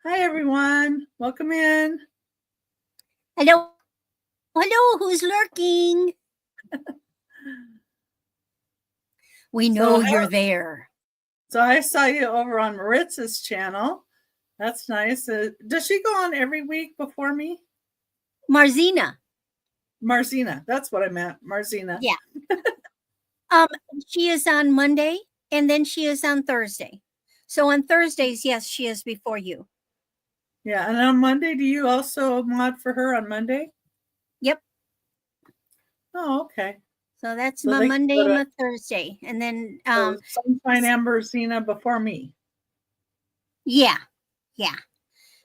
Hi, everyone. Welcome in. Hello, hello, who's lurking? We know you're there. So I saw you over on Maritz's channel. That's nice. Does she go on every week before me? Marzina. Marzina. That's what I meant. Marzina. Yeah. She is on Monday and then she is on Thursday. So on Thursdays, yes, she is before you. Yeah. And on Monday, do you also mod for her on Monday? Yep. Oh, okay. So that's my Monday and my Thursday. And then Sunshine and Marzina before me. Yeah.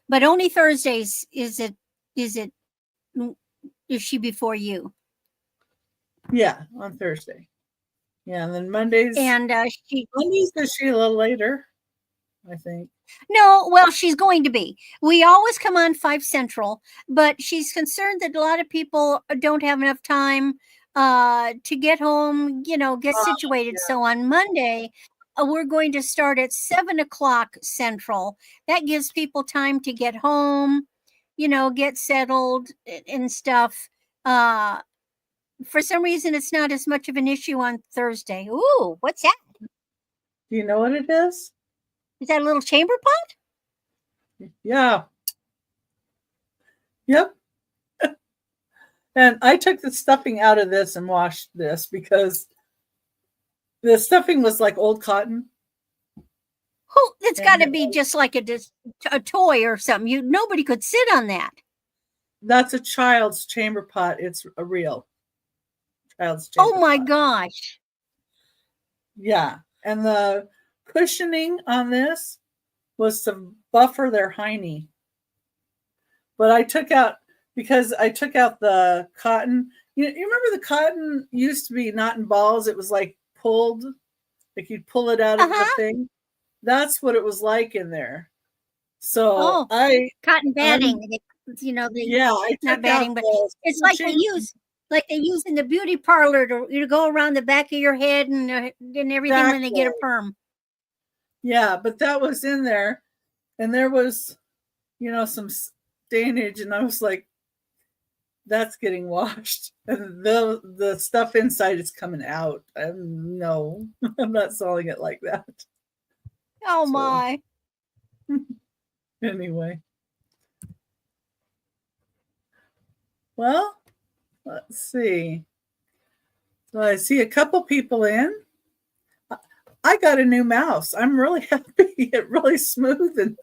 But only Thursdays is she before you? Yeah, on Thursday. Yeah, and then Mondays. And Mondays is she a little later, I think. No, well, she's going to be. We always come on 5 Central, but she's concerned that a lot of people don't have enough time to get home, get situated. Yeah. So on Monday, we're going to start at 7 o'clock Central. That gives people time to get home, get settled and stuff. For some reason, it's not as much of an issue on Thursday. Ooh, what's that? Do you know what it is? Is that a little chamber pot? Yeah. Yep. And I took the stuffing out of this and washed this because the stuffing was like old cotton. Oh, it's got to be just like a toy or something. Nobody could sit on that. That's a child's chamber pot. It's a real child's chamber pot. Oh my gosh. Yeah. And the cushioning on this was to buffer their hiney. But I took out the cotton. You remember the cotton used to be not in balls. It was like pulled, like you'd pull it out of the thing. That's what it was like in there. So cotton batting. It's not batting, but it's like they use in the beauty parlor to go around the back of your head and everything when they get a perm. Yeah, but that was in there, and there was, some stainage, and I was like, that's getting washed, and the stuff inside is coming out. No, I'm not selling it like that. Oh my. Anyway. Well, let's see. So I see a couple people in. I got a new mouse. I'm really happy. It's really smooth and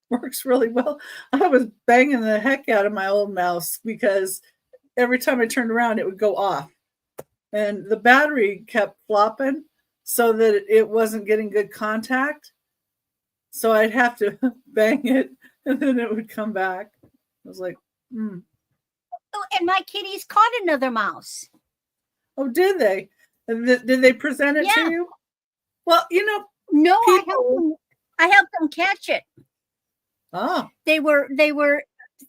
works really well. I was banging the heck out of my old mouse because every time I turned around, it would go off. And the battery kept flopping so that it wasn't getting good contact. So I'd have to bang it and then it would come back. I was like, Oh, and my kitties caught another mouse. Oh, did they? Did they present it to you? Well, no, I helped them catch it. Oh. They were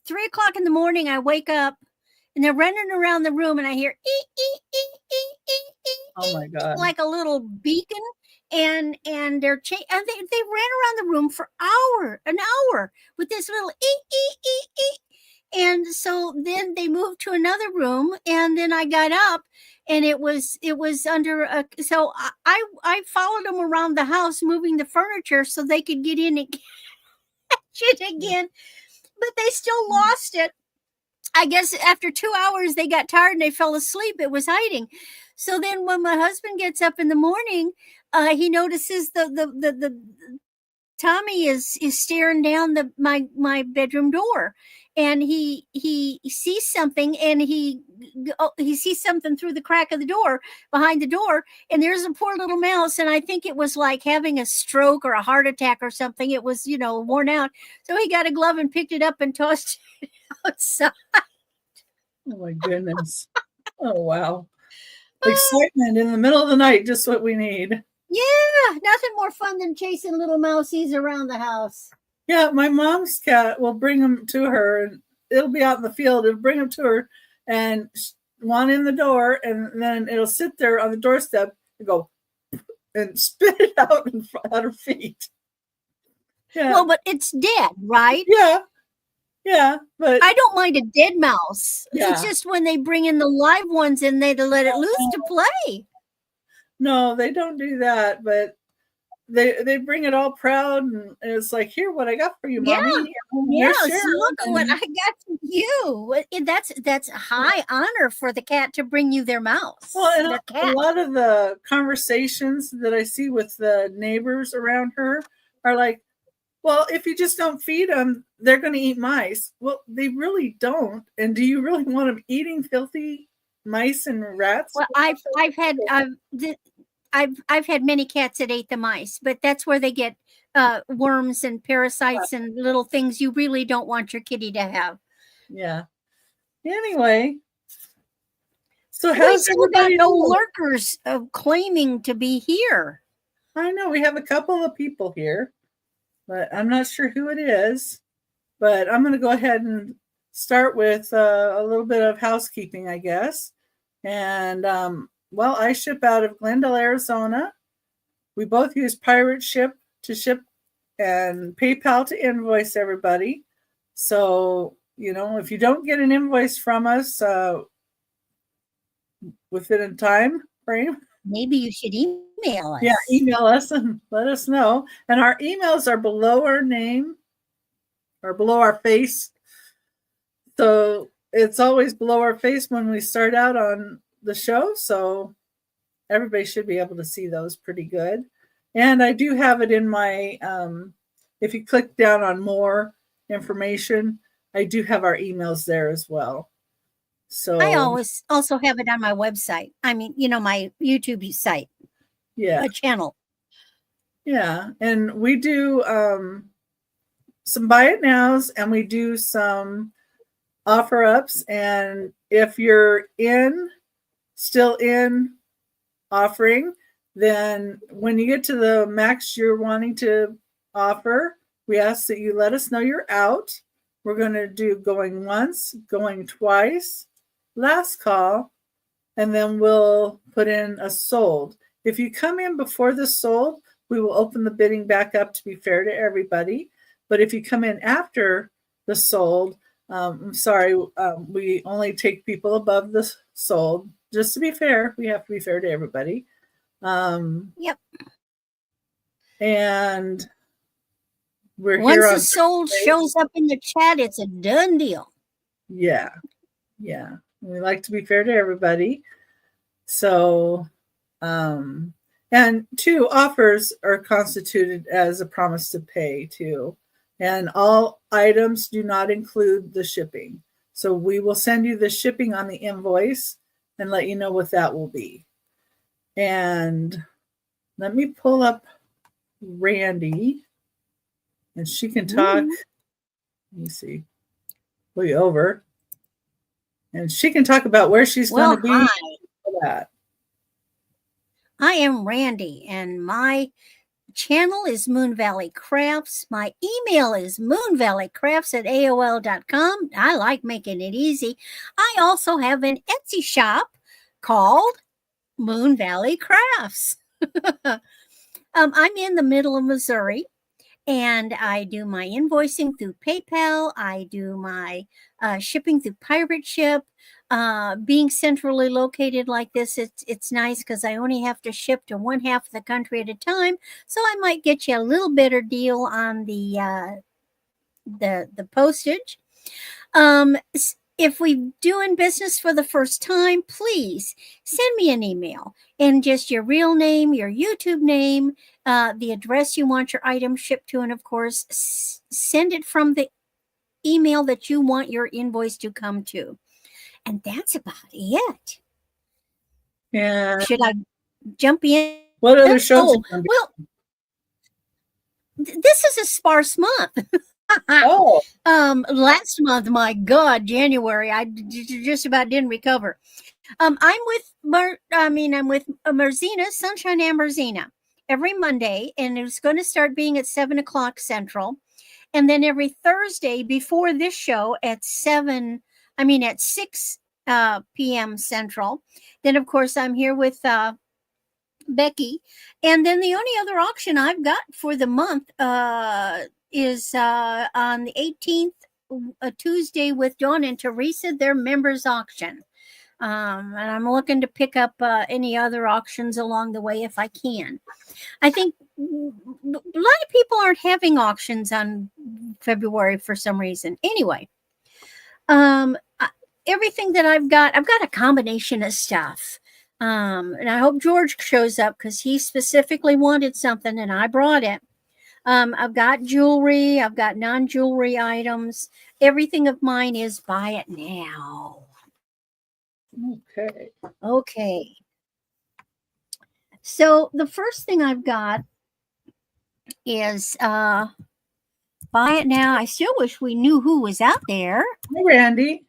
3 o'clock in the morning. I wake up and they're running around the room and I hear oh my God, like a little beacon, and they're and they ran around the room for an hour with this little and so then they moved to another room, and then I got up and it was under so I followed them around the house moving the furniture so they could get in and catch it again, but they still lost it. I guess after 2 hours they got tired and they fell asleep. It was hiding. So then when my husband gets up in the morning, he notices the Tommy is staring down my bedroom door, and he sees something, and he sees something through the crack of the door, behind the door, and there's a poor little mouse, and I think it was like having a stroke or a heart attack or something. It was, worn out. So he got a glove and picked it up and tossed it outside. Oh my goodness. Oh wow. Excitement in the middle of the night, just what we need. Yeah, nothing more fun than chasing little mousies around the house. Yeah, my mom's cat will bring them to her, and it'll be out in the field. It'll bring them to her, and one in the door, and then it'll sit there on the doorstep and go and spit it out at her feet. Yeah. Well, but it's dead, right? Yeah, but I don't mind a dead mouse. Yeah. It's just when they bring in the live ones and they let it loose to play. no, they don't do that. But they bring it all proud, and it's like, here, what I got for you, Yeah. mommy. Yes, Sharon, look what and I got for you. That's a high honor for the cat to bring you their mouse. well, and Their a cat. lot of the conversations that I see with the neighbors around her are like, well, if you just don't feed them, they're going to eat mice. Well, they really don't. And do you really want them eating filthy mice and rats? Well, I've had many cats that ate the mice, but that's where they get worms and parasites and little things you really don't want your kitty to have. Yeah. Anyway, so We how's still got everybody no doing? lurkers claiming to be here. I know we have a couple of people here, but I'm not sure who it is. But I'm going to go ahead and start with a little bit of housekeeping, I guess. And well, I ship out of Glendale, Arizona. We both use Pirate Ship to ship and PayPal to invoice everybody. So, if you don't get an invoice from us within a time frame, Maybe you should email us. yeah, email us and let us know. And our emails are below our name or below our face. So it's always below our face when we start out on the show. So everybody should be able to see those pretty good. And I do have it in my, if you click down on more information, I do have our emails there as well. So I always also have it on my website. I mean, my YouTube site, yeah, a channel. yeah. And we do some buy it nows and we do some offer ups. And if you're still in offering, then when you get to the max you're wanting to offer, we ask that you let us know you're out. We're going to do going once, going twice, last call, and then we'll put in a sold. If you come in before the sold, we will open the bidding back up to be fair to everybody. But if you come in after the sold, I'm sorry, we only take people above the sold. Just to be fair, we have to be fair to everybody. Yep. And we're Once here the on sold Thursdays. shows up in the chat, it's a done deal. Yeah. We like to be fair to everybody. So, and 2 offers are constituted as a promise to pay too. And all items do not include the shipping. So we will send you the shipping on the invoice and let you know what that will be. And let me pull up Randy and she can talk. Let me see. Pull you over. And she can talk about where she's going to be. Hi. For that. I am Randy, and my channel is Moon Valley Crafts. My email is moonvalleycrafts@aol.com. I like making it easy. I also have an Etsy shop called Moon Valley Crafts. I'm in the middle of Missouri, and I do my invoicing through PayPal. I do my shipping through Pirate Ship. Being centrally located like this, it's nice because I only have to ship to one half of the country at a time. So I might get you a little better deal on the postage. If we're doing business for the first time, please send me an email and just your real name, your YouTube name, the address you want your item shipped to, and of course, send it from the email that you want your invoice to come to. And that's about it. And should I jump in? What other shows? Well, this is a sparse month. Last month, my God, January, I just about didn't recover. I'm with Merzina, Sunshine and Merzina, every Monday, and it's going to start being at 7:00 Central, and then every Thursday before this show at 6 p.m. Central. Then, of course, I'm here with Becky, and then the only other auction I've got for the month on the 18th, a Tuesday with Dawn and Teresa, their members auction. And I'm looking to pick up any other auctions along the way if I can. I think a lot of people aren't having auctions on February for some reason. Anyway, everything that I've got a combination of stuff. And I hope George shows up because he specifically wanted something and I brought it. I've got jewelry, I've got non-jewelry items. Everything of mine is buy it now. Okay. So the first thing I've got is buy it now. I still wish we knew who was out there. Hey, Randy.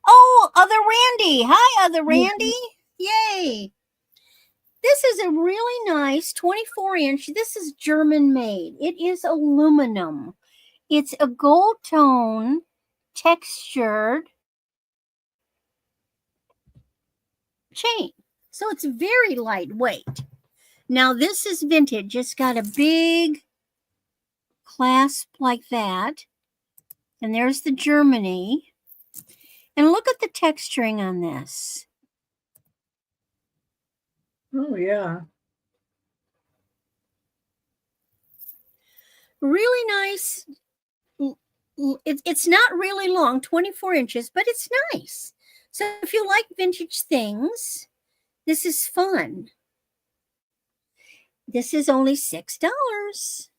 Oh, other Randy. Hi, other Randy. Yay. This is a really nice 24-inch. This is German made. It is aluminum. It's a gold tone textured chain. So it's very lightweight. Now this is vintage. It's got a big clasp like that. And there's the Germany. And look at the texturing on this. Oh, yeah. Really nice. It's not really long, 24 inches, but it's nice. So if you like vintage things, this is fun. This is only $6.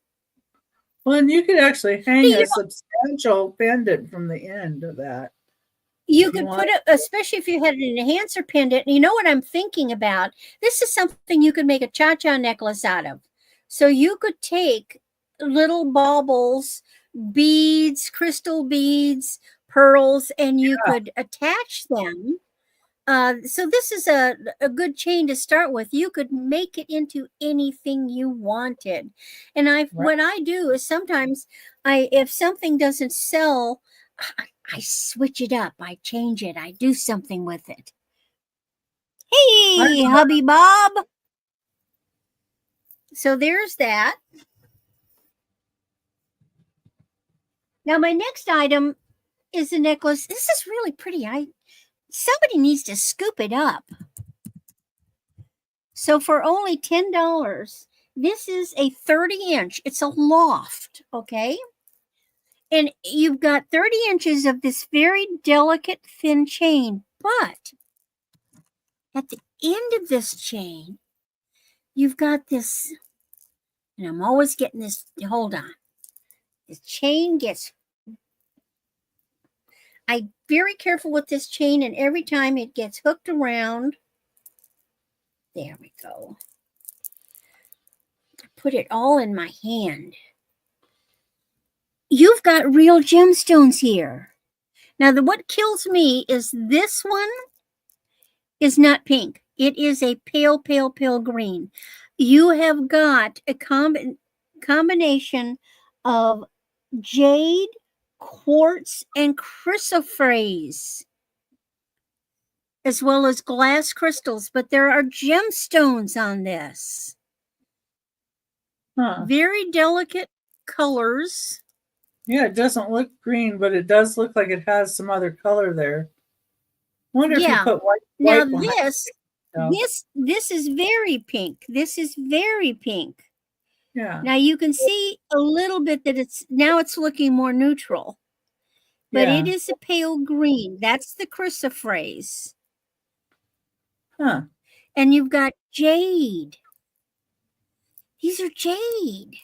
Well, and you could actually hang a substantial pendant from the end of that. You could put it, especially if you had an enhancer pendant. You know what I'm thinking about? This is something you could make a cha-cha necklace out of. So you could take little baubles, beads, crystal beads, pearls, and you could attach them. So this is a good chain to start with. You could make it into anything you wanted. And what I do is sometimes if something doesn't sell, I switch it up. I change it. I do something with it. Hey, hubby Bob. So there's that. Now my next item is a necklace. This is really pretty. Somebody needs to scoop it up. So for only $10, this is a 30-inch. It's a loft, okay? And you've got 30 inches of this very delicate thin chain, but at the end of this chain, you've got this, and I'm always getting this, hold on. The chain gets, I'm very careful with this chain, and every time it gets hooked around, there we go. I put it all in my hand. You've got real gemstones here. Now, what kills me is this one is not pink. It is a pale, pale, pale green. You have got a combination of jade, quartz, and chrysoprase, as well as glass crystals, but there are gemstones on this. Very delicate colors. Yeah, it doesn't look green, but it does look like it has some other color there. Wonder if you put white. Now this is very pink. This is very pink. Yeah. Now you can see a little bit that it's looking more neutral, but it is a pale green. That's the chrysoprase. And you've got jade. These are jade.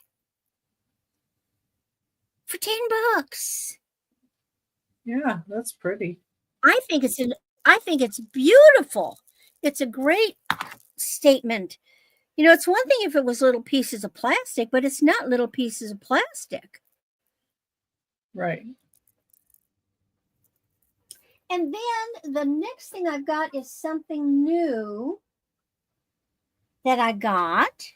For $10. Yeah, that's pretty. I think it's beautiful. It's a great statement. You know, it's one thing if it was little pieces of plastic, but it's not little pieces of plastic. Right. And then the next thing I've got is something new that I got.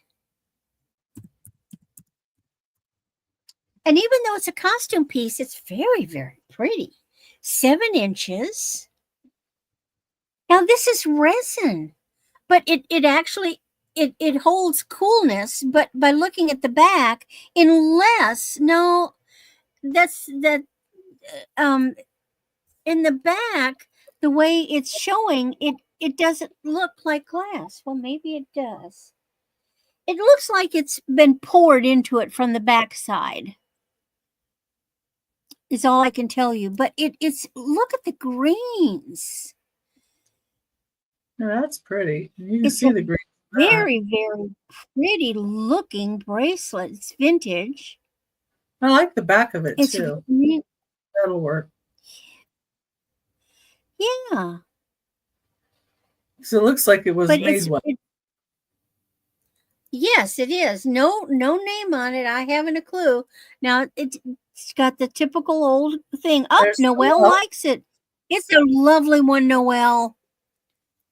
And even though it's a costume piece, it's very, very pretty. 7 inches. Now, this is resin, but it actually it holds coolness, but by looking at the back, unless no, that's that in the back, the way it's showing it doesn't look like glass. Well, maybe it does. It looks like it's been poured into it from the backside. Is all I can tell you. But it's look at the greens. No, that's pretty. You can It's see a the green. very, very pretty looking bracelet. It's vintage. I like the back of it It's too. re- That'll work. yeah, So it looks like it was but made well. yes, it is. No name on it. I haven't a clue. Now it's got the typical old thing. Oh, There's Noelle Noelle. likes it. It's a lovely one, Noelle.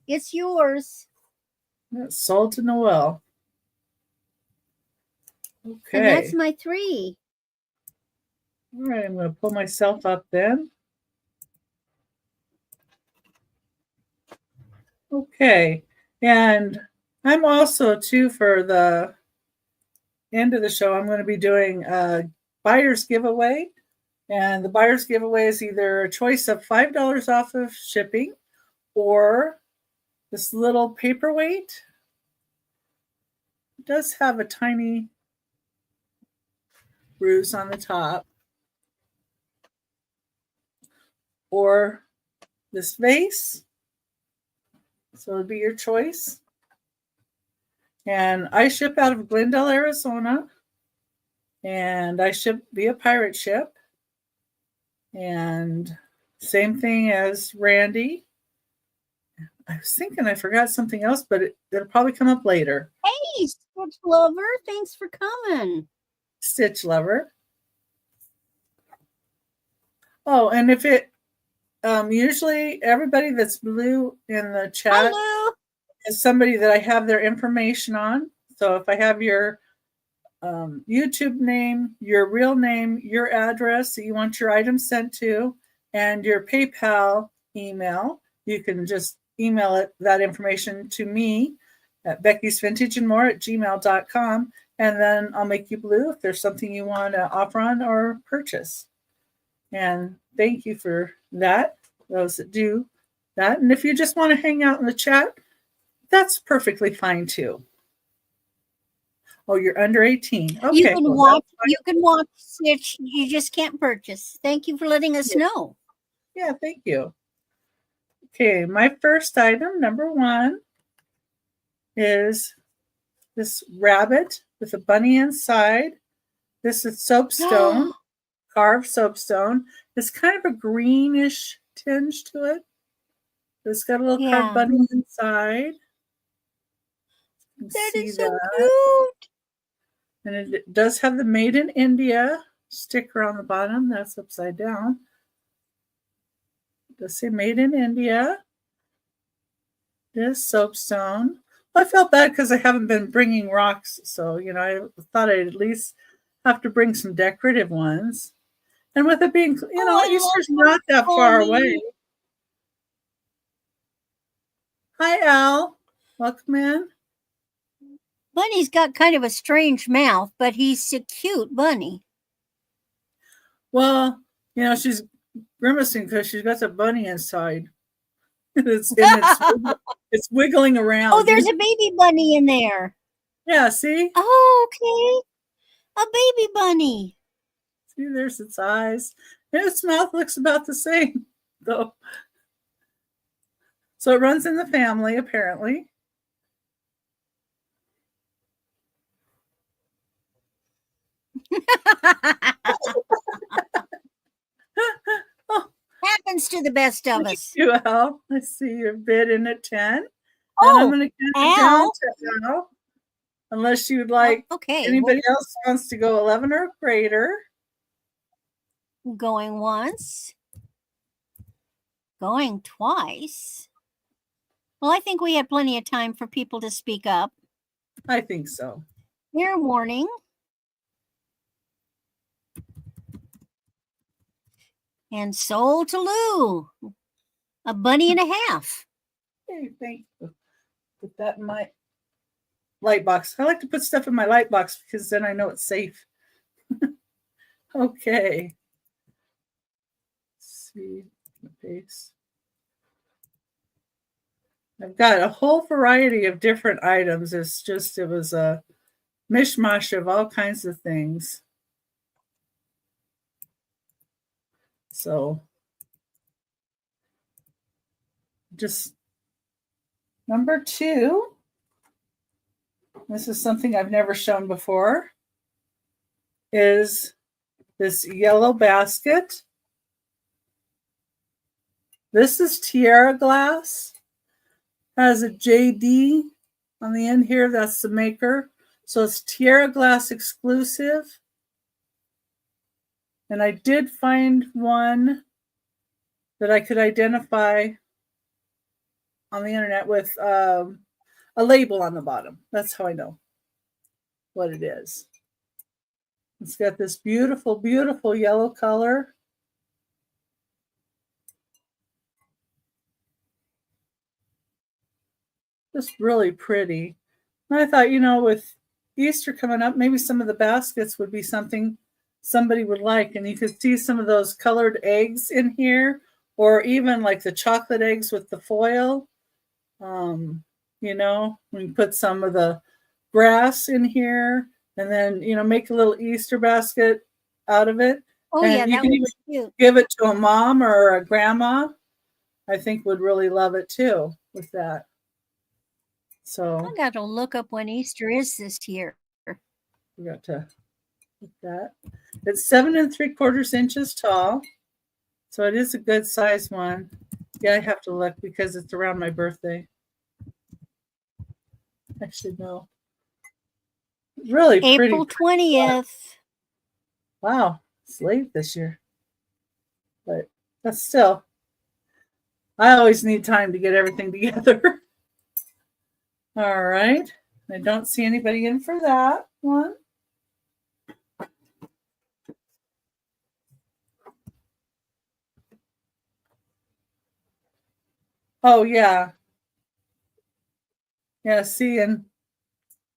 It's yours. It's sold to Noelle. Okay. And that's my 3. All right, I'm going to pull myself up then. Okay, and I'm also, too, for the end of the show, I'm going to be doing a buyer's giveaway. And the buyer's giveaway is either a choice of $5 off of shipping or this little paperweight. It does have a tiny bruise on the top. Or this vase. So it would be your choice. And I ship out of Glendale, Arizona. And I ship via pirate ship. And same thing as Randy. I was thinking I forgot something else, but it'll probably come up later. Hey, Stitch Lover, thanks for coming. Stitch Lover. Oh, and if it, usually everybody that's blue in the chat Hello. is somebody that I have their information on. So if I have your YouTube name, your real name, your address that you want your item sent to, and your PayPal email, you can just email that information to me at beckysvintageandmore@gmail.com, and then I'll make you blue if there's something you want to offer on or purchase. And thank you for that, those that do that. And if you just want to hang out in the chat, that's perfectly fine too. Oh, you're under 18. Okay. You can watch. You can watch Stitch. You just can't purchase. Thank you for letting us know. Yeah, thank you. Okay, my first item, number 1, is this rabbit with a bunny inside. This is soapstone, carved soapstone. It's kind of a greenish tinge to it. It's got a little carved bunny inside. That is so cute. And it does have the Made in India sticker on the bottom. That's upside down. It does say Made in India. This soapstone. Well, I felt bad because I haven't been bringing rocks. So, I thought I'd at least have to bring some decorative ones. And with it being, Easter's not that far away. Hi, Al. Welcome in. Bunny's got kind of a strange mouth, but he's a cute bunny. Well, she's grimacing because she's got the bunny inside. It's wiggling around. Oh, there's a baby bunny in there. Yeah, see? Oh, okay. A baby bunny. See, there's its eyes. And its mouth looks about the same, though. So it runs in the family, apparently. Happens to the best of us. Thank you, Al. I see your bid in at 10. Oh, and I'm going to get it down to Al. Unless you'd like anybody else wants to go 11 or greater. Going once. Going twice. Well, I think we had plenty of time for people to speak up. I think so. Fair warning. And sold to Lou. A bunny and a half. Hey, thank you. Put that in my light box. I like to put stuff in my light box because then I know it's safe. Okay. Let's see the base. I've got a whole variety of different items. It was a mishmash of all kinds of things. So just number 2. This is something I've never shown before. Is this yellow basket. This is Tiara glass. Has a JD on the end here. That's the maker. So it's Tiara glass exclusive. And I did find one that I could identify on the internet with a label on the bottom. That's how I know what it is. It's got this beautiful, beautiful yellow color. Just really pretty. And I thought, with Easter coming up, maybe some of the baskets would be something somebody would like. And you could see some of those colored eggs in here, or even like the chocolate eggs with the foil. We put some of the grass in here, and then, make a little Easter basket out of it. Oh, and yeah, you that can was even cute. give it to a mom or a grandma. I think would really love it too with that. So I got to look up when Easter is this year. we got to put that. It's 7 3/4 inches tall. So it is a good size one. Yeah, I have to look because it's around my birthday. Actually, no. Really pretty. April 20th. Wow, it's late this year. But that's still, I always need time to get everything together. All right. I don't see anybody in for that one. Oh, yeah. Yeah, see, and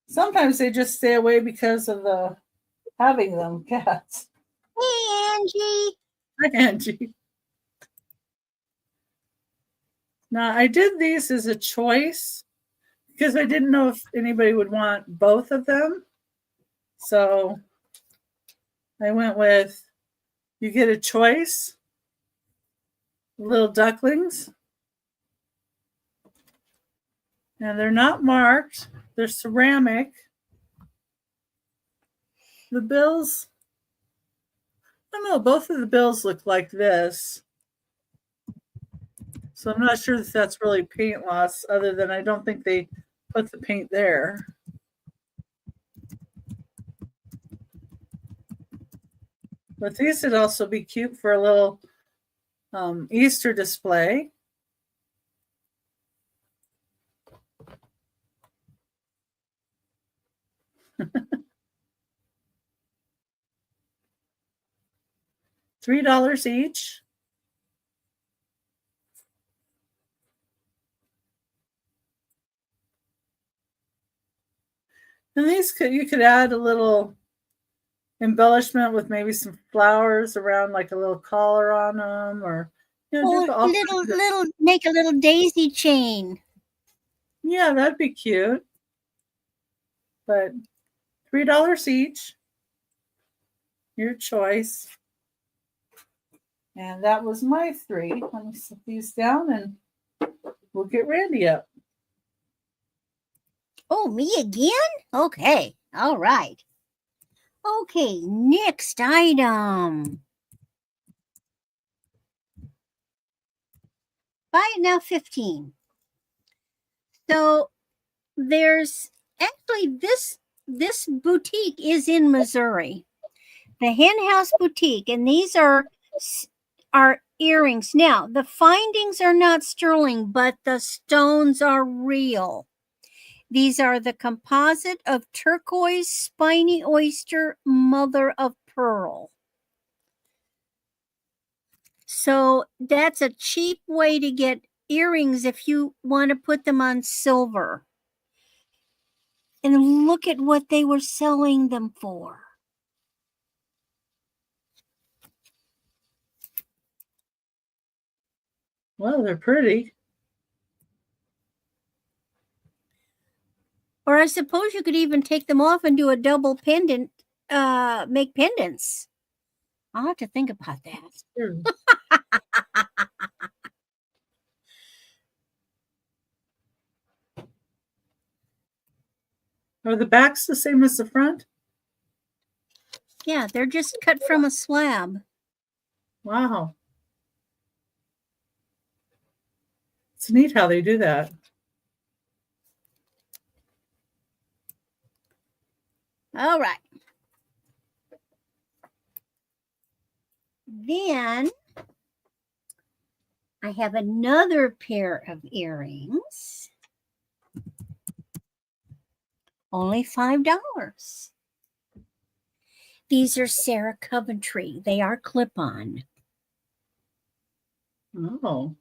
sometimes they just stay away because of the having them cats. Hey, Angie. Hi, Angie. Now, I did these as a choice because I didn't know if anybody would want both of them. So I went with, you get a choice, little ducklings. And they're not marked. They're ceramic. The bills, I don't know, both of the bills look like this. So I'm not sure if that's really paint loss, other than I don't think they put the paint there. But these would also be cute for a little Easter display. $3 each. And these you could add a little embellishment with maybe some flowers around, like a little collar on them, or Make a little daisy chain. Yeah, that'd be cute. But $3 each. Your choice. And that was my 3. Let me set these down and we'll get Randy up. Oh, me again? Okay. All right. Okay, next item. Buy it now 15. So there's actually this boutique is in Missouri. The Hen House Boutique, and these are earrings. Now, the findings are not sterling, but the stones are real. These are the composite of turquoise, spiny oyster, mother of pearl. So that's a cheap way to get earrings if you want to put them on silver. And look at what they were selling them for. Well, they're pretty. Or I suppose you could even take them off and do a double pendant, make pendants. I'll have to think about that. Sure. Are the backs the same as the front? Yeah, they're just cut from a slab. Wow. It's neat how they do that. All right. Then I have another pair of earrings. Only $5. These are Sarah Coventry. They are clip-on. Oh.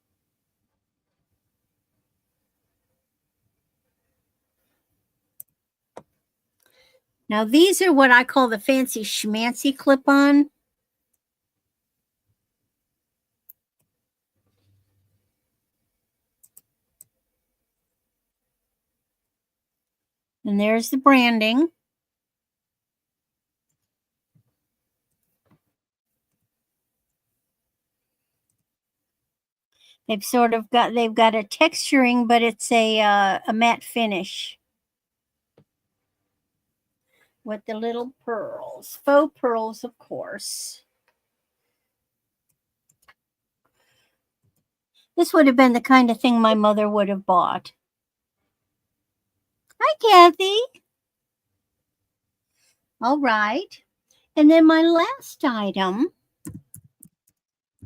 Now, these are what I call the fancy schmancy clip-on. And there's the branding. They've got a texturing, but it's a matte finish with the little pearls, faux pearls, of course. This would have been the kind of thing my mother would have bought. Hi, Kathy. All right. And then my last item,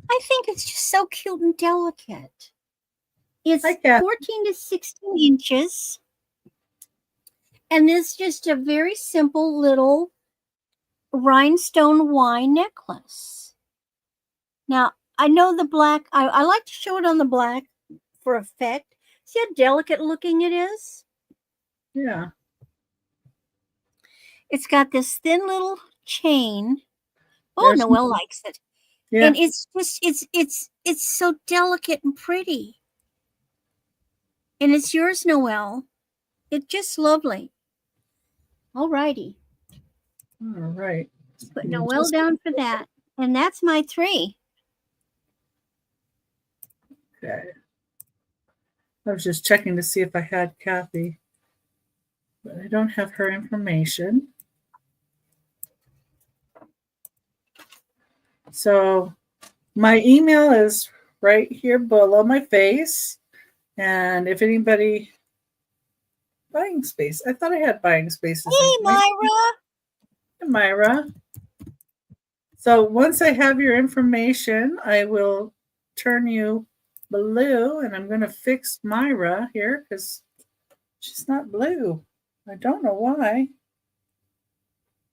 I think it's just so cute and delicate. It's 14 to 16 inches. And it's just a very simple little rhinestone wine necklace. Now, I know the black, I like to show it on the black for effect. See how delicate looking it is? Yeah. It's got this thin little chain. Oh, Noelle likes it. Yeah. And it's just, it's so delicate and pretty. And it's yours, Noelle. It's just lovely. All righty. All right. Put Noelle down for that. And that's my 3. Okay. I was just checking to see if I had Kathy, but I don't have her information. So my email is right here below my face. And if anybody, buying space. I thought I had buying spaces. Hey, Myra. Hey, Myra. So once I have your information, I will turn you blue, and I'm going to fix Myra here because she's not blue. I don't know why.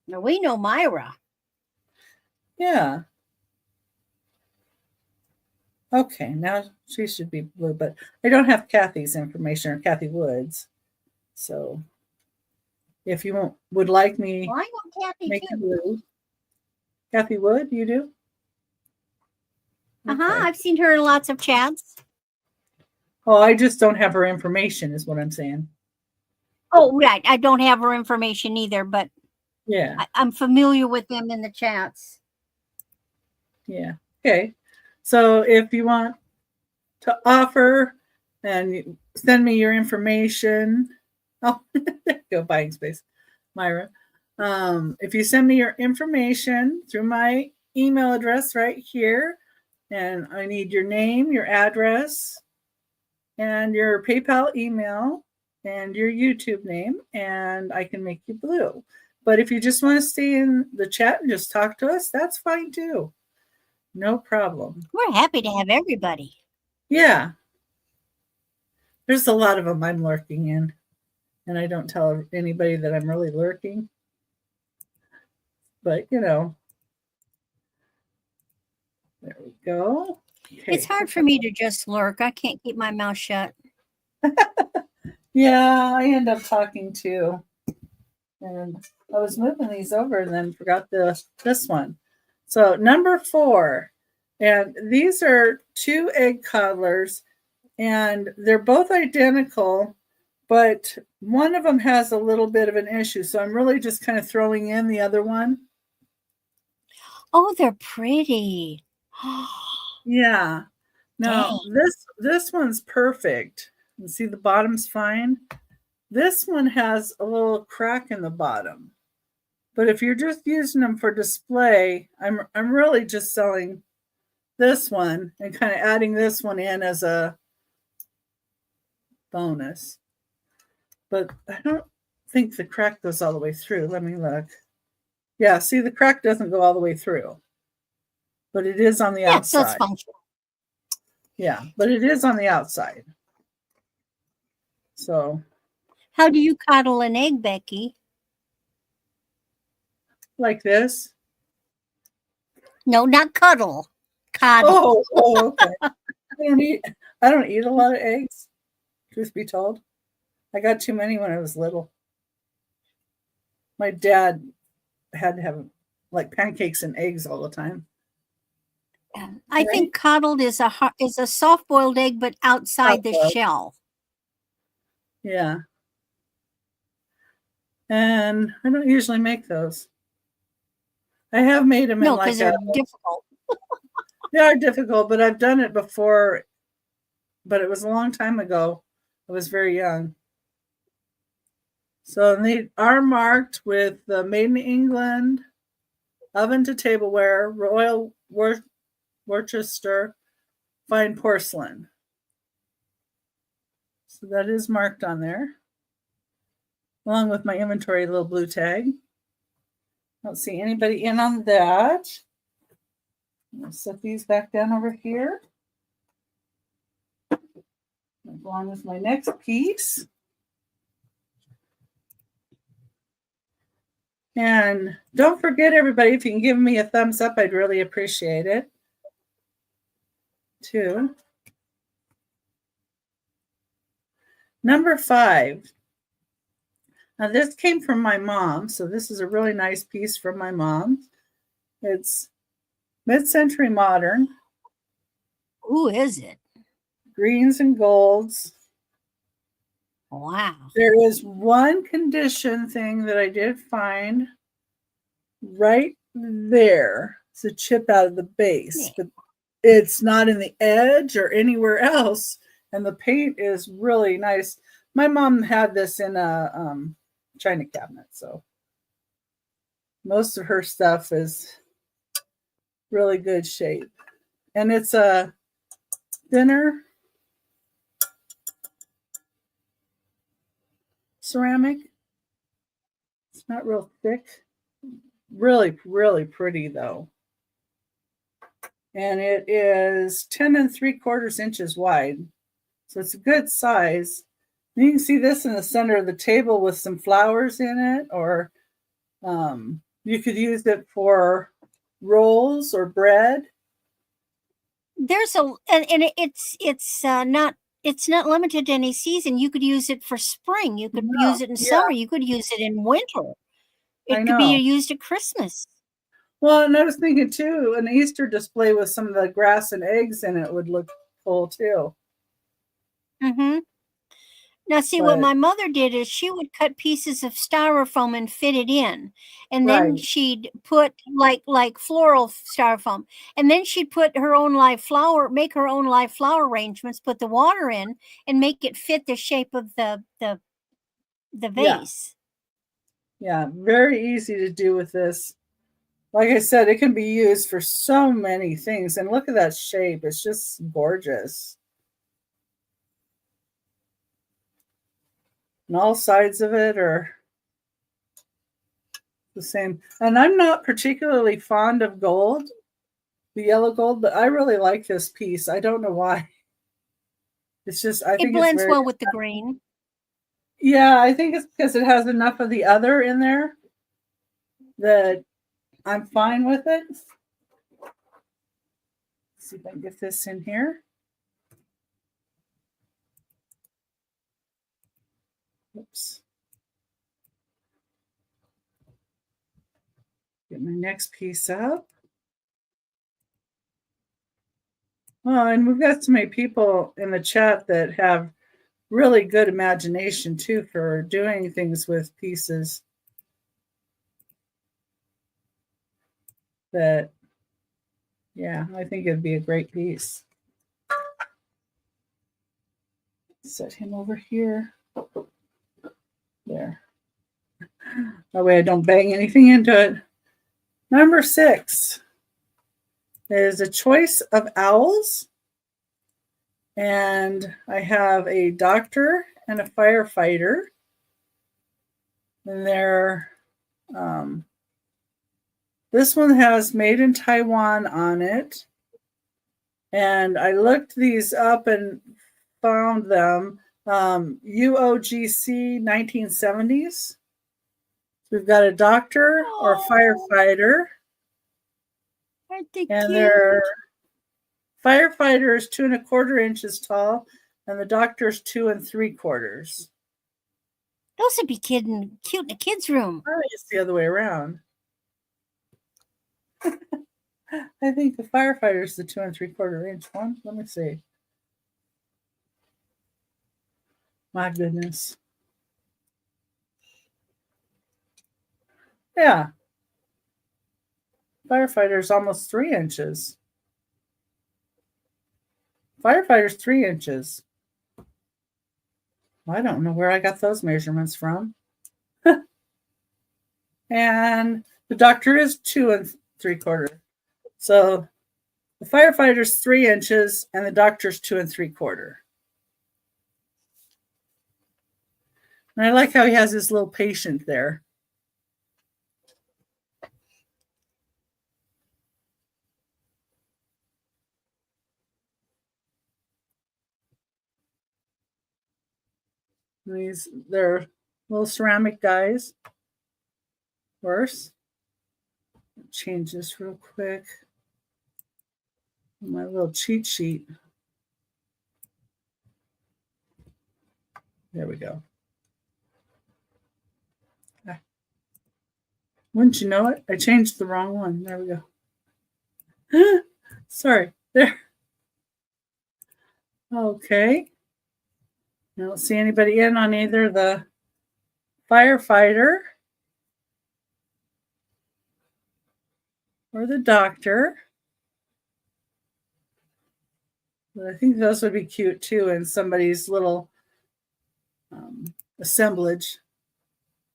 Now we know Myra. Yeah. Okay, now she should be blue, but I don't have Kathy's information or Kathy Wood's. So if you would like me Well, I know Kathy make too. blue. Kathy Wood, you do? Uh-huh. Okay. I've seen her in lots of chats. Oh, I just don't have her information is what I'm saying. Oh, right. I don't have her information either, but Yeah. I'm familiar with them in the chats. Yeah. Okay. So if you want to offer and send me your information, oh, go buying space, Myra. If you send me your information through my email address right here, and I need your name, your address, and your PayPal email, and your YouTube name, and I can make you blue. But if you just want to stay in the chat and just talk to us, that's fine too. No problem. We're happy to have everybody. Yeah. There's a lot of them I'm lurking in, and I don't tell anybody that I'm really lurking. But, you know, there we go. Okay. It's hard for me to just lurk. I can't keep my mouth shut. Yeah, I end up talking too. And I was moving these over and then forgot this one. So number 4, and these are 2 egg coddlers, and they're both identical, but one of them has a little bit of an issue. So I'm really just kind of throwing in the other one. Oh, they're pretty. Yeah. Now Dang. this one's perfect. You see the bottom's fine. This one has a little crack in the bottom. But if you're just using them for display, I'm really just selling this one and kind of adding this one in as a bonus. But I don't think the crack goes all the way through. Let me look. Yeah, see, the crack doesn't go all the way through, but it is on the Yeah, so it's outside. functional. Yeah, but it is on the outside. So, How do you coddle an egg, Becky? like this. No, not cuddle. Coddle. Okay. I don't eat a lot of eggs, truth be told. I got too many when I was little. My dad had to have like pancakes and eggs all the time. I think coddled is a soft boiled egg, but outside the Soft-boiled. shell. Yeah. And I don't usually make those. I have made them in No, because they're difficult. they are difficult, but I've done it before, but it was a long time ago. I was very young. So they are marked with the Made in England, oven to tableware, Royal Worcester, fine porcelain. So that is marked on there, along with my inventory little blue tag. Don't see anybody in on that. I'll set these back down over here, along with my next piece. And don't forget, everybody, if you can give me a thumbs up, I'd really appreciate it, too. Number 5. Now, this came from my mom, so this is a really nice piece from my mom. It's mid-century modern. Who is it? Greens and golds. Wow. There is one condition thing that I did find right there. It's a chip out of the base, but it's not in the edge or anywhere else. And the paint is really nice. My mom had this in a china cabinet, so most of her stuff is really good shape. And it's a thinner ceramic. It's not real thick. Really, really pretty though. And it is 10 3/4 inches wide. So it's a good size. And you can see this in the center of the table with some flowers in it, or you could use it for rolls or bread. There's it's not limited to any season. You could use it for spring. You could use it in summer. You could use it in winter. It could be used at Christmas. Well, and I was thinking too, an Easter display with some of the grass and eggs in it would look cool too. Mm-hmm. Now, see, what my mother did is she would cut pieces of styrofoam and fit it in, and then she'd put like floral styrofoam, and then she'd put her own live flower, make her own live flower arrangements, put the water in, and make it fit the shape of the vase. Yeah, very easy to do with this. Like I said, it can be used for so many things, and look at that shape; it's just gorgeous. And all sides of it are the same. And I'm not particularly fond of gold, the yellow gold, but I really like this piece. I don't know why. It's just, I think it blends well with the green. Yeah, I think it's because it has enough of the other in there that I'm fine with it. Let's see if I can get this in here. Oops. Get my next piece up. Oh, and we've got so many people in the chat that have really good imagination too for doing things with pieces that, yeah, I think it'd be a great piece. Set him over here. There. That way I don't bang anything into it. Number 6 is a choice of owls. And I have a doctor and a firefighter. And they're, this one has made in Taiwan on it. And I looked these up and found them. UOGC 1970s. We've got a doctor or a firefighter. Aren't they And cute? their firefighter is 2 1/4 inches tall, and the doctor is 2 3/4. Those would be cute in a kid's room. I think it's the other way around. I think the firefighter is the 2 3/4 inch one. Let me see. My goodness. Yeah. Firefighter's almost 3 inches. Firefighter's 3 inches. I don't know where I got those measurements from. And the doctor is 2 3/4. So the firefighter's 3 inches and the doctor's 2 3/4. And I like how he has his little patient there. They're little ceramic guys. Of course. Change this real quick. My little cheat sheet. There we go. Wouldn't you know it? I changed the wrong one. There we go. Sorry. There. Okay. I don't see anybody in on either the firefighter or the doctor. But I think those would be cute too in somebody's little assemblage,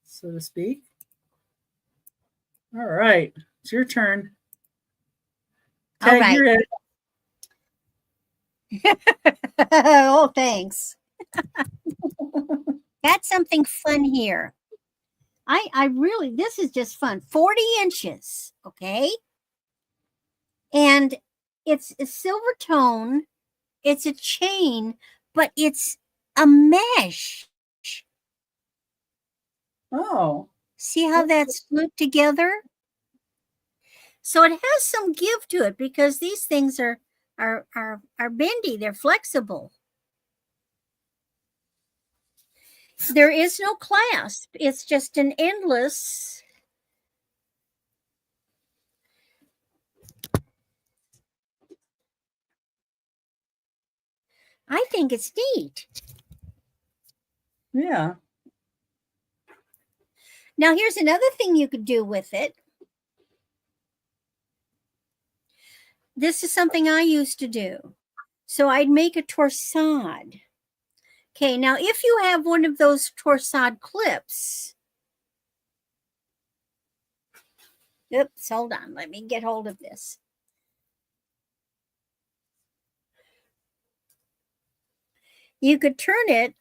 so to speak. All right. It's your turn. All Tag, right. you're in. Oh, thanks. Got something fun here. I really, this is just fun. 40 inches, okay? And it's a silver tone. It's a chain, but it's a mesh. Oh. See how that's looped together? So it has some give to it because these things are bendy. They're flexible. There is no clasp. It's just an endless. I think it's neat. Yeah. Now, here's another thing you could do with it. This is something I used to do. So I'd make a torsade. Okay, now if you have one of those torsade clips, oops, hold on, let me get hold of this. You could turn it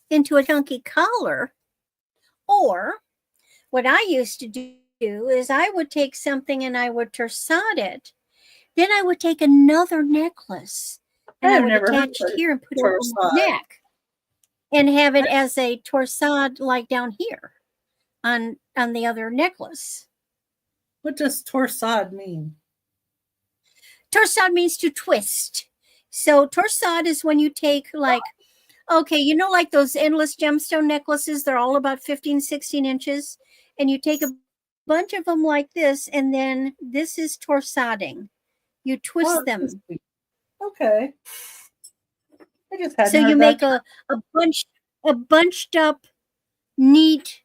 into a chunky collar, or what I used to do is I would take something and I would torsade it. Then I would take another necklace and I would attach it here and put it on my neck and have it as a torsade like down here on the other necklace. What does torsade mean? Torsade means to twist. So torsade is when you take like, okay, you know, like those endless gemstone necklaces, they're all about 15, 16 inches. And you take a bunch of them like this, and then this is torsading. You twist Oh, them. okay. I just So hadn't you heard that. make a bunched up, neat,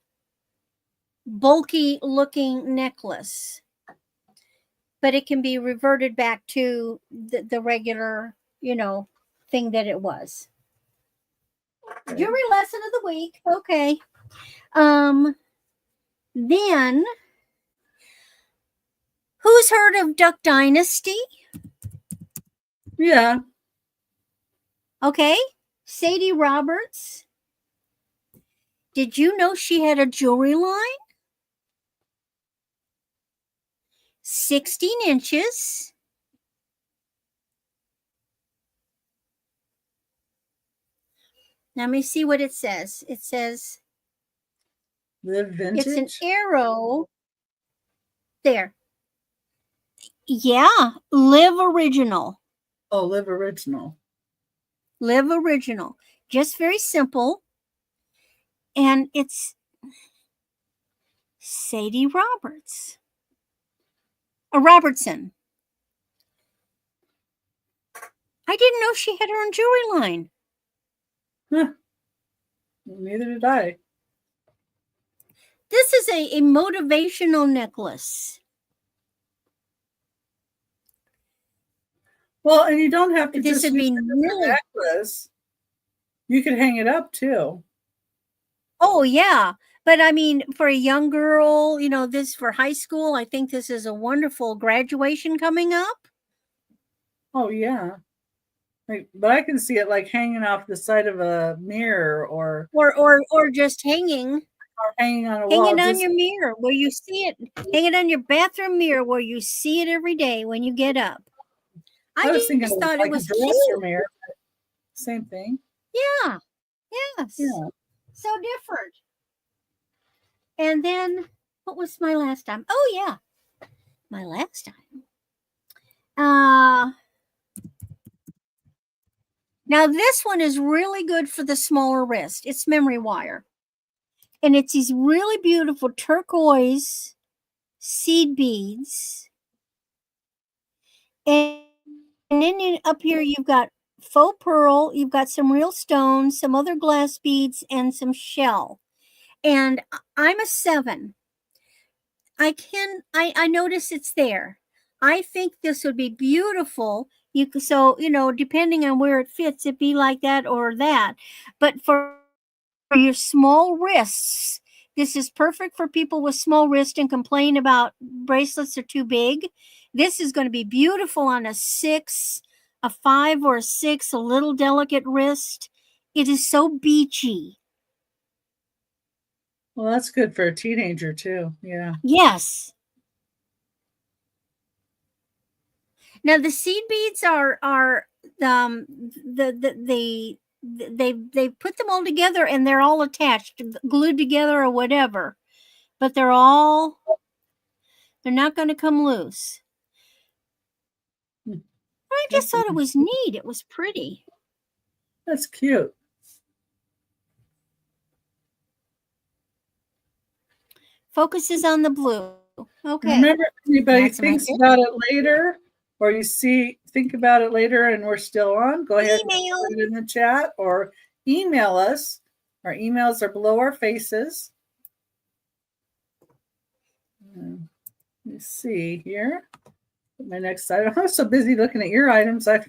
bulky looking necklace. But it can be reverted back to the regular, thing that it was. Okay. Jewelry lesson of the week. Okay. Then who's heard of Duck Dynasty? Yeah. Okay. Sadie Roberts. Did you know she had a jewelry line? 16 inches. Let me see what it says. It says Live vintage. it's an arrow. There. Yeah, Live Original. Oh, live original. Live Original. Just very simple. And it's Sadie Roberts. Robertson. I didn't know she had her own jewelry line. Huh. Neither did I. This is a motivational necklace. Well, and you don't have to This just would use be it as a really. necklace. You could hang it up too. Oh, yeah. But I mean, for a young girl, this for high school, I think this is a wonderful graduation coming up. Oh, yeah. But I can see it like hanging off the side of a mirror or just hanging hanging on a wall. Hang it on your mirror where you see it. Hang it on your bathroom mirror where you see it every day when you get up. I was thinking just thought like it was a dresser cute. mirror. Same thing. Yeah. Yes. Yeah. So different. And then what was my last time? Oh yeah. My last time. Now this one is really good for the smaller wrist. It's memory wire. And it's these really beautiful turquoise seed beads. And then up here you've got faux pearl, you've got some real stones, some other glass beads, and some shell. And I'm a 7. I notice it's there. I think this would be beautiful. Depending on where it fits, it'd be like that or that. But for your small wrists, this is perfect for people with small wrists and complain about bracelets are too big. This is going to be beautiful on a 6, a 5 or a 6, a little delicate wrist. It is so beachy. Well, that's good for a teenager too. Yeah. Yes. Now the seed beads are they put them all together and they're all attached, glued together or whatever, but they're not going to come loose. I just thought it was neat. It was pretty. That's cute. Focuses on the blue. Okay. Remember, if anybody thinks about it later, or think about it later and we're still on, go ahead and put it in the chat or email us. Our emails are below our faces. Let's see here. My next item. I was so busy looking at your items, I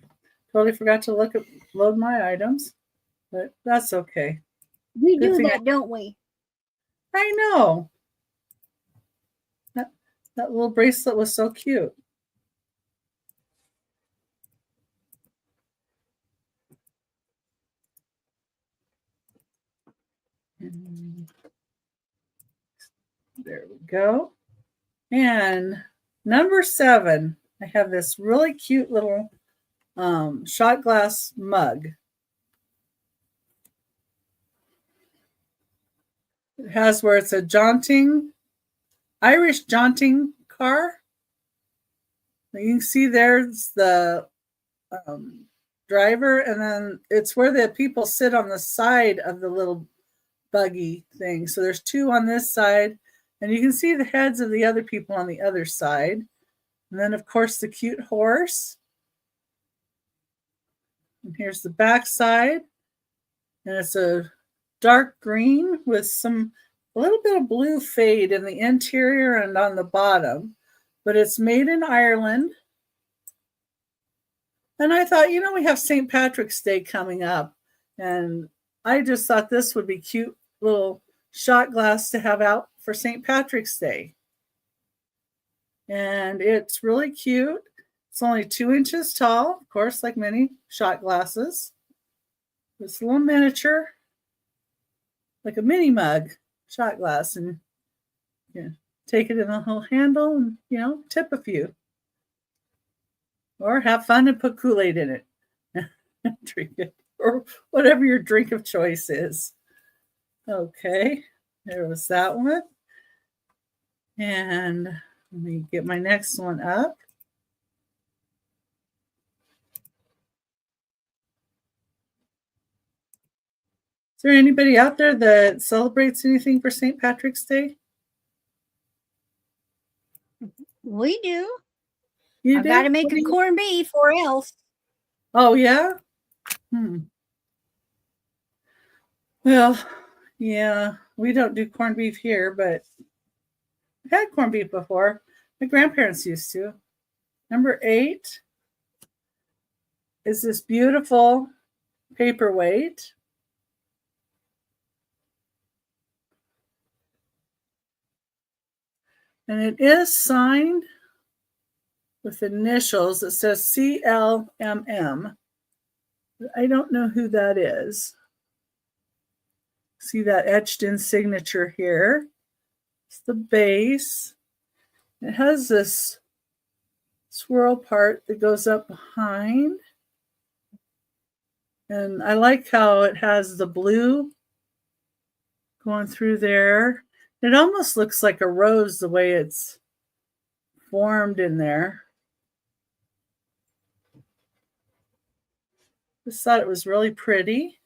totally forgot to load my items, but that's okay. We do that, don't we? I know. That little bracelet was so cute. And there we go. And number 7, I have this really cute little shot glass mug. It has where it's a Irish jaunting car. You can see there's the driver, and then it's where the people sit on the side of the little buggy thing. So there's 2 on this side And you can see the heads of the other people on the other side. And then, of course, the cute horse. And here's the back side. And it's a dark green with a little bit of blue fade in the interior and on the bottom. But it's made in Ireland. And I thought, we have St. Patrick's Day coming up. And I just thought this would be cute little shot glass to have out for St. Patrick's Day. And it's really cute. It's only 2 inches tall, of course, like many shot glasses. It's a little miniature, like a mini mug shot glass. And you take it in a little handle and, tip a few. Or have fun and put Kool-Aid in it. Drink it. Or whatever your drink of choice is. Okay, there was that one. And let me get my next one up. Is there anybody out there that celebrates anything for St. Patrick's Day? We do. You I do? got to make a corned beef or else. Oh, yeah? Well, yeah, we don't do corned beef here, but I've had corned beef before. My grandparents used to. Number 8 is this beautiful paperweight. And it is signed with initials. It says CLMM. I don't know who that is. See that etched in signature here. It's the base. It has this swirl part that goes up behind. And I like how it has the blue going through there. It almost looks like a rose the way it's formed in there. Just thought it was really pretty.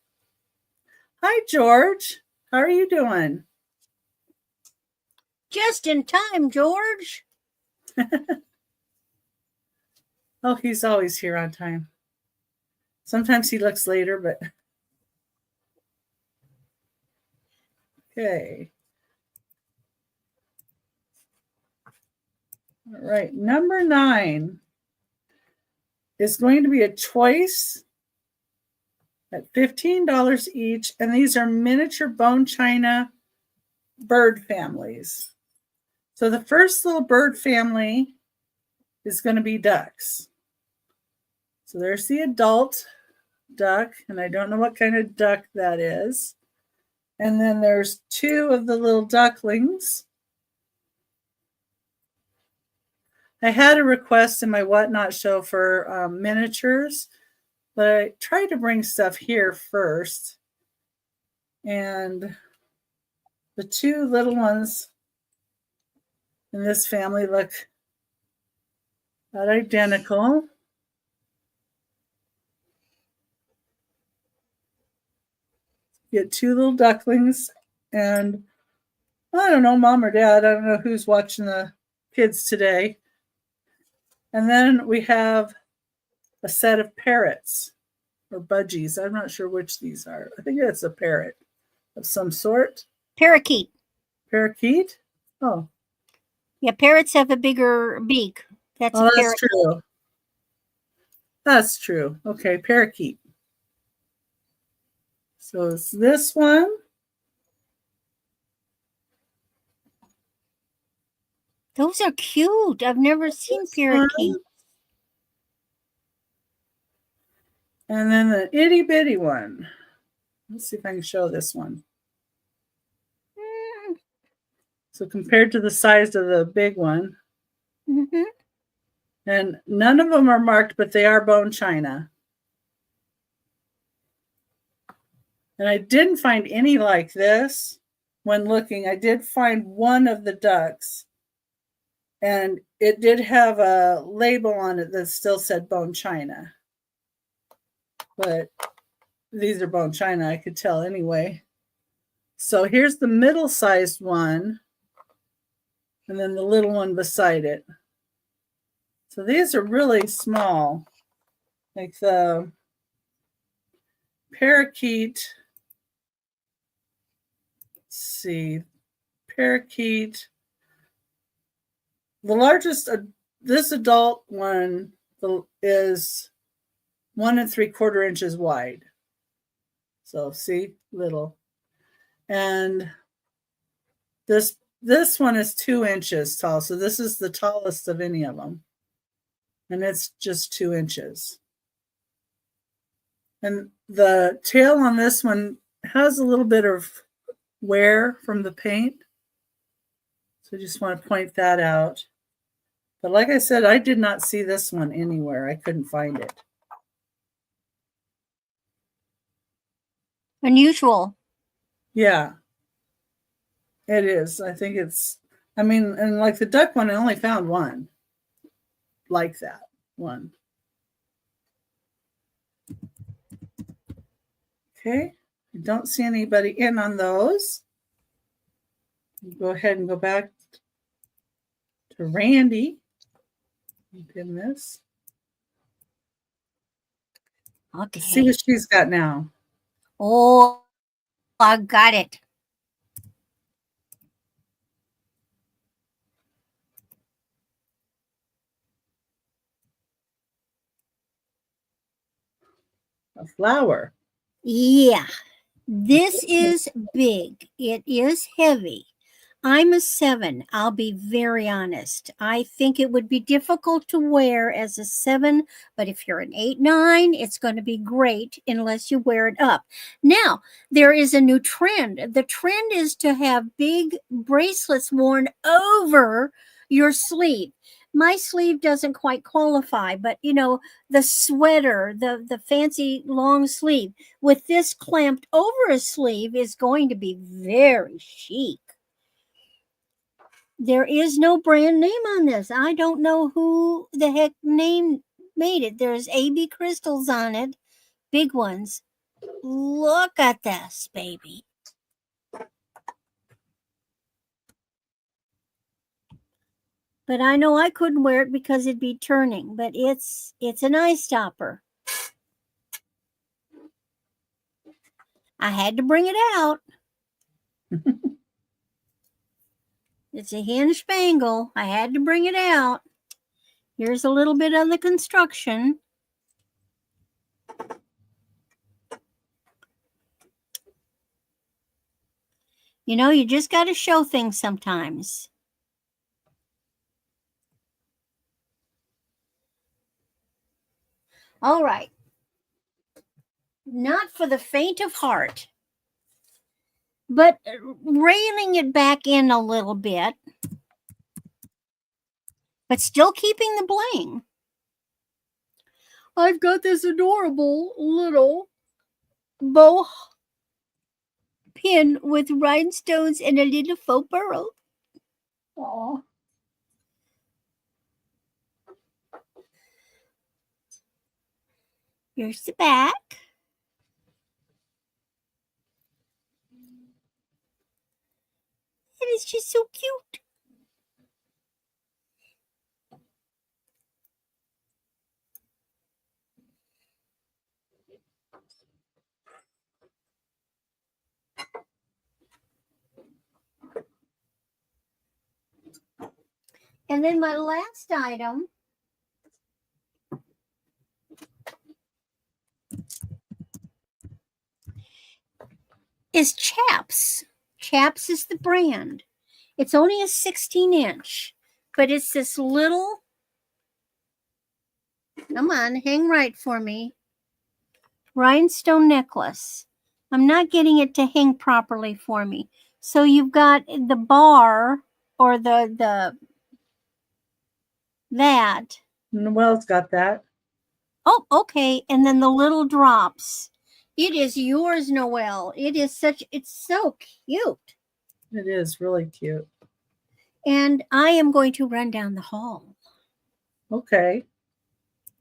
Hi, George. How are you doing? Just in time, George. Oh, he's always here on time. Sometimes he looks later, but okay. All right, number 9 is going to be a choice at $15 each, and these are miniature bone china bird families. So the first little bird family is going to be ducks. So there's the adult duck, and I don't know what kind of duck that is. And then there's 2 of the little ducklings. I had a request in my Whatnot show for miniatures, but I tried to bring stuff here first. And the 2 little ones in this family look about identical. Get 2 little ducklings, and I don't know, mom or dad, I don't know who's watching the kids today. And then we have a set of parrots or budgies. I'm not sure which these are. I think it's a parrot of some sort. Parakeet. Parakeet? Oh. Yeah, parrots have a bigger beak. That's a that's true. That's true. Okay, parakeet. So it's this one. Those are cute. I've never seen parakeet. And then the itty bitty one. Let's see if I can show this one. So compared to the size of the big one. Mm-hmm. And none of them are marked, but they are bone china. And I didn't find any like this when looking. I did find one of the ducks, and it did have a label on it that still said bone china. But these are bone china, I could tell anyway. So here's the middle-sized one. and then the little one beside it. So these are really small, like the parakeet. Let's see, parakeet. The largest, this adult one is 1 3/4 inches wide. So see, little. And this one is 2 inches tall. So this is the tallest of any of them. And it's just 2 inches. And the tail on this one has a little bit of wear from the paint. So I just want to point that out. But like I said, I did not see this one anywhere. I couldn't find it. Unusual. Yeah, it is. I think it's, I mean, and like the duck one, I only found one like that one. Okay, I don't see anybody in on those. Go ahead and go back to Randy. Pin this. Okay. Let's see what she's got now. Oh, I got it. A flower. Yeah. This is big. It is heavy. I'm a 7. I'll be very honest. I think it would be difficult to wear as a 7, but if you're an 8, 9, it's going to be great unless you wear it up. Now, there is a new trend. The trend is to have big bracelets worn over your sleeve. My sleeve doesn't quite qualify, but you know, the sweater, the fancy long sleeve with this clamped over a sleeve is going to be very chic. There is no brand name on this. I don't know who the heck made it. There's AB crystals on it, big ones. Look at this, baby. But I know I couldn't wear it because it'd be turning, but it's an eye stopper. I had to bring it out. It's a hinge spangle. I had to bring it out. Here's a little bit of the construction. You know, you just got to show things sometimes. All right. Not for the faint of heart, but railing it back in a little bit, but still keeping the bling. I've got this adorable little bow pin with rhinestones and a little faux pearl. Aww. Here's the back. It is just so cute. And then my last item is Chaps. Chaps is the brand. It's only a 16-inch, but it's this little, come on, hang right for me, rhinestone necklace. I'm not getting it to hang properly for me. So you've got the bar or that. Noelle's got that. Oh, okay. And then the little drops. It is yours, Noelle. It's so cute. It is really cute. And I am going to run down the hall. Okay.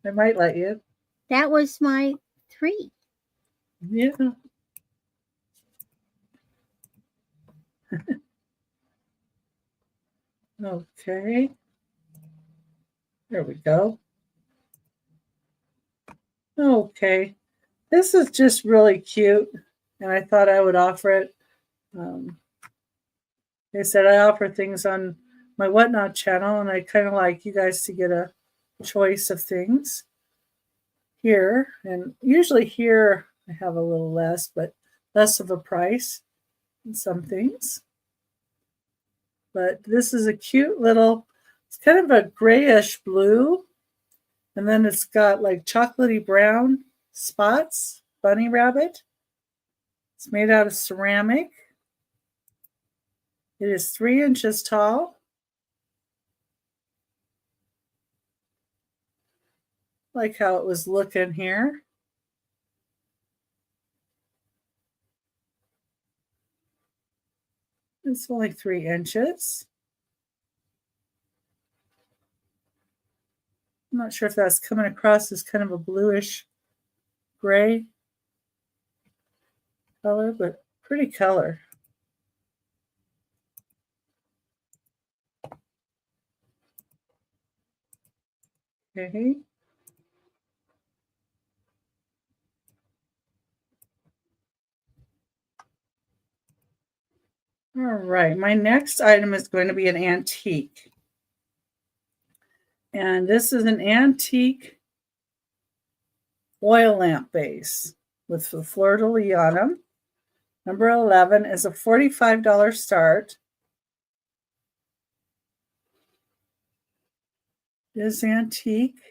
I might let you. That was my 3. Yeah. Okay. There we go. Okay. This is just really cute, and I thought I would offer it. Um, they said I offer things on my Whatnot channel, and I kind of like you guys to get a choice of things here. And usually here I have a little less, but less of a price in some things. But this is a cute little, it's kind of a grayish blue, and then it's got like chocolatey brown spots, bunny rabbit. It's made out of ceramic. It is 3 inches tall. Like how it was looking here. It's only 3 inches. I'm not sure if that's coming across as kind of a bluish gray color, but pretty color. Okay. All right, my next item is going to be an antique. And this is an antique oil lamp base with the fleur de lis. Number 11 is a $45 start. It is antique.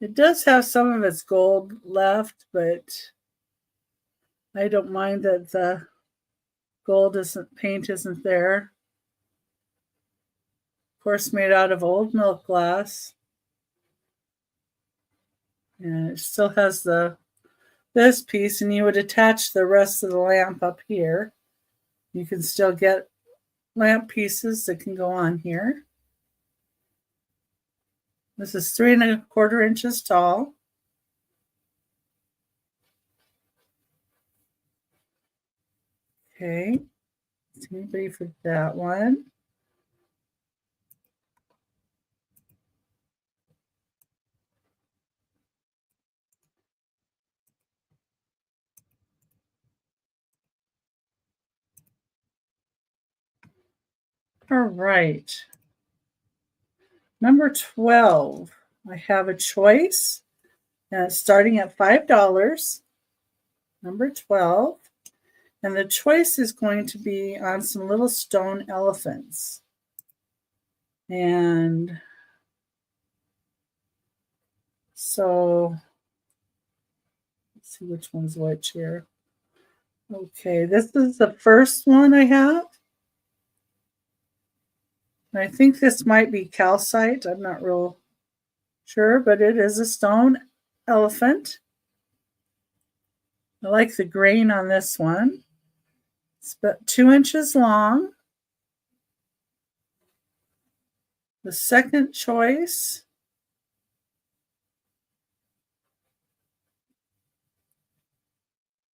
It does have some of its gold left, but I don't mind that the paint isn't there. Of course, made out of old milk glass. And it still has this piece, and you would attach the rest of the lamp up here. You can still get lamp pieces that can go on here. This is 3¼ inches tall. Okay, is anybody for that one? All right. Number 12, I have a choice, and it's starting at $5. Number 12. And the choice is going to be on some little stone elephants. And so, let's see which one's which here. Okay, this is the first one I have. And I think this might be calcite. I'm not real sure, but it is a stone elephant. I like the grain on this one. It's about 2 inches long. The second choice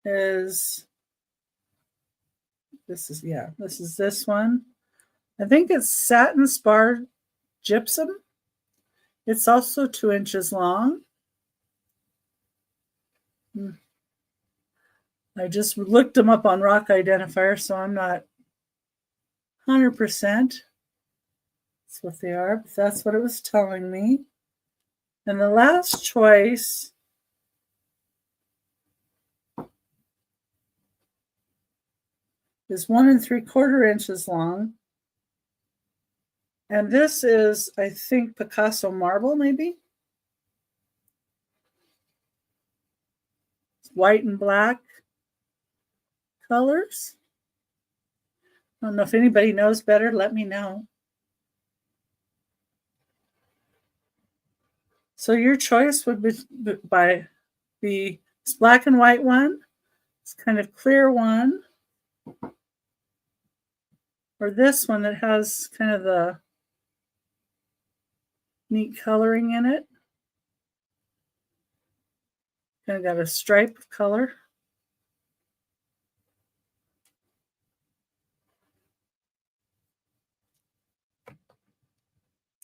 is this one. I think it's satin spar gypsum. It's also 2 inches long. I just looked them up on Rock Identifier, so I'm not 100%. That's what they are, but that's what it was telling me. And the last choice is 1¾ inches long. And this is, I think, Picasso marble, maybe? It's white and black colors. I don't know if anybody knows better, let me know. So your choice would be this black and white one, this kind of clear one, or this one that has kind of the neat coloring in it. Kind of got a stripe of color.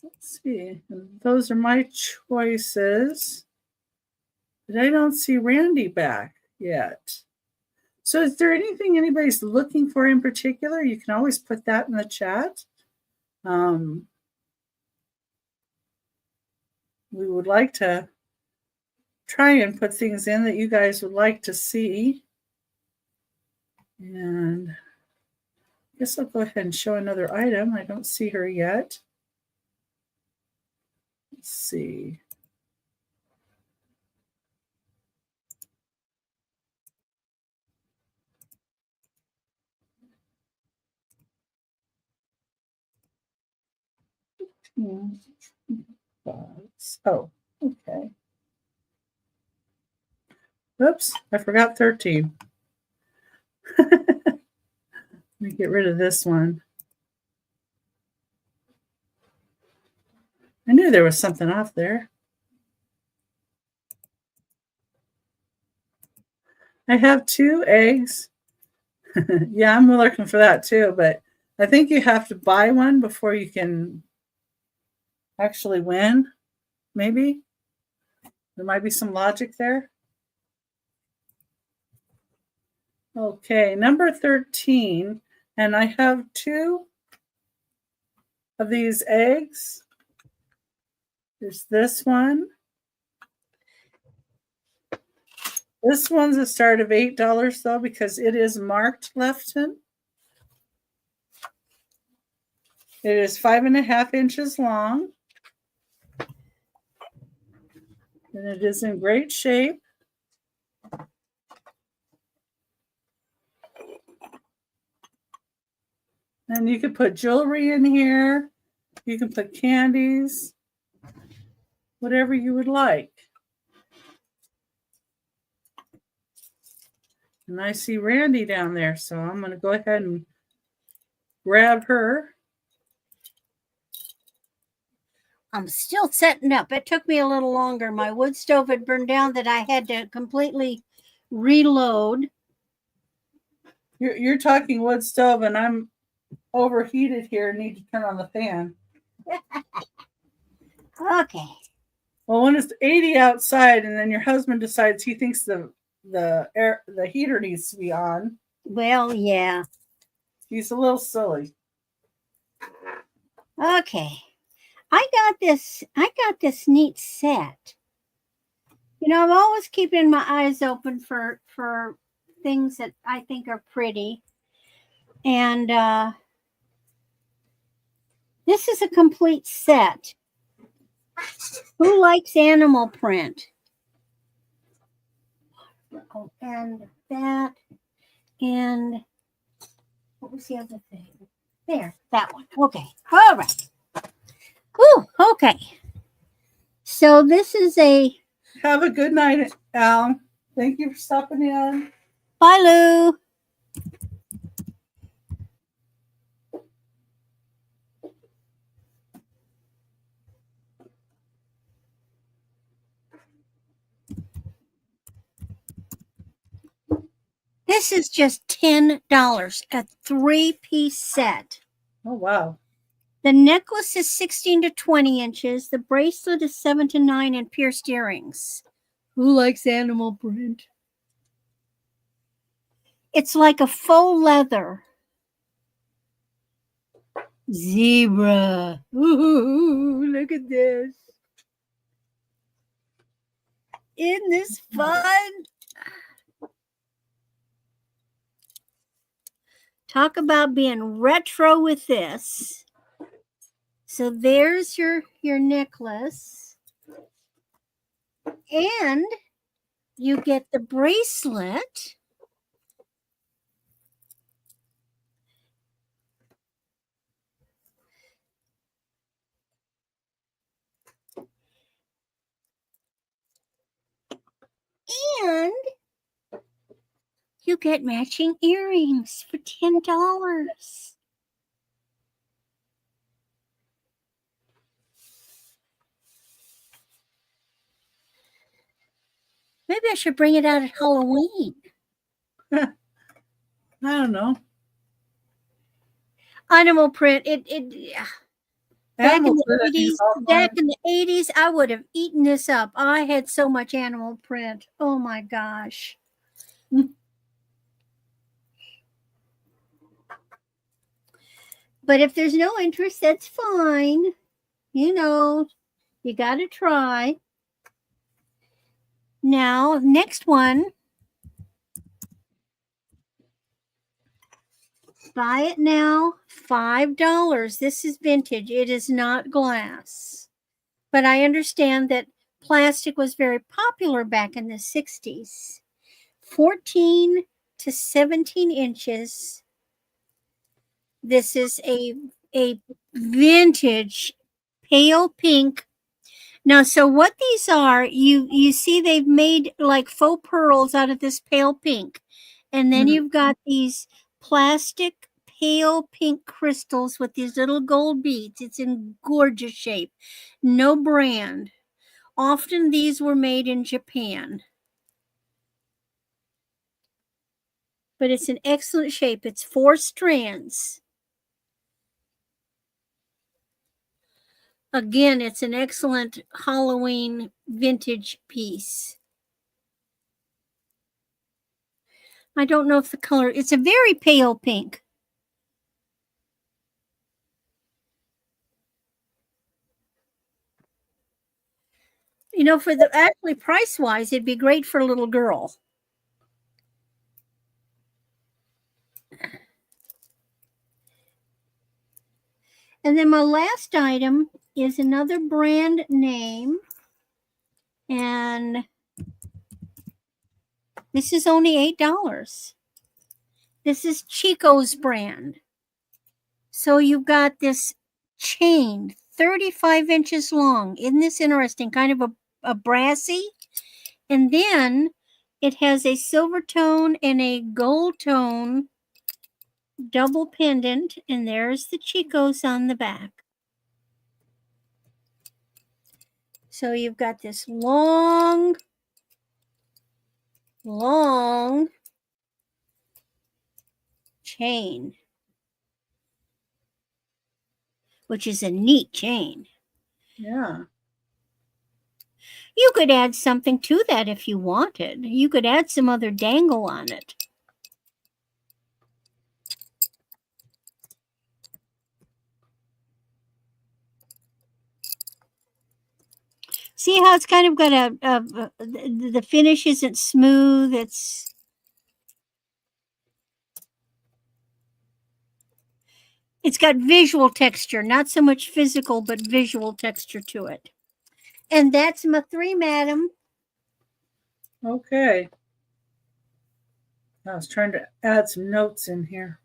Let's see. Those are my choices. But I don't see Randy back yet. So is there anything anybody's looking for in particular? You can always put that in the chat. We would like to try and put things in that you guys would like to see. And I guess I'll go ahead and show another item. I don't see her yet. Let's see. Oh, okay. Oops, I forgot 13. Let me get rid of this one. I knew there was something off there. I have 2 eggs. Yeah, I'm looking for that too, but I think you have to buy one before you can actually win. Maybe there might be some logic there. Okay, number 13, and I have 2 of these eggs. There's this one. This one's a start of $8 though, because it is marked Lefton. It is 5.5 inches long. And it is in great shape. And you can put jewelry in here. You can put candies, whatever you would like. And I see Randy down there, so I'm going to go ahead and grab her. I'm still setting up. It took me a little longer. My wood stove had burned down that I had to completely reload. You're talking wood stove, and I'm overheated here and need to turn on the fan. Okay. Well, when it's 80 outside and then your husband decides he thinks the heater needs to be on. Well, yeah. He's a little silly. Okay. I got this neat set. You know, I'm always keeping my eyes open for things that I think are pretty. And this is a complete set. Who likes animal print? Oh, and that, and what was the other thing? There, that one. Okay. All right. Whew, okay. So this is a... Have a good night, Al. Thank you for stopping in. Bye, Lou. This is just $10, a 3-piece set. Oh, wow. The necklace is 16 to 20 inches. The bracelet is 7 to 9 and pierced earrings. Who likes animal print? It's like a faux leather. Zebra. Ooh, look at this. Isn't this fun? Talk about being retro with this. So there's your necklace. And you get the bracelet. And you get matching earrings for $10. Maybe I should bring it out at Halloween. I don't know. Animal print. Back in Animal the print, I think, is 80s, all back fine. in the 80s, I would have eaten this up. I had so much animal print. Oh my gosh. But if there's no interest, that's fine. You know, you got to try. Now, next one. Buy it now, $5. This is vintage. It is not glass. But I understand that plastic was very popular back in the 60s. 14 to 17 inches. This is a vintage pale pink. Now, so what these are, you see they've made like faux pearls out of this pale pink. And then you've got these plastic pale pink crystals with these little gold beads. It's in gorgeous shape. No brand. Often these were made in Japan. But it's an excellent shape. It's 4 strands. Again, it's an excellent Halloween vintage piece. I don't know if the color, it's a very pale pink. You know, for the actually price wise, it'd be great for a little girl. And then my last item is another brand name. And this is only $8. This is Chico's brand. So you've got this chain, 35 inches long. Isn't this interesting? Kind of a brassy. And then it has a silver tone and a gold tone double pendant. And there's the Chico's on the back. So you've got this long chain, which is a neat chain. Yeah. You could add something to that if you wanted. You could add some other dangle on it. See how it's kind of got the finish isn't smooth. It's got visual texture, not so much physical, but visual texture to it. And that's my 3, madam. Okay. I was trying to add some notes in here.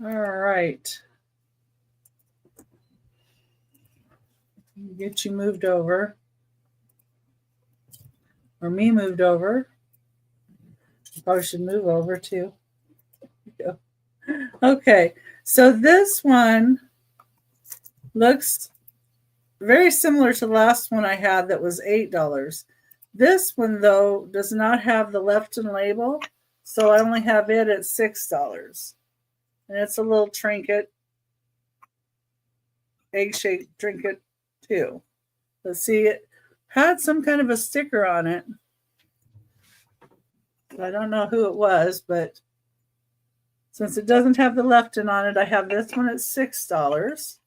All right. Get you moved over. Or me moved over. Probably should move over too. Okay. So this one looks very similar to the last one I had that was $8. This one, though, does not have the Lefton label, so I only have it at $6. And it's a little trinket, egg-shaped trinket, too. Let's see, it had some kind of a sticker on it. I don't know who it was, but since it doesn't have the Lefton on it, I have this one at $6.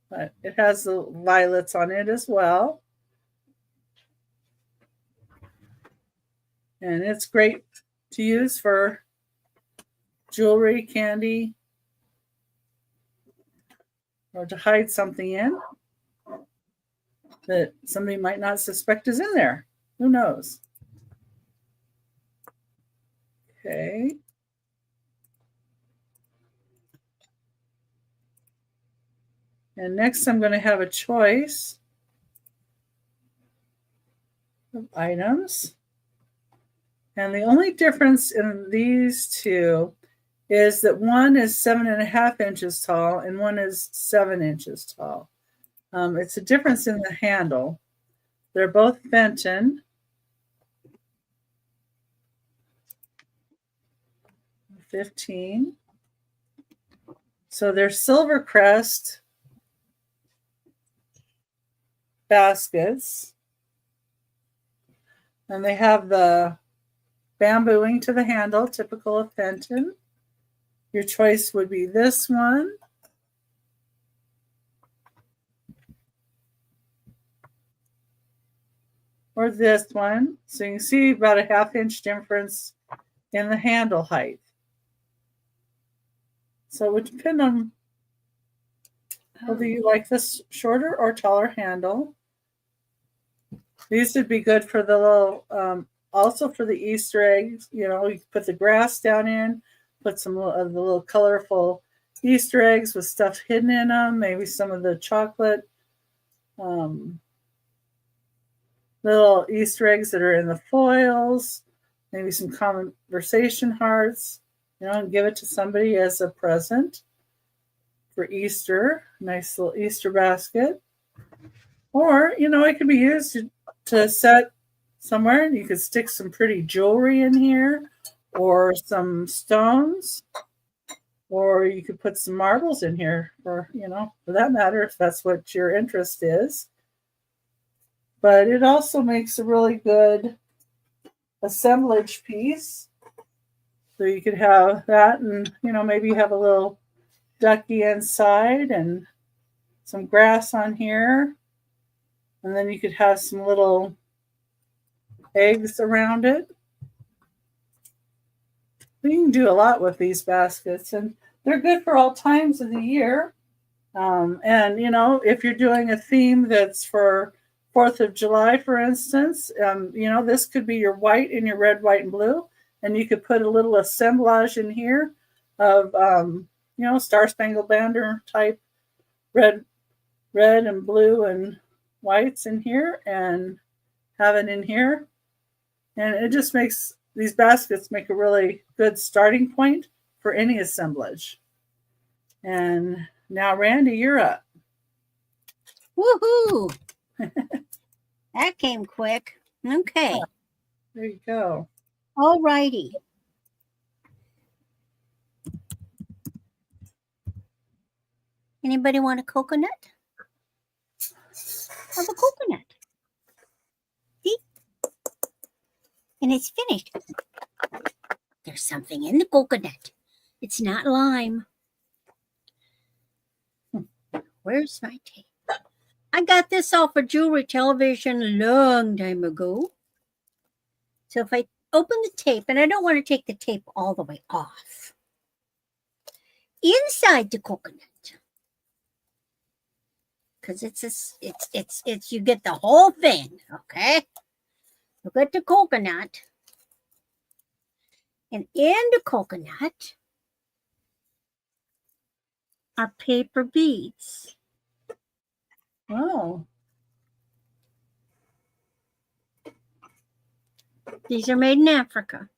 But it has the violets on it as well. And it's great to use for jewelry, candy, or to hide something in that somebody might not suspect is in there. Who knows? Okay. And next I'm going to have a choice of items. And the only difference in these two is that one is 7.5 inches tall and one is 7 inches tall. It's a difference in the handle. They're both Fenton. 15. So they're Silvercrest baskets. And they have the bambooing to the handle, typical of Fenton. Your choice would be this one. Or this one. So you can see about a 1/2 inch difference in the handle height. So it would depend on whether you like this shorter or taller handle. These would be good for the little, also for the Easter eggs. You know, you put the grass down in, put some of the little colorful Easter eggs with stuff hidden in them, maybe some of the chocolate little Easter eggs that are in the foils, maybe some conversation hearts, you know, and give it to somebody as a present for Easter. Nice little Easter basket. Or, you know, it could be used to set somewhere, and you could stick some pretty jewelry in here or some stones, or you could put some marbles in here, or, you know, for that matter, if that's what your interest is. But it also makes a really good assemblage piece. So you could have that, and, you know, maybe you have a little ducky inside and some grass on here. And then you could have some little eggs around it. You can do a lot with these baskets, and they're good for all times of the year. And, you know, if you're doing a theme that's for 4th of July, for instance, you know, this could be your white and your red, white, and blue. And you could put a little assemblage in here of, you know, Star Spangled Banner type red and blue and whites in here, and have it in here. And it just makes these baskets make a really good starting point for any assemblage. And now, Randy, you're up. Woohoo! That came quick. Okay. Yeah, there you go. All righty. Anybody want a coconut? Have a coconut. See? And it's finished. There's something in the coconut. It's not lime. Where's my tape? I got this off of Jewelry Television a long time ago. So if I open the tape, and I don't want to take the tape all the way off. Inside the coconut, because it's you get the whole thing, okay? You get the coconut, and in the coconut are paper beads. Oh, These are made in Africa.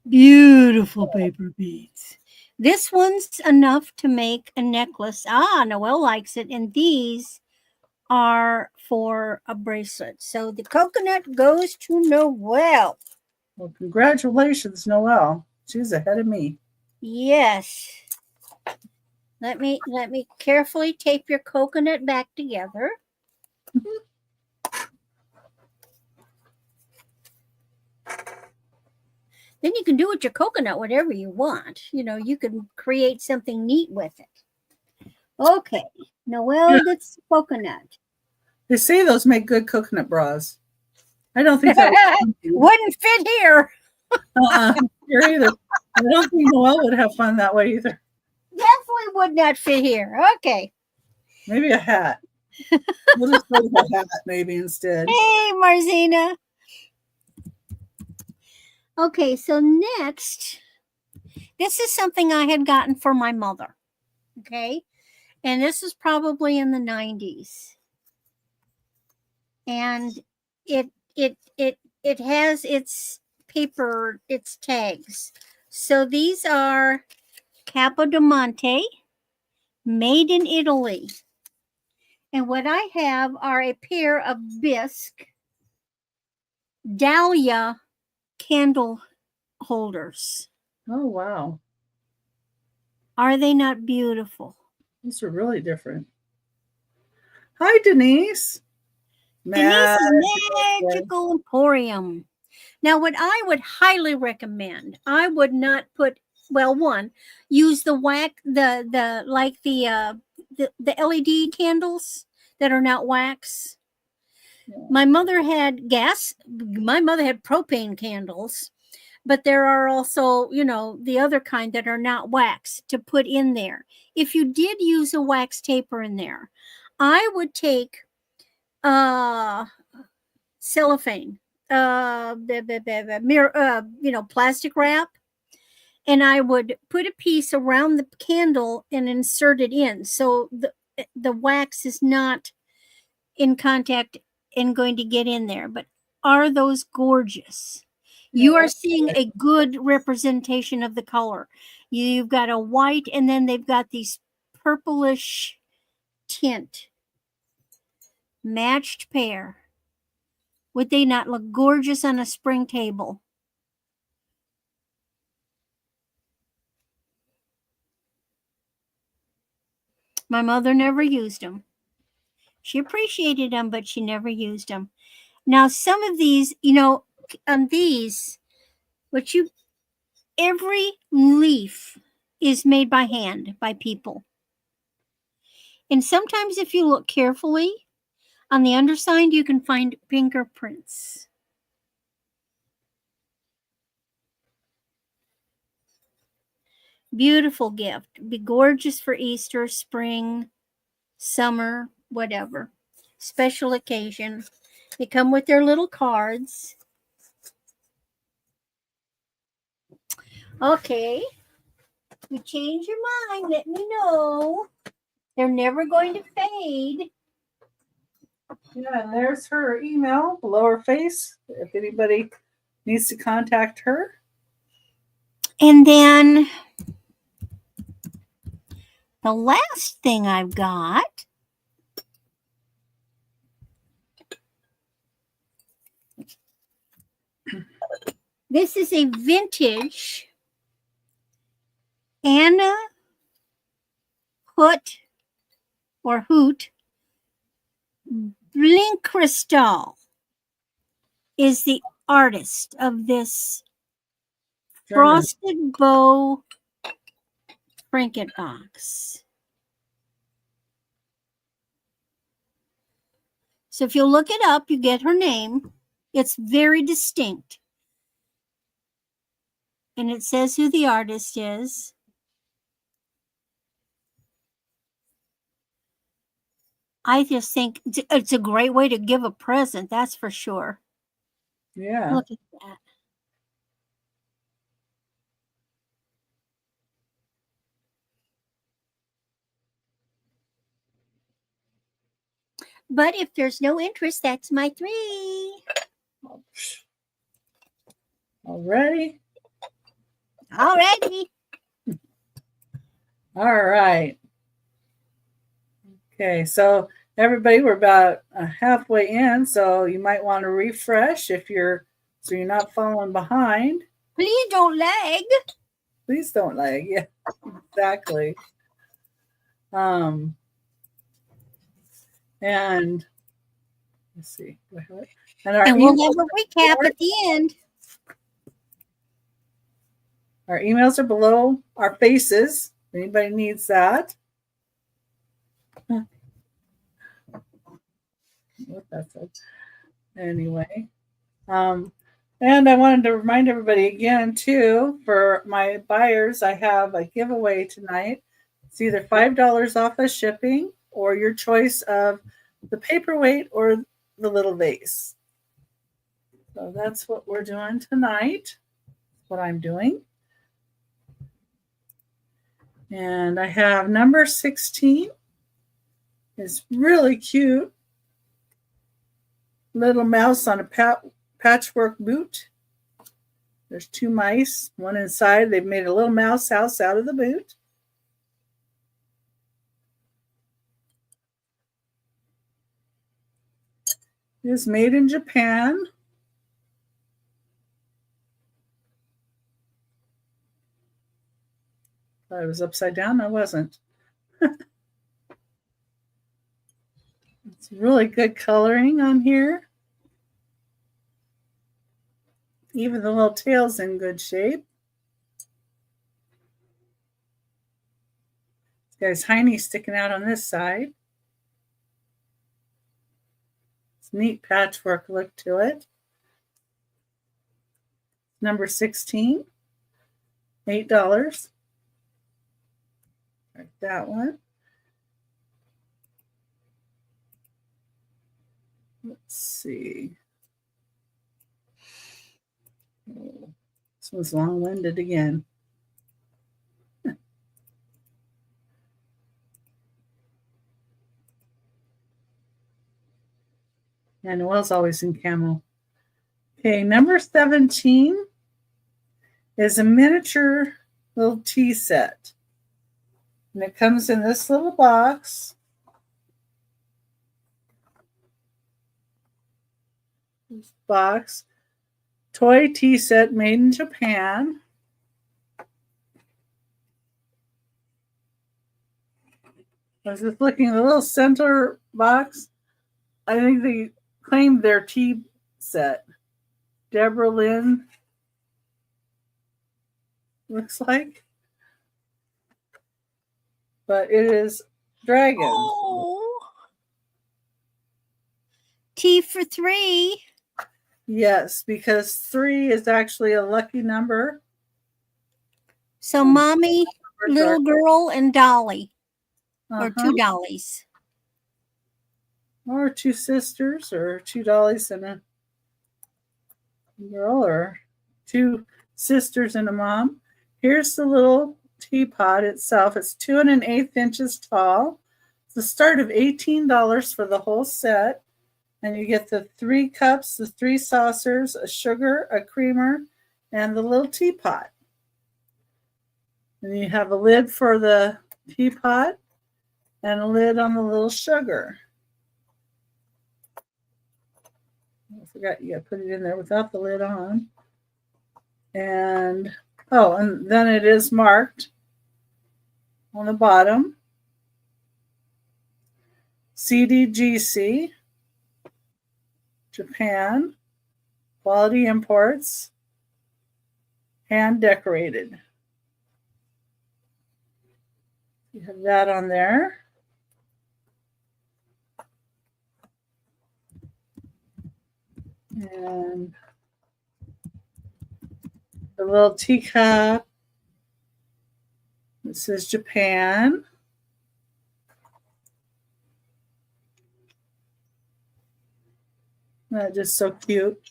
Beautiful paper beads. This one's enough to make a necklace. Ah, Noelle likes it. And these are for a bracelet. So the coconut goes to Noelle. well, congratulations, Noelle. She's ahead of me. Yes. Let me carefully tape your coconut back together. Then you can do with your coconut whatever you want. You know, you can create something neat with it. Okay, Noelle gets the coconut. They say those make good coconut bras. I don't think that wouldn't fit here. Here either. I don't think Noelle would have fun that way either. Definitely would not fit here. Okay. Maybe a hat. We'll just go with a hat maybe instead. Hey, Marzina. Okay, so next, this is something I had gotten for my mother. Okay, and this is probably in the 90s, and it has its paper, its tags. So these are Capodimonte, made in Italy, and what I have are a pair of bisque dahlia candle holders. Oh, wow. Are they not beautiful? These are really different. Hi, Denise. Denise's Magical. Magical Emporium. Now, what I would highly recommend, I would not put, well, one, use the the LED candles that are not wax. Yeah. My mother had propane candles, but there are also, the other kind that are not wax to put in there. If you did use a wax taper in there, I would take cellophane, plastic wrap, and I would put a piece around the candle and insert it in, so the wax is not in contact and going to get in there. But are those gorgeous? You are seeing a good representation of the color. You've got a white, and then they've got these purplish tint. Matched pair. Would they not look gorgeous on a spring table? My mother never used them. She appreciated them, but she never used them. Now, some of these, on these, every leaf is made by hand by people. And sometimes if you look carefully, on the underside, you can find fingerprints. Beautiful gift. Be gorgeous for Easter, spring, summer, whatever. Special occasion. They come with their little cards. Okay. If you change your mind, let me know. They're never going to fade. Yeah, and there's her email below her face if anybody needs to contact her. And then the last thing I've got this is a vintage Anna Hoot Blinkristal is the artist of this German. frosted bow trinket box. So if you look it up, you get her name. It's very distinct. And it says who the artist is. I just think it's a great way to give a present, that's for sure. Yeah. Look at that. But if there's no interest, that's my 3. Already? Alrighty. All right. Okay, so everybody, we're about halfway in, so you might want to refresh so you're not falling behind. Please don't lag. Please don't lag. Yeah, exactly. And let's see. And we'll have a recap at the end. Our emails are below our faces. If anybody needs that. What that said. Anyway. And I wanted to remind everybody again, too, for my buyers, I have a giveaway tonight. It's either $5 off of shipping or your choice of the paperweight or the little vase. So that's what we're doing tonight. What I'm doing. And I have number 16. It's really cute. Little mouse on a patchwork boot. There's 2 mice, one inside. They've made a little mouse house out of the boot. It is made in Japan. I was upside down. I wasn't. It's really good coloring on here. Even the little tail's in good shape. There's Heine sticking out on this side. It's neat patchwork look to it. Number 16, $8. Like that one. Let's see. Oh, this one's long-winded again. Yeah, Noelle's always in camo. Okay, number 17 is a miniature little tea set. And it comes in this little box. This box. Toy tea set made in Japan. I was just looking at the little center box. I think they claimed their tea set. Deborah Lynn, looks like. But it is dragon. Oh. Tea for 3. Yes, because 3 is actually a lucky number. So mommy, little girl, and Dolly. Or 2 dollies. Or 2 sisters, or 2 dollies and a girl, or 2 sisters and a mom. Here's the little teapot itself. It's 2 1/8 inches tall. It's the start of $18 for the whole set. And you get the 3 cups, the 3 saucers, a sugar, a creamer, and the little teapot. And you have a lid for the teapot and a lid on the little sugar. I forgot you got to put it in there without the lid on. And, oh, and then it is marked on the bottom. CDGC, Japan, quality imports, hand decorated. You have that on there. And the little teacup. This is Japan. That's just so cute.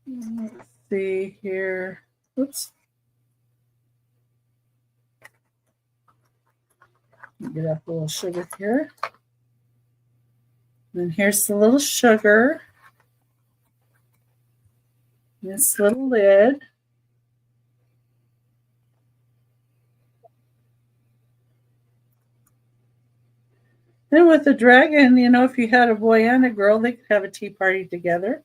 Let's see here. Oops. Get up a little sugar here. And here's the little sugar. This little lid. And with the dragon, you know, if you had a boy and a girl, they could have a tea party together.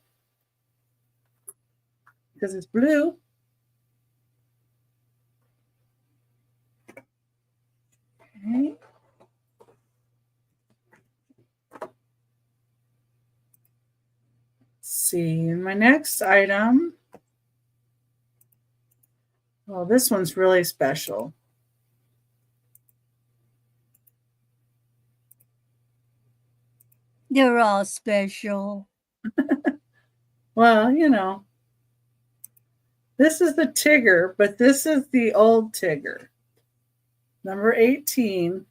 Because it's blue. Okay. Let's see, and my next item. Well, this one's really special. They're all special. Well, you know, this is the Tigger, but this is the old Tigger, number 18.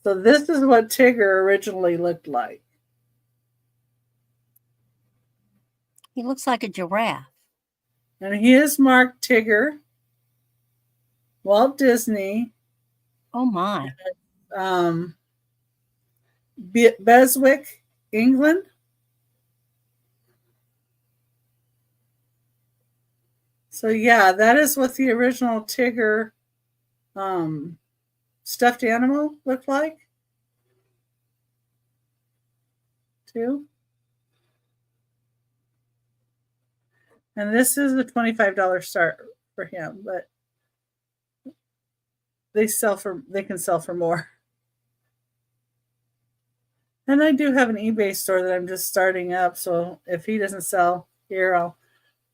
So this is what Tigger originally looked like. He looks like a giraffe. And he is marked Tigger, Walt Disney. Oh my. Beswick, England. So yeah, that is what the original Tigger stuffed animal looked like. Too. And this is a $25 start for him, but they can sell for more. And I do have an eBay store that I'm just starting up, so if he doesn't sell here, I'll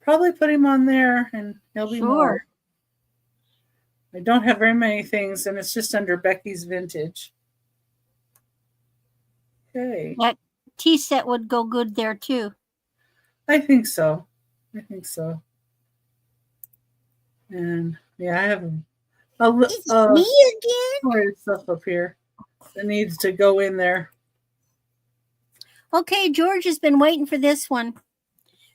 probably put him on there and he'll be more. Sure. I don't have very many things, and it's just under Becky's Vintage. Okay. That tea set would go good there too. I think so. And yeah, I have It's me again. stuff up here that needs to go in there. Okay, George has been waiting for this one.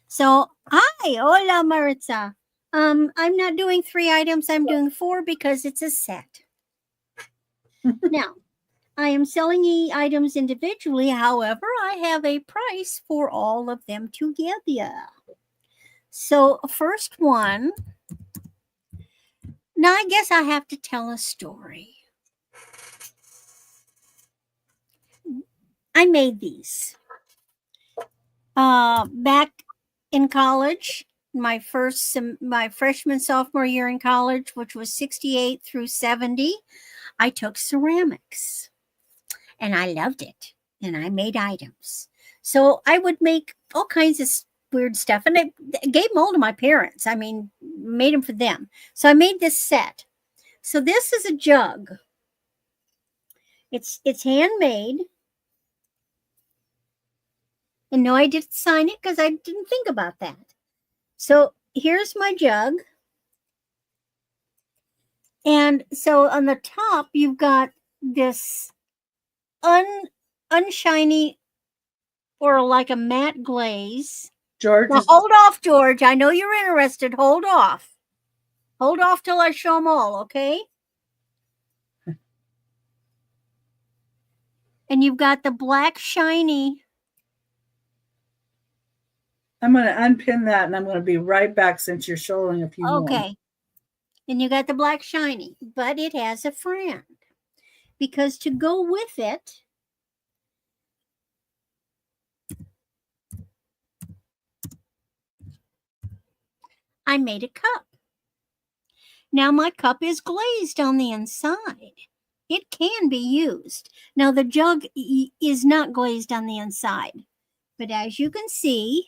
So, hi, hola Maritza. I'm not doing 3 items, I'm doing 4 because it's a set. Now, I am selling items individually, however, I have a price for all of them together. So, first one, now I guess I have to tell a story. I made these back in college, my freshman, sophomore year in college, which was 68 through 70. I took ceramics and I loved it, and I made items. So I would make all kinds of weird stuff, and I gave them all to my parents. I mean, made them for them. So I made this set. So this is a jug. It's handmade. And no, I didn't sign it because I didn't think about that. So here's my jug. And so on the top, you've got this unshiny or like a matte glaze. George, Now, hold off, George. I know you're interested. Hold off. Hold off till I show them all, okay? And you've got the black shiny. I'm going to unpin that, and I'm going to be right back since you're showing a few more. Okay. And you got the black shiny, but it has a friend. Because to go with it, I made a cup. Now my cup is glazed on the inside. It can be used. Now the jug is not glazed on the inside, but as you can see,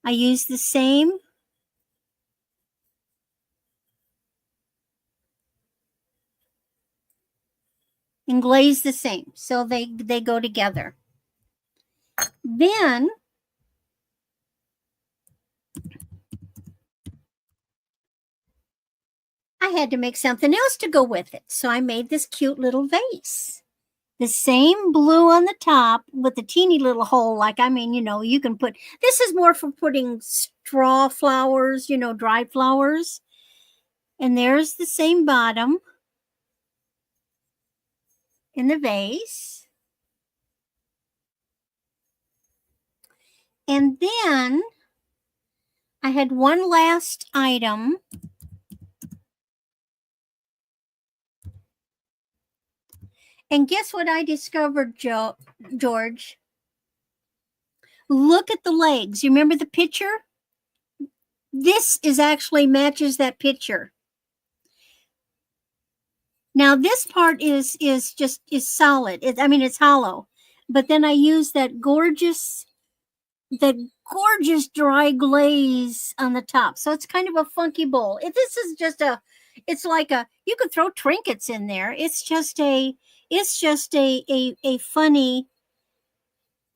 I use the same and glaze the same, so they go together. Then I had to make something else to go with it, so I made this cute little vase. The same blue on the top with a teeny little hole, like, I mean, you can put, this is more for putting straw flowers, dried flowers. And there's the same bottom in the vase. And then I had one last item. And guess what I discovered, George? Look at the legs. You remember the picture? This actually matches that picture. Now this part is solid. It's hollow. But then I use that gorgeous dry glaze on the top. So it's kind of a funky bowl. This is just it's like you could throw trinkets in there. It's just a funny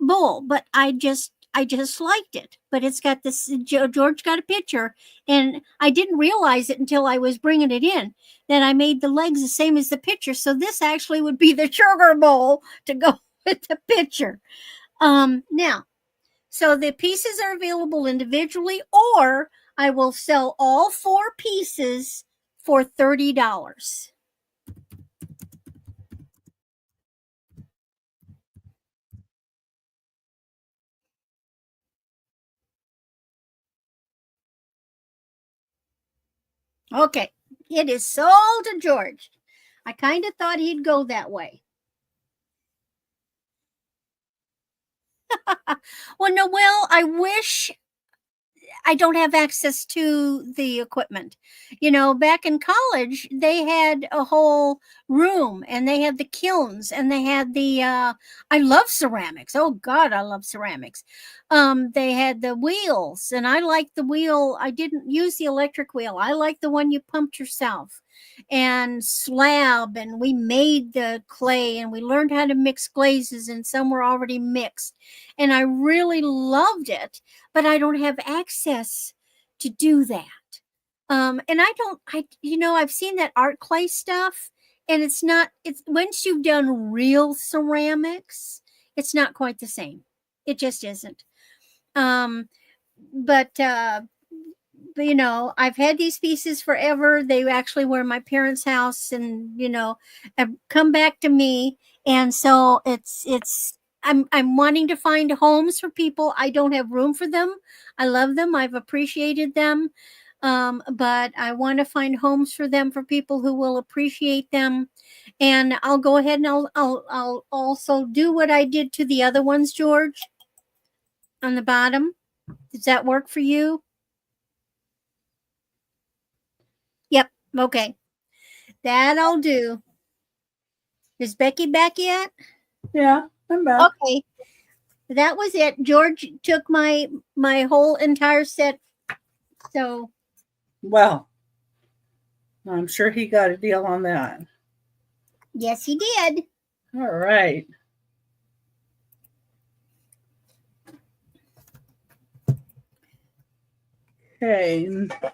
bowl, but I just liked it. But it's got this, George got a picture, and I didn't realize it until I was bringing it in that I made the legs the same as the picture. So this actually would be the sugar bowl to go with the picture. Now, so the pieces are available individually, or I will sell all 4 pieces for $30. Okay, it is sold to George. I kind of thought he'd go that way. Well, Noelle, I wish I don't have access to the equipment. Back in college, they had a whole room and they had the kilns and they had I love ceramics. Oh God, I love ceramics. They had the wheels and I like the wheel. I didn't use the electric wheel. I like the one you pumped yourself, and slab, and we made the clay and we learned how to mix glazes, and some were already mixed, and I really loved it, but I don't have access to do that. And I've seen that art clay stuff, and it's once you've done real ceramics, it's not quite the same. It just isn't. Um, but I've had these pieces forever. They actually were in my parents' house, and have come back to me. And so I'm wanting to find homes for people. I don't have room for them. I love them. I've appreciated them. But I want to find homes for them, for people who will appreciate them. And I'll go ahead and I'll also do what I did to the other ones, George, on the bottom. Does that work for you? Yep. Okay. That I'll do. Is Becky back yet? Yeah, I'm back. Okay. That was it. George took my whole entire set. So, well, I'm sure he got a deal on that. Yes, he did. All right. Okay,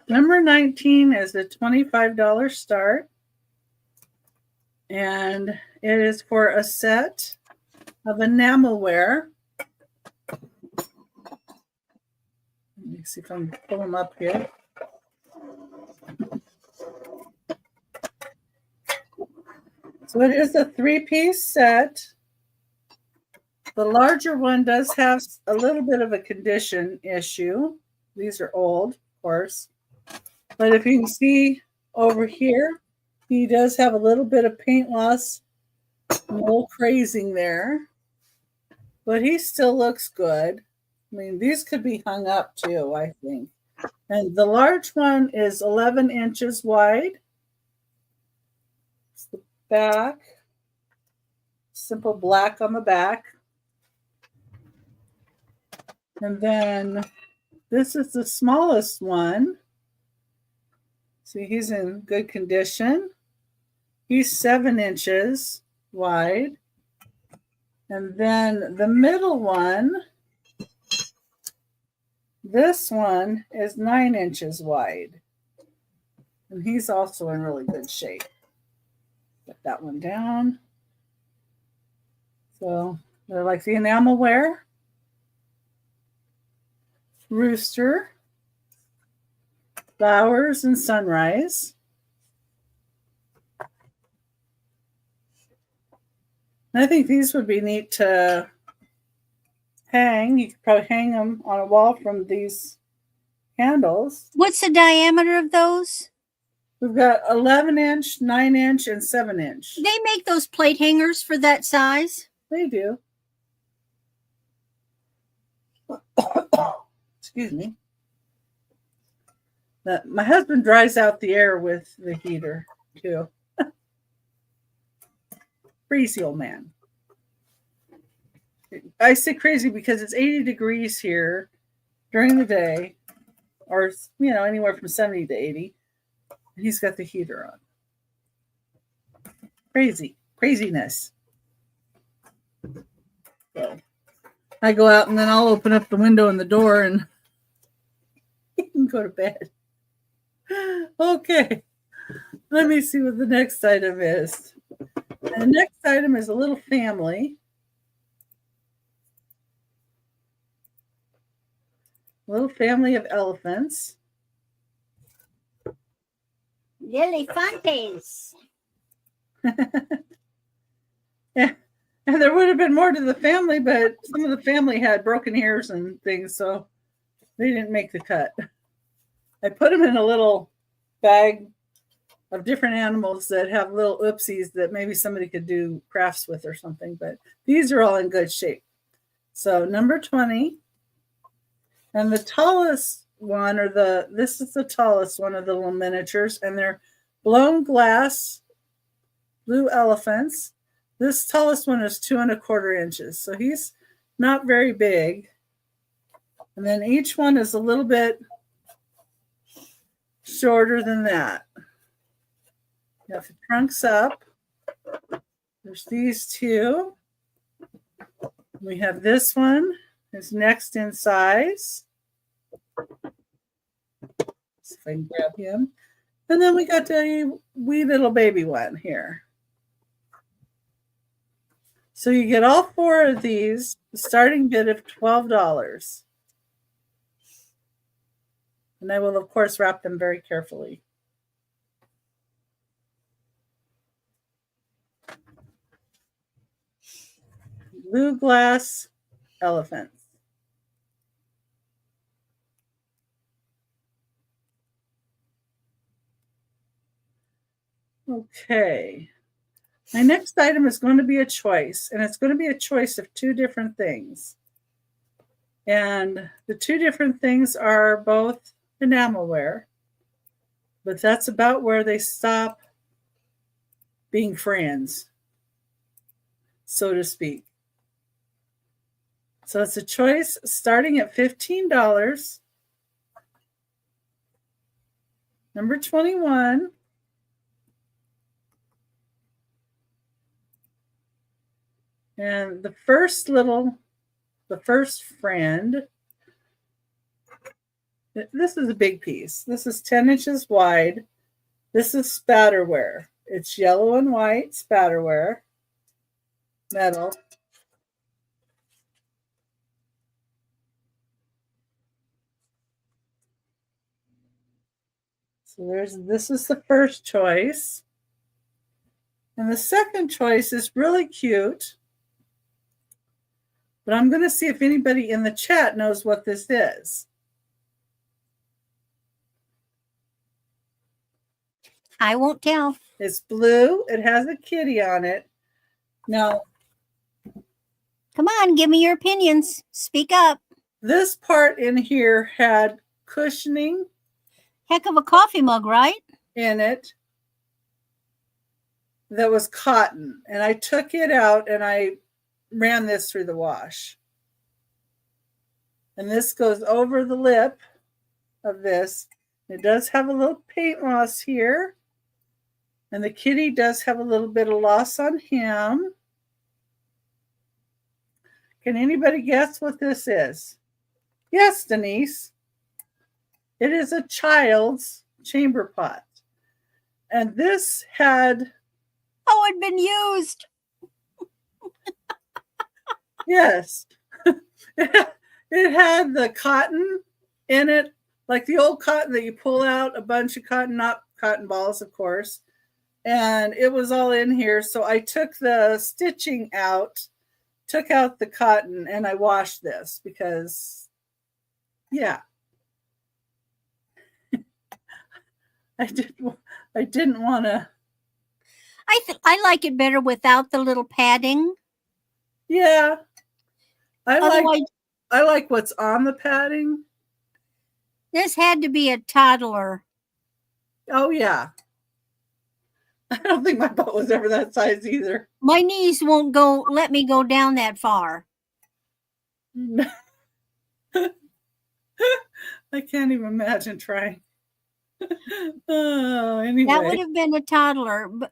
number 19 is a $25 start, and it is for a set of enamelware. Let me see if I can pull them up here. So it is a 3-piece set. The larger one does have a little bit of a condition issue. These are old, of course. But if you can see over here, he does have a little bit of paint loss, a little crazing there. But he still looks good. I mean, these could be hung up too, I think. And the large one is 11 inches wide. It's the back. Simple black on the back. And then this is the smallest one. See, he's in good condition. He's 7 inches wide. And then the middle one, this one is 9 inches wide. And he's also in really good shape. Put that one down. So they're like the enamelware. Rooster, flowers, and sunrise. And I think these would be neat to hang. You could probably hang them on a wall from these handles. What's the diameter of those? We've got 11 inch, 9 inch, and 7 inch. They make those plate hangers for that size? They do. Excuse me. My husband dries out the air with the heater too. Crazy old man. I say crazy because it's 80 degrees here during the day, or anywhere from 70 to 80. He's got the heater on. Craziness. So I go out and then I'll open up the window and the door and you can go to bed. Okay, let me see what the next item is. And the next item is a little family. A little family of elephants. Elefantes. Yeah. And there would have been more to the family, but some of the family had broken ears and things, so they didn't make the cut. I put them in a little bag of different animals that have little oopsies that maybe somebody could do crafts with or something, but these are all in good shape. So number 20. And the tallest one are this is the tallest one of the little miniatures, and they're blown glass blue elephants. This tallest one is 2¼ inches, so he's not very big. And then each one is a little bit shorter than that. You have the trunks up. There's these two. We have this one is next in size. See if I can grab him. And then we got a wee little baby one here. So you get all four of these, the starting bid of $12. And I will, of course, wrap them very carefully. Blue glass elephants. Okay. My next item is going to be a choice, and it's going to be a choice of two different things. And the two different things are both enamelware, but that's about where they stop being friends, so to speak. So it's a choice starting at $15. Number 21. And the first friend, this is a big piece. This is 10 inches wide. This is spatterware. It's yellow and white spatterware, metal. So this is the first choice. And the second choice is really cute. But I'm going to see if anybody in the chat knows what this is. I won't tell. It's blue. It has a kitty on it. Now, come on, give me your opinions. Speak up. This part in here had cushioning. Heck of a coffee mug, right? In it that was cotton. And I took it out and I ran this through the wash. And this goes over the lip of this. It does have a little paint loss here. And the kitty does have a little bit of loss on him. Can anybody guess what this is? Yes, Denise. It is a child's chamber pot. And this had... Oh, it'd been used. Yes. It had the cotton in it, like the old cotton that you pull out a bunch of cotton, not cotton balls, of course. And it was all in here. So I took the stitching out, took out the cotton, and I washed this because, yeah. I didn't want to. I like it better without the little padding. Yeah. I like what's on the padding. This had to be a toddler. Oh, yeah. I don't think my butt was ever that size either. My knees won't let me go down that far. I can't even imagine trying. Oh, anyway. That would have been a toddler, but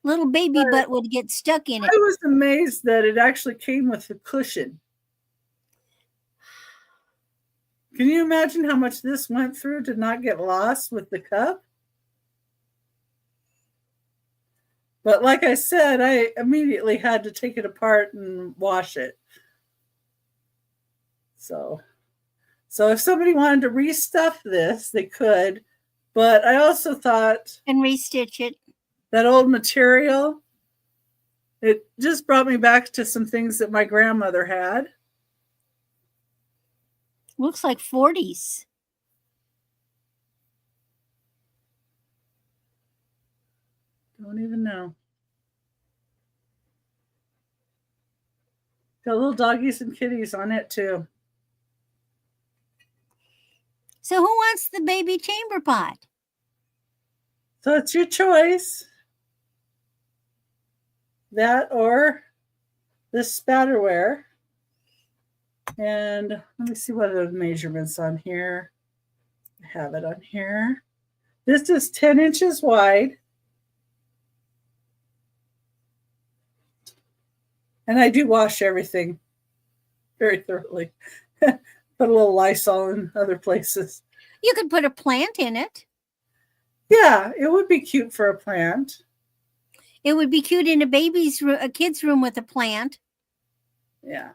little baby butt would get stuck in it. I was amazed that it actually came with a cushion. Can you imagine how much this went through to not get lost with the cup? But like I said, I immediately had to take it apart and wash it. So if somebody wanted to restuff this, they could. But I also thought... And restitch it. That old material, it just brought me back to some things that my grandmother had. Looks like 40s. Don't even know. Got little doggies and kitties on it too. So who wants the baby chamber pot? So it's your choice. That or this spatterware. And let me see what are the measurements on here. I have it on here. This is 10 inches wide. And I do wash everything very thoroughly. Put a little Lysol in other places. You could put a plant in it. Yeah, it would be cute for a plant. It would be cute in a kid's room with a plant. Yeah.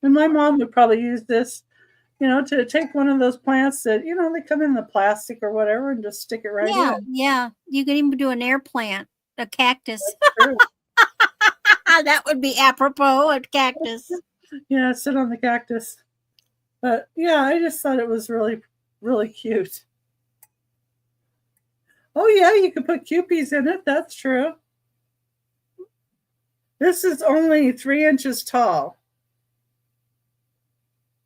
And my mom would probably use this, to take one of those plants that, they come in the plastic or whatever and just stick it right in. Yeah. You could even do an air plant, a cactus. True. That would be apropos, a cactus. Yeah, sit on the cactus. But yeah, I just thought it was really, really cute. Oh yeah, you could put Kewpies in it. That's true. This is only 3 inches tall.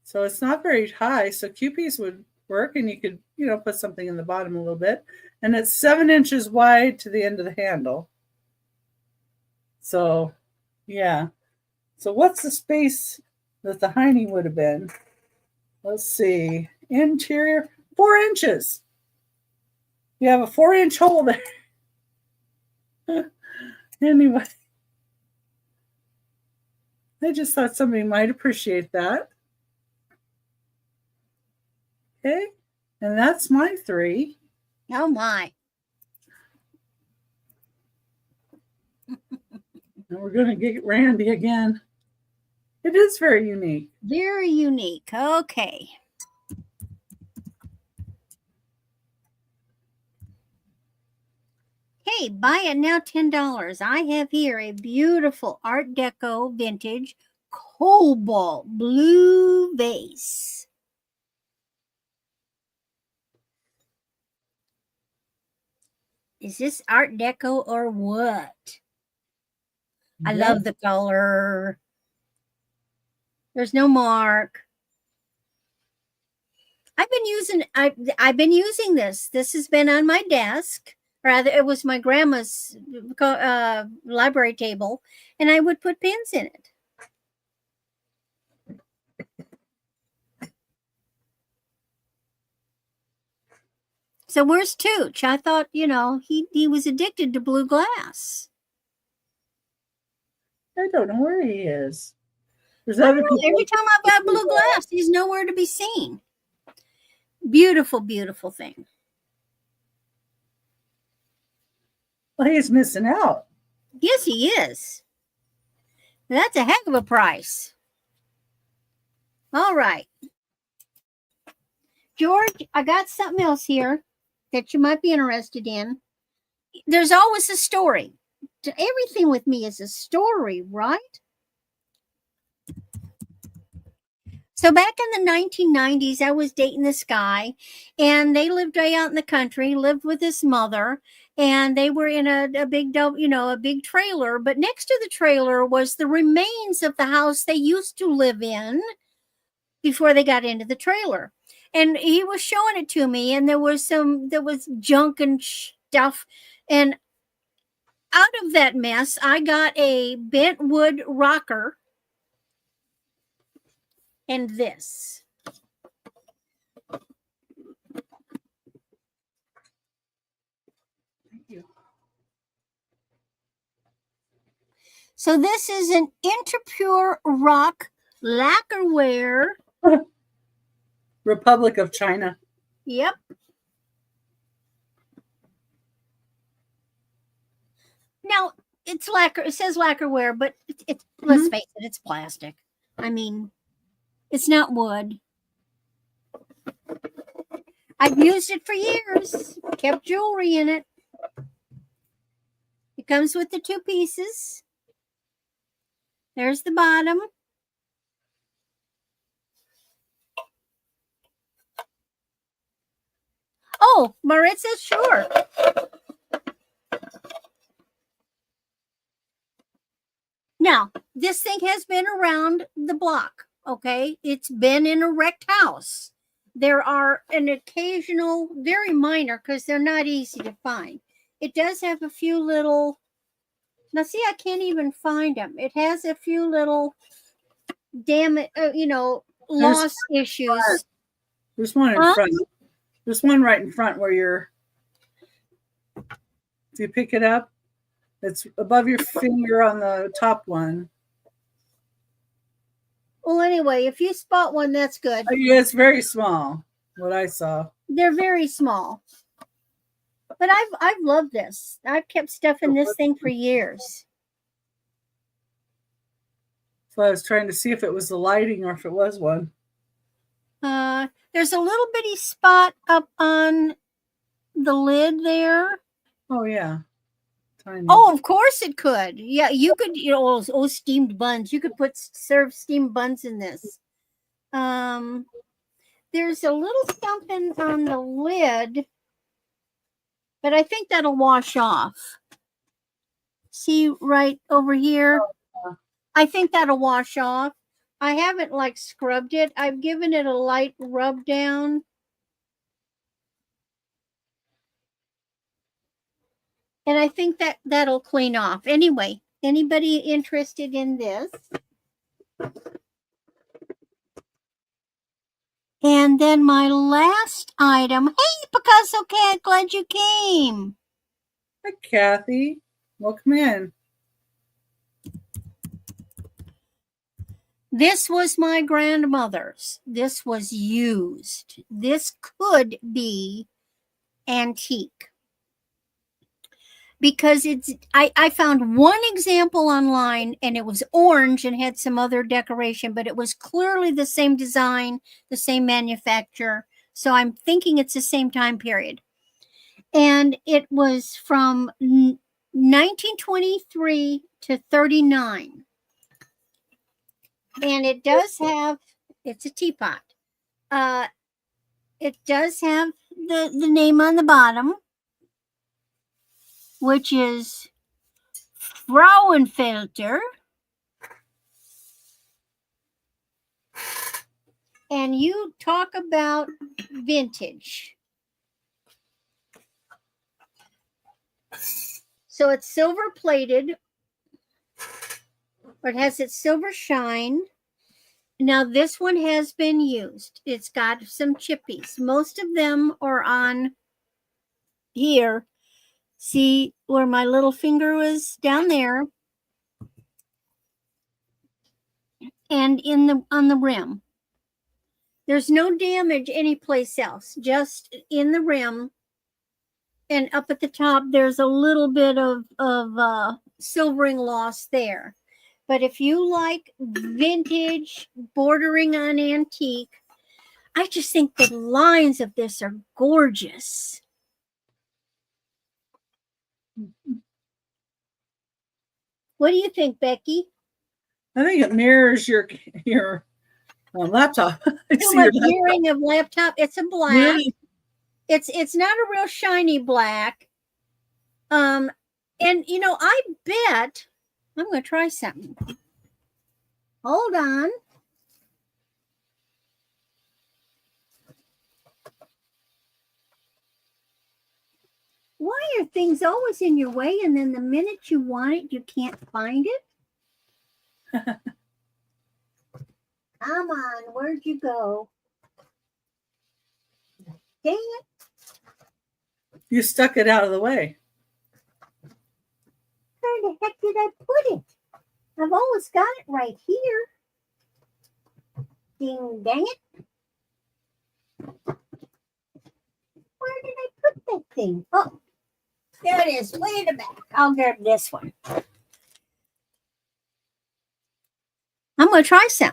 So it's not very high. So Kewpies would work, and you could, put something in the bottom a little bit. And it's 7 inches wide to the end of the handle. So, yeah. So what's the space that the hiney would have been? Let's see. Interior, 4 inches. You have a 4-inch hole there. Anyway. I just thought somebody might appreciate that. Okay. And that's my 3. Oh my. And we're going to get Randy again. It is very unique. Very unique. Okay. Hey, buy it now, $10. I have here a beautiful Art Deco vintage cobalt blue vase. Is this Art Deco or what? I love the color. There's no mark. I've been using this. This has been on my desk. Rather, it was my grandma's library table, and I would put pins in it. So where's Tooch? I thought, he was addicted to blue glass. I don't know where he is. There's other people. Every time I've got blue glass, he's nowhere to be seen. Beautiful, beautiful thing. Well, he's missing out. Yes, he is. That's a heck of a price. All right. George, I got something else here that you might be interested in. There's always a story. Everything with me is a story, right? So back in the 1990s, I was dating this guy, and they lived way out in the country, lived with his mother, and they were in a big trailer. But next to the trailer was the remains of the house they used to live in before they got into the trailer. And he was showing it to me, and there was junk and stuff. And out of that mess, I got a bent wood rocker and this. Thank you. So this is an Interpure Rock lacquerware. Republic of China. Yep. Now, it's lacquer. It says lacquerware, but it's let's face it, it's plastic. I mean, it's not wood. I've used it for years. Kept jewelry in it. It comes with the 2 pieces. There's the bottom. Oh, Maritza, sure. Now, this thing has been around the block, okay? It's been in a wrecked house. There are an occasional, very minor, because they're not easy to find. It does have a few little, now see, I can't even find them. It has a few little, loss issues. There's one in front. There's one right in front where you're, if you pick it up, it's above your finger on the top one. Well, anyway, if you spot one, that's good. Yeah, it's very small, what I saw. They're very small. But I've loved this. I've kept stuff in this thing for years. So I was trying to see if it was the lighting or if it was one. There's a little bitty spot up on the lid there. Oh, yeah. Tiny. Oh, of course it could. Yeah, you could, steamed buns. You could serve steamed buns in this. There's a little something on the lid, but I think that'll wash off. See right over here? I think that'll wash off. I haven't scrubbed it. I've given it a light rub down. And I think that'll clean off. Anyway, anybody interested in this? And then my last item. Hey, Picasso Cat, glad you came. Hi, Kathy. Welcome in. This was my grandmother's. This was used. This could be antique. Because I found one example online and it was orange and had some other decoration, but it was clearly the same design, the same manufacturer. So I'm thinking it's the same time period. And it was from 1923 to 39. And it does have, it's a teapot. It does have the name on the bottom, which is Frauenfelder. And you talk about vintage. So it's silver plated. It has its silver shine. Now this one has been used. It's got some chippies. Most of them are on here. See where my little finger was down there, and on the rim. There's no damage anyplace else, just in the rim, and up at the top there's a little bit of silvering loss there. But if you like vintage bordering on antique, I just think the lines of this are gorgeous. What do you think, Becky? I think it mirrors your laptop. Too much mirroring of laptop. It's a black. Yeah. It's not a real shiny black. And I bet I'm going to try something. Hold on. Why are things always in your way, and then the minute you want it, you can't find it? Come on, where'd you go? Dang it. You stuck it out of the way. Where the heck did I put it? I've always got it right here. Ding, dang it. Where did I put that thing? Oh, there it is, way in the back. I'll grab this one. I'm going to try some.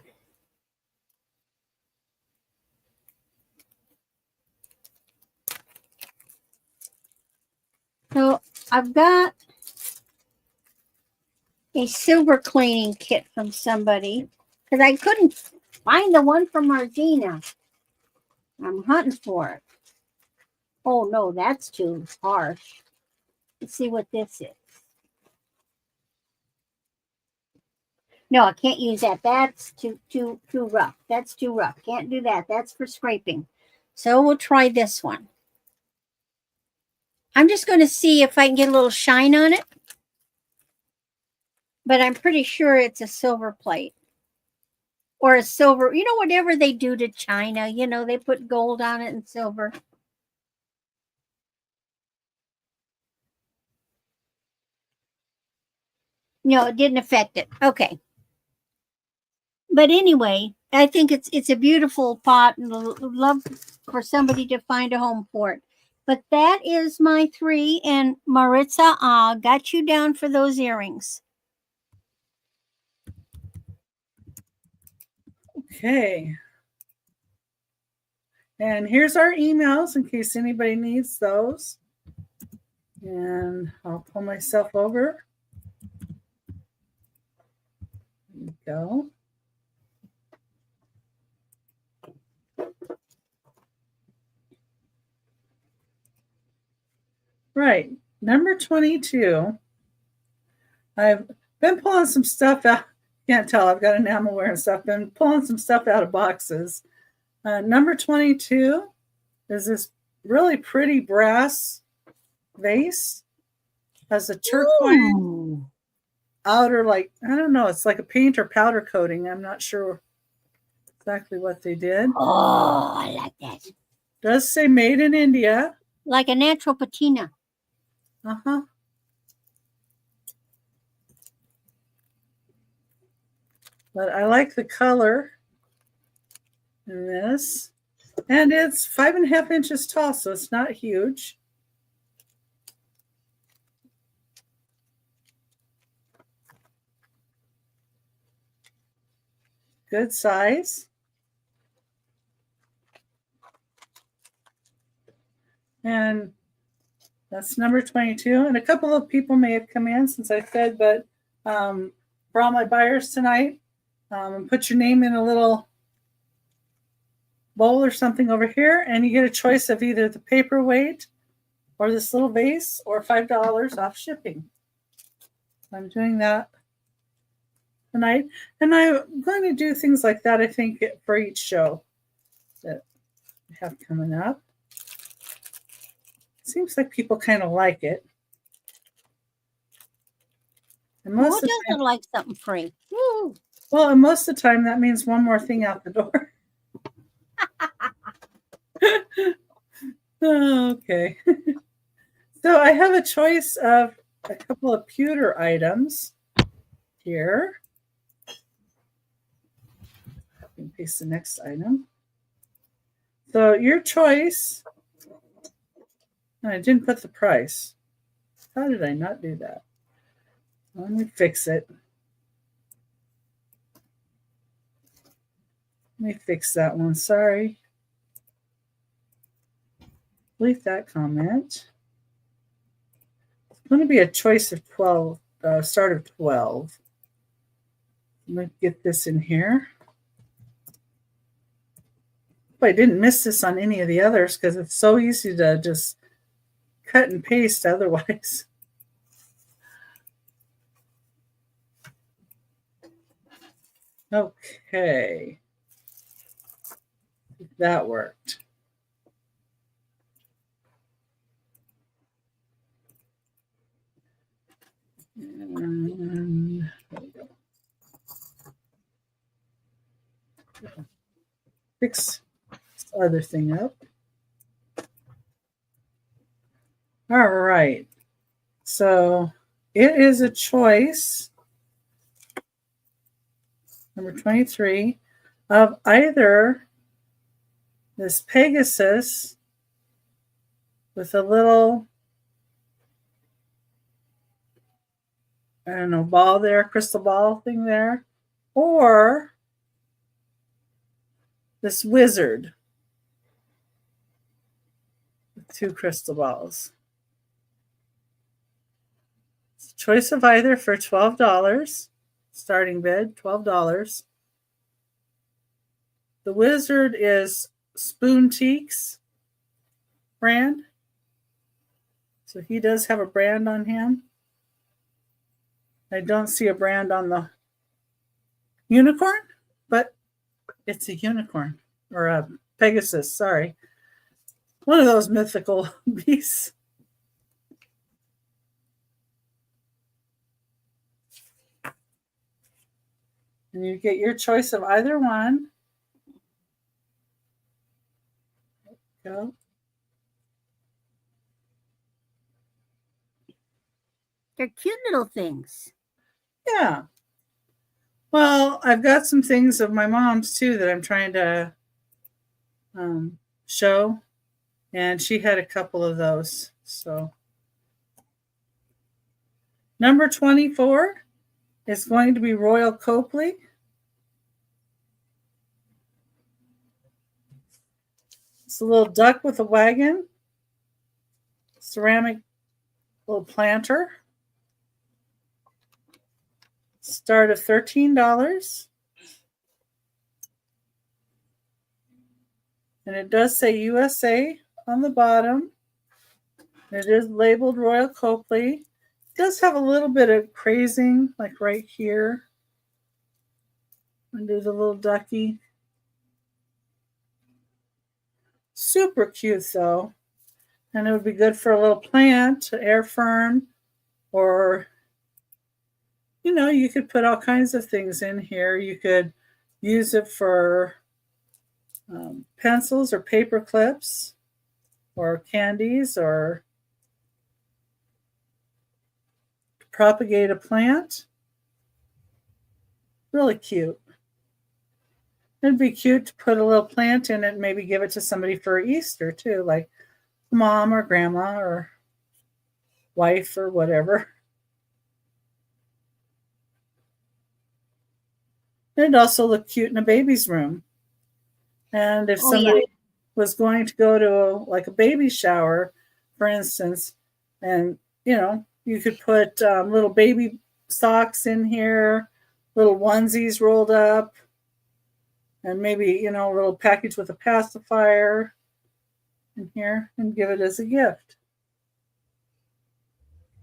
So I've got a silver cleaning kit from somebody because I couldn't find the one from Margina. I'm hunting for it. Oh no, that's too harsh. Let's see what this is. No, I can't use that. That's too rough. That's too rough. Can't do that. That's for scraping. So we'll try this one. I'm just going to see if I can get a little shine on it. But I'm pretty sure it's a silver plate. Or a silver, whatever they do to China, they put gold on it and silver. No, it didn't affect it. Okay. But anyway, I think it's a beautiful pot and love for somebody to find a home for it. But that is my 3, and Maritza got you down for those earrings. Okay. And here's our emails in case anybody needs those. And I'll pull myself over. There we go. Right. Number 22. I've been pulling some stuff out. Can't tell. I've got enamelware and stuff. Been pulling some stuff out of boxes. Number 22 is this really pretty brass vase. Has a turquoise outer, like, I don't know, it's like a paint or powder coating. I'm not sure exactly what they did. Oh, I like that. Does say made in India. Like a natural patina. Uh-huh. But I like the color in this. And it's 5.5 inches tall, so it's not huge. Good size. And that's number 22. And a couple of people may have come in since I said, but for all my buyers tonight, put your name in a little bowl or something over here, and you get a choice of either the paperweight or this little vase or $5 off shipping. I'm doing that tonight. And I'm going to do things like that, I think, for each show that we have coming up. Seems like people kind of like it. And Who doesn't like something free? Woo. Well, and most of the time that means one more thing out the door. Okay. So I have a choice of a couple of pewter items here. Copy and paste the next item. So your choice. I didn't put the price. How did I not do that? Let me fix it. Let me fix that one. Sorry. Delete that comment. It's going to be a choice of 12, start of 12. I'm going to get this in here. Hope I didn't miss this on any of the others because it's so easy to just cut and paste otherwise. Okay. That worked. And there we go. Fix this other thing up. All right. So it is a choice, number 23, of either this Pegasus with a little, I don't know, ball there, crystal ball thing there, or this wizard with 2 crystal balls. It's a choice of either for $12. Starting bid, $12. The wizard is Spoontique's brand. So he does have a brand on him. I don't see a brand on the unicorn, but it's a unicorn or a Pegasus. Sorry, one of those mythical beasts. And you get your choice of either one. Go. They're cute little things. Yeah. Well, I've got some things of my mom's too that I'm trying to show, and she had a couple of those. So, number 24 is going to be Royal Copley. It's a little duck with a wagon, ceramic little planter. Start of $13. And it does say USA on the bottom. It is labeled Royal Copley. It does have a little bit of crazing, like right here. Under the little ducky. Super cute though. And it would be good for a little plant, air fern, or you know, you could put all kinds of things in here. You could use it for pencils or paper clips or candies or propagate a plant. Really cute. It'd be cute to put a little plant in it and maybe give it to somebody for Easter too, like mom or grandma or wife or whatever. It'd also look cute in a baby's room. And if somebody was going to go to like a baby shower, for instance, and you know, you could put little baby socks in here, little onesies rolled up, and maybe, you know, a little package with a pacifier in here and give it as a gift.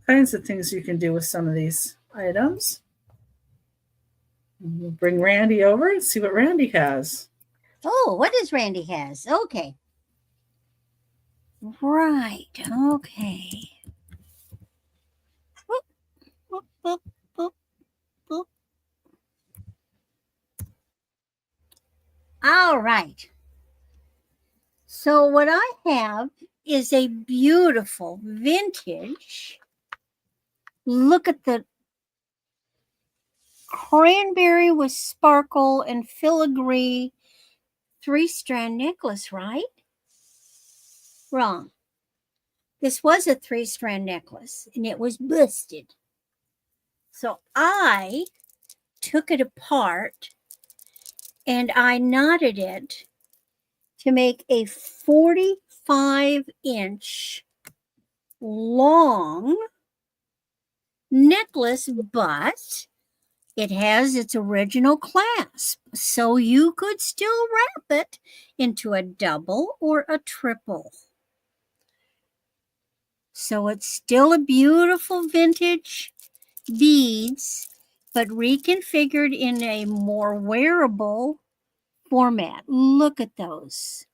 Kinds of things you can do with some of these items. And we'll bring Randy over and see what Randy has. Oh, what does Randy has? Okay. Right. Okay. Boop, boop, boop, boop, boop. All right. So what I have is a beautiful vintage. Look at the cranberry with sparkle and filigree 3-strand necklace, right? Wrong. This was a 3-strand necklace and it was busted. So I took it apart and I knotted it to make a 45-inch long necklace, but it has its original clasp, so you could still wrap it into a double or a triple. So it's still a beautiful vintage beads, but reconfigured in a more wearable format. Look at those.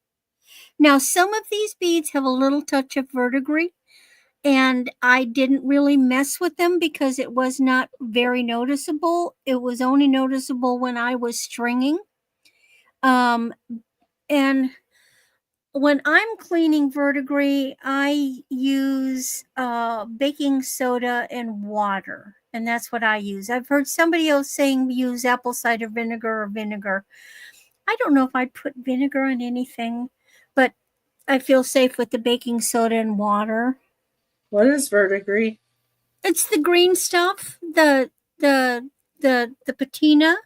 Now, some of these beads have a little touch of verdigris, and I didn't really mess with them because it was not very noticeable. It was only noticeable when I was stringing. And when I'm cleaning verdigris, I use baking soda and water, and that's what I use. I've heard somebody else saying use apple cider vinegar or vinegar. I don't know if I'd put vinegar in anything, but I feel safe with the baking soda and water. What is verdigris? It's the green stuff, the patina.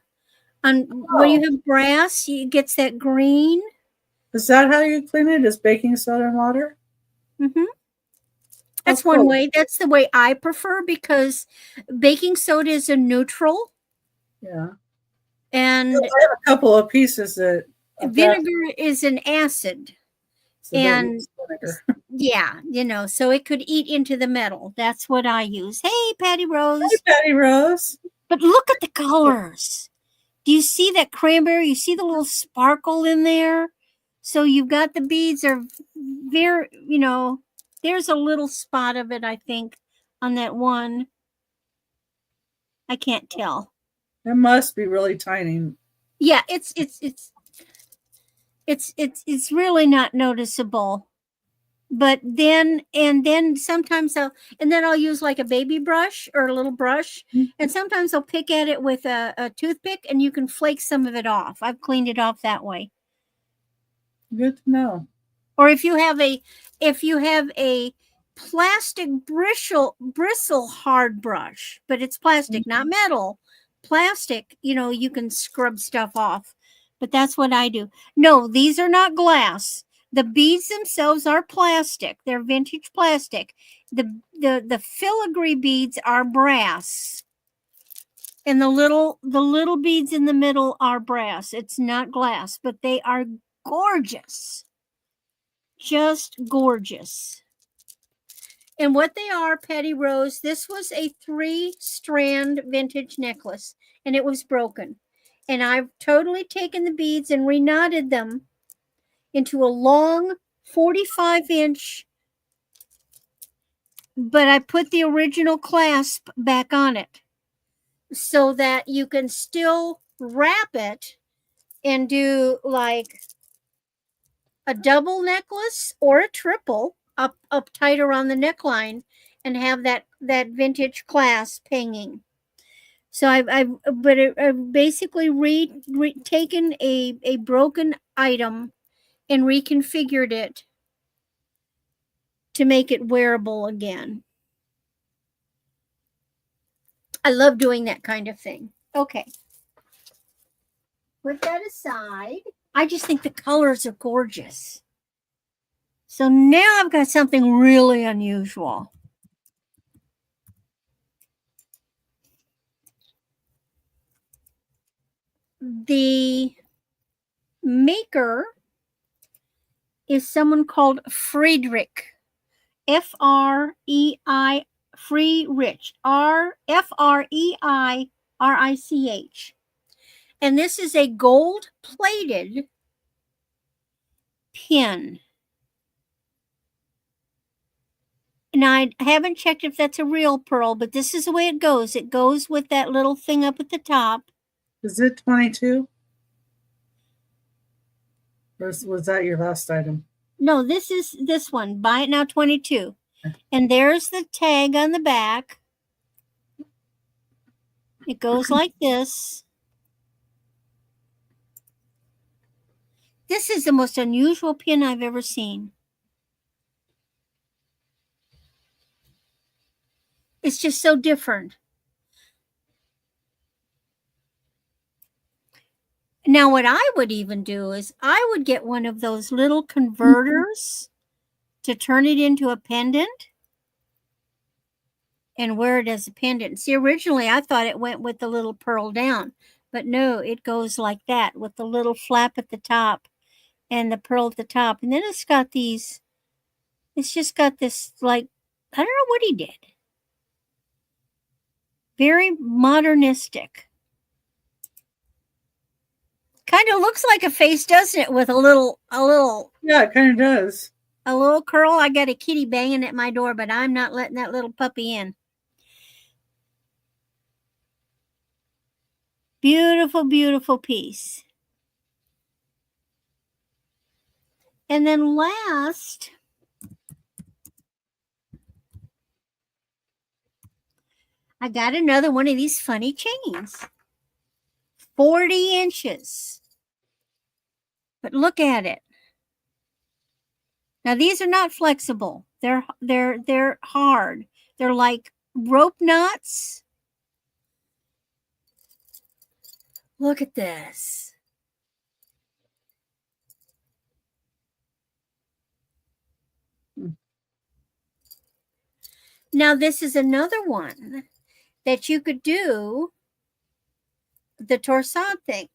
When you have brass, it gets that green. Is that how you clean it? Is baking soda and water? Mm-hmm. That's one way. That's the way I prefer because baking soda is a neutral. Yeah. And I have a couple of pieces that vinegar is an acid. And vinegar. yeah, you know, so it could eat into the metal. That's what I use. Hey, Patty Rose. Hey, Patty Rose. But look at the colors. Do you see that cranberry? You see the little sparkle in there? So you've got the beads are very, there's a little spot of it, I think, on that one. I can't tell. It must be really tiny. Yeah, it's really not noticeable. But then sometimes I'll use like a baby brush or a little brush, and sometimes I'll pick at it with a toothpick, and you can flake some of it off. I've cleaned it off that way. Good to know. Or if you have a plastic bristle hard brush, but it's plastic, not metal, plastic, you can scrub stuff off. But that's what I do. No, these are not glass. The beads themselves are plastic. They're vintage plastic. The filigree beads are brass. And the little beads in the middle are brass. It's not glass, but they are gorgeous. Just gorgeous. And what they are, Patty Rose, this was a 3-strand vintage necklace, and it was broken. And I've totally taken the beads and reknotted them into a long 45-inch, but I put the original clasp back on it so that you can still wrap it and do like a double necklace or a triple up tight around the neckline and have that vintage clasp hanging. So I've basically taken a broken item and reconfigured it to make it wearable again. I love doing that kind of thing. Okay. Put that aside. I just think the colors are gorgeous. So now I've got something really unusual. The maker is someone called Friedrich. F-R-E-I, Friedrich. F-R-E-I-R-I-C-H. And this is a gold-plated pin. And I haven't checked if that's a real pearl, but this is the way it goes. It goes with that little thing up at the top. Is it 22? Or was that your last item? No, this is this one. Buy it now, 22. And there's the tag on the back. It goes like this. This is the most unusual pin I've ever seen. It's just so different. Now, what I would even do is I would get one of those little converters to turn it into a pendant and wear it as a pendant. See, originally I thought it went with the little pearl down, but no, it goes like that with the little flap at the top and the pearl at the top. And then it's got these, it's just got this, like, I don't know what he did. Very modernistic. Kind of looks like a face, doesn't it? With a little. Yeah, it kind of does. A little curl. I got a kitty banging at my door, but I'm not letting that little puppy in. Beautiful, beautiful piece. And then last, I got another one of these funny chains. 40 inches. But look at it. Now these are not flexible. They're hard. They're like rope knots. Look at this. Now this is another one that you could do the torsade thing.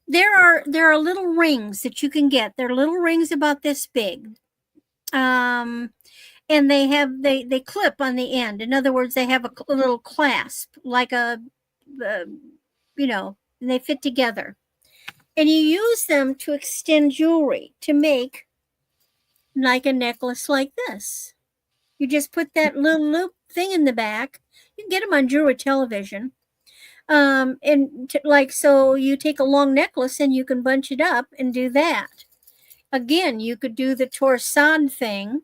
There are little rings that you can get. They're little rings about this big. And they clip on the end. In other words, they have a little clasp, like a and they fit together. And you use them to extend jewelry to make like a necklace like this. You just put that little loop thing in the back. You can get them on Jewelry Television. So you take a long necklace and you can bunch it up and do that. Again, you could do the torsade thing,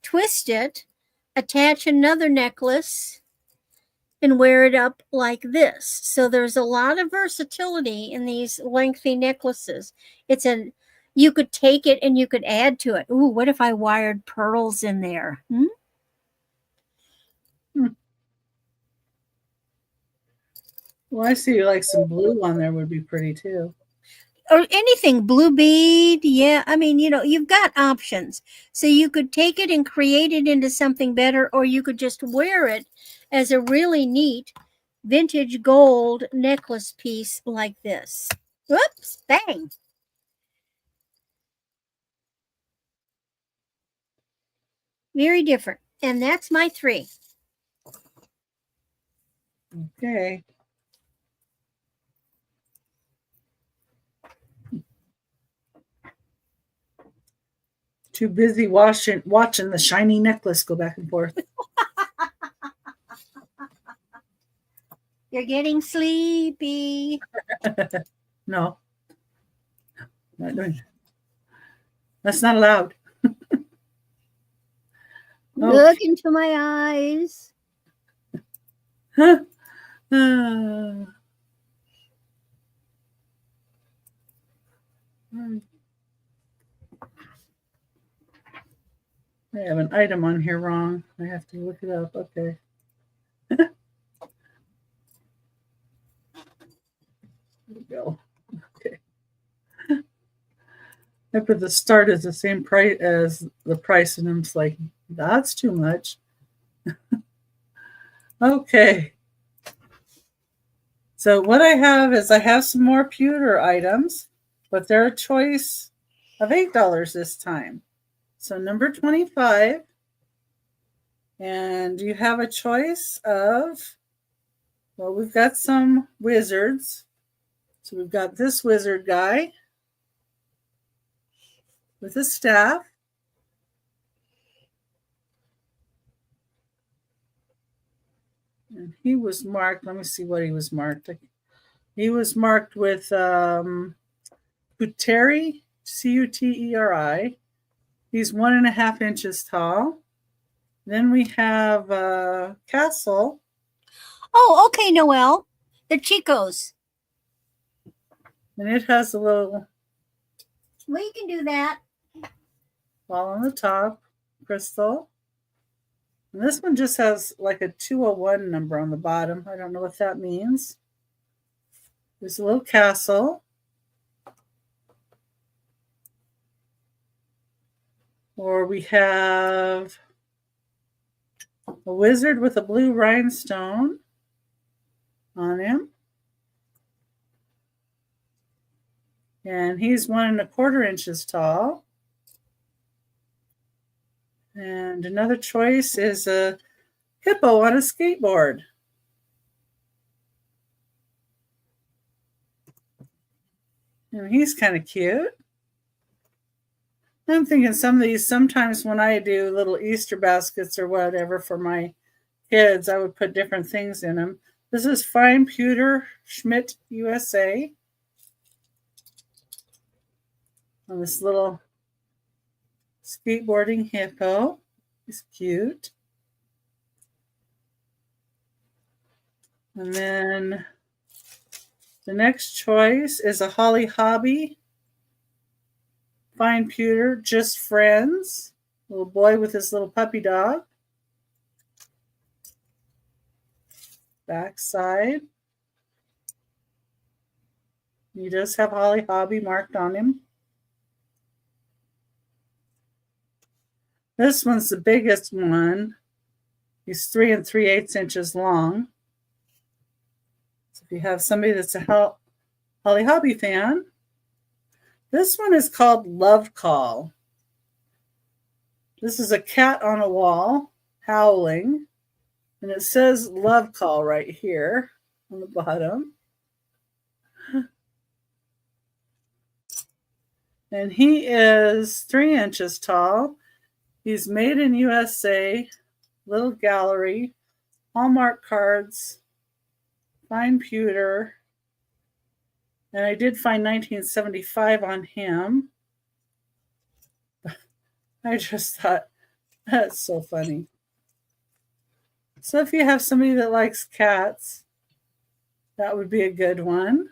twist it, attach another necklace, and wear it up like this. So there's a lot of versatility in these lengthy necklaces. You could take it and you could add to it. Ooh, what if I wired pearls in there? Well, I see like some blue on there would be pretty too. Or anything, blue bead. Yeah, I mean, you've got options. So you could take it and create it into something better, or you could just wear it as a really neat vintage gold necklace piece like this. Whoops, bang. Very different. And that's my 3. Okay. Too busy watching the shiny necklace go back and forth. You're getting sleepy. No. Not doing. That's not allowed. Look into my eyes. I have an item on here wrong. I have to look it up. Okay. There we go. Okay. I put the start as the same price as the price, and I'm just like, that's too much. Okay. So what I have some more pewter items, but they're a choice of $8 this time. So number 25, and you have a choice of, well, we've got some wizards. So we've got this wizard guy with a staff. And he was marked, let me see what he was marked. He was marked with Cuteri, Cuteri. He's 1.5 inches tall. Then we have Castle. Oh, okay, Noelle. The Chicos. And it has a little... Well, you can do that. Ball on the top, crystal. And this one just has like a 201 number on the bottom. I don't know what that means. There's a little castle. Or we have a wizard with a blue rhinestone on him. And he's 1.25 inches tall. And another choice is a hippo on a skateboard. And he's kind of cute. I'm thinking some of these, sometimes when I do little Easter baskets or whatever for my kids, I would put different things in them. This is fine pewter Schmidt USA. On this little skateboarding hippo. He's cute. And then the next choice is a Holly Hobby. Fine pewter, just friends. Little boy with his little puppy dog. Back side. He does have Holly Hobby marked on him. This one's the biggest one. He's 3 3/8 inches long. So if you have somebody that's a Holly Hobby fan, this one is called Love Call. This is a cat on a wall howling, and it says Love Call right here on the bottom. And he is 3 inches tall. He's made in USA, little gallery, Hallmark cards, fine pewter. And I did find 1975 on him. I just thought, that's so funny. So if you have somebody that likes cats, that would be a good one.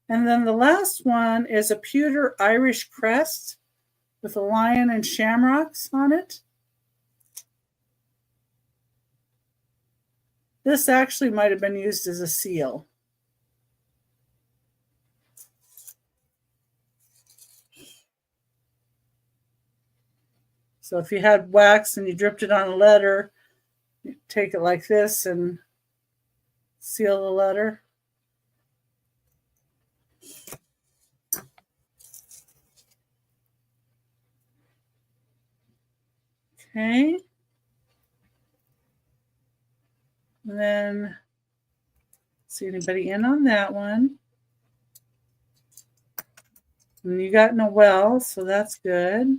And then the last one is a pewter Irish crest with a lion and shamrocks on it. This actually might have been used as a seal. So if you had wax and you dripped it on a letter, you take it like this and seal the letter. Okay. And then see anybody in on that one. And you got Noel, so that's good.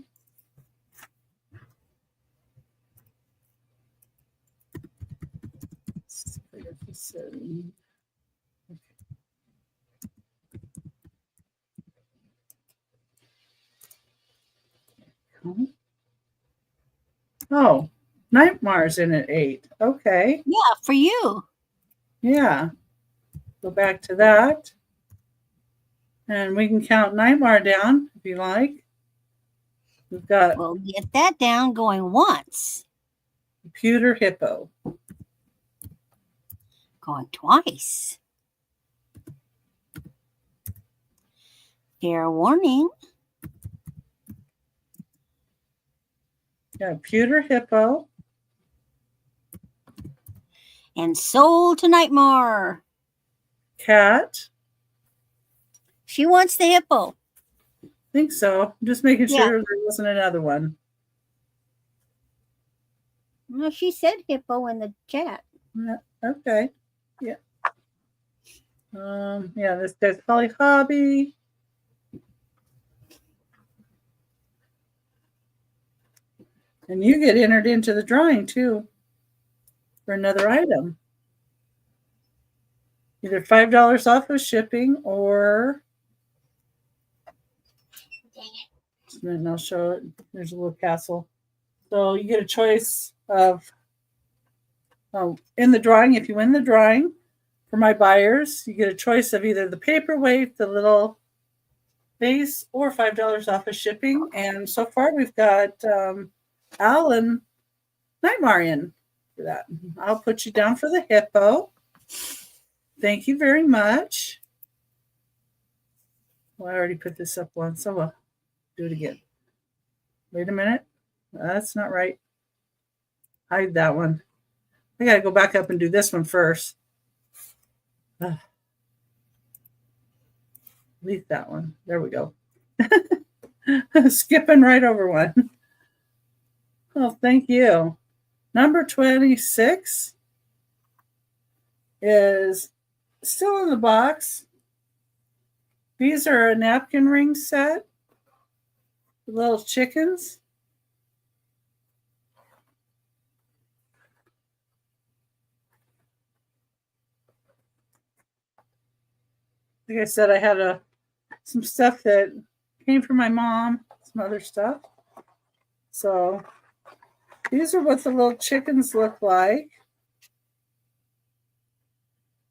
Oh, Nightmare's in at 8. Okay. Yeah, for you. Yeah. Go back to that. And we can count Nightmare down if you like. We've got We'll get that down going once. Pewter Hippo. Going twice. Fair warning. Yeah, Pewter Hippo. And sold to Nightmare. Cat. She wants the hippo. I think so. I'm just making sure Yeah. there wasn't another one. Well, she said hippo in the chat. Yeah, okay. Yeah. Yeah, this there's Holly Hobby. And you get entered into the drawing too for another item. Either $5 off of shipping or and I'll show it. There's a little castle. So you get a choice of in the drawing, if you win the drawing for my buyers, you get a choice of either the paperweight, the little base, or $5 off of shipping. And so far we've got Al and Nightmare in for that. I'll put you down for the hippo. Thank you very much. Well, I already put this up once, so we'll do it again. Wait a minute. That's not right. Hide that one. I got to go back up and do this one first. Delete that one. There we go. Skipping right over one. Oh, thank you. Number 26 is still in the box. These are a napkin ring set. Little chickens. Like I said, I had some stuff that came from my mom, some other stuff. So these are what the little chickens look like.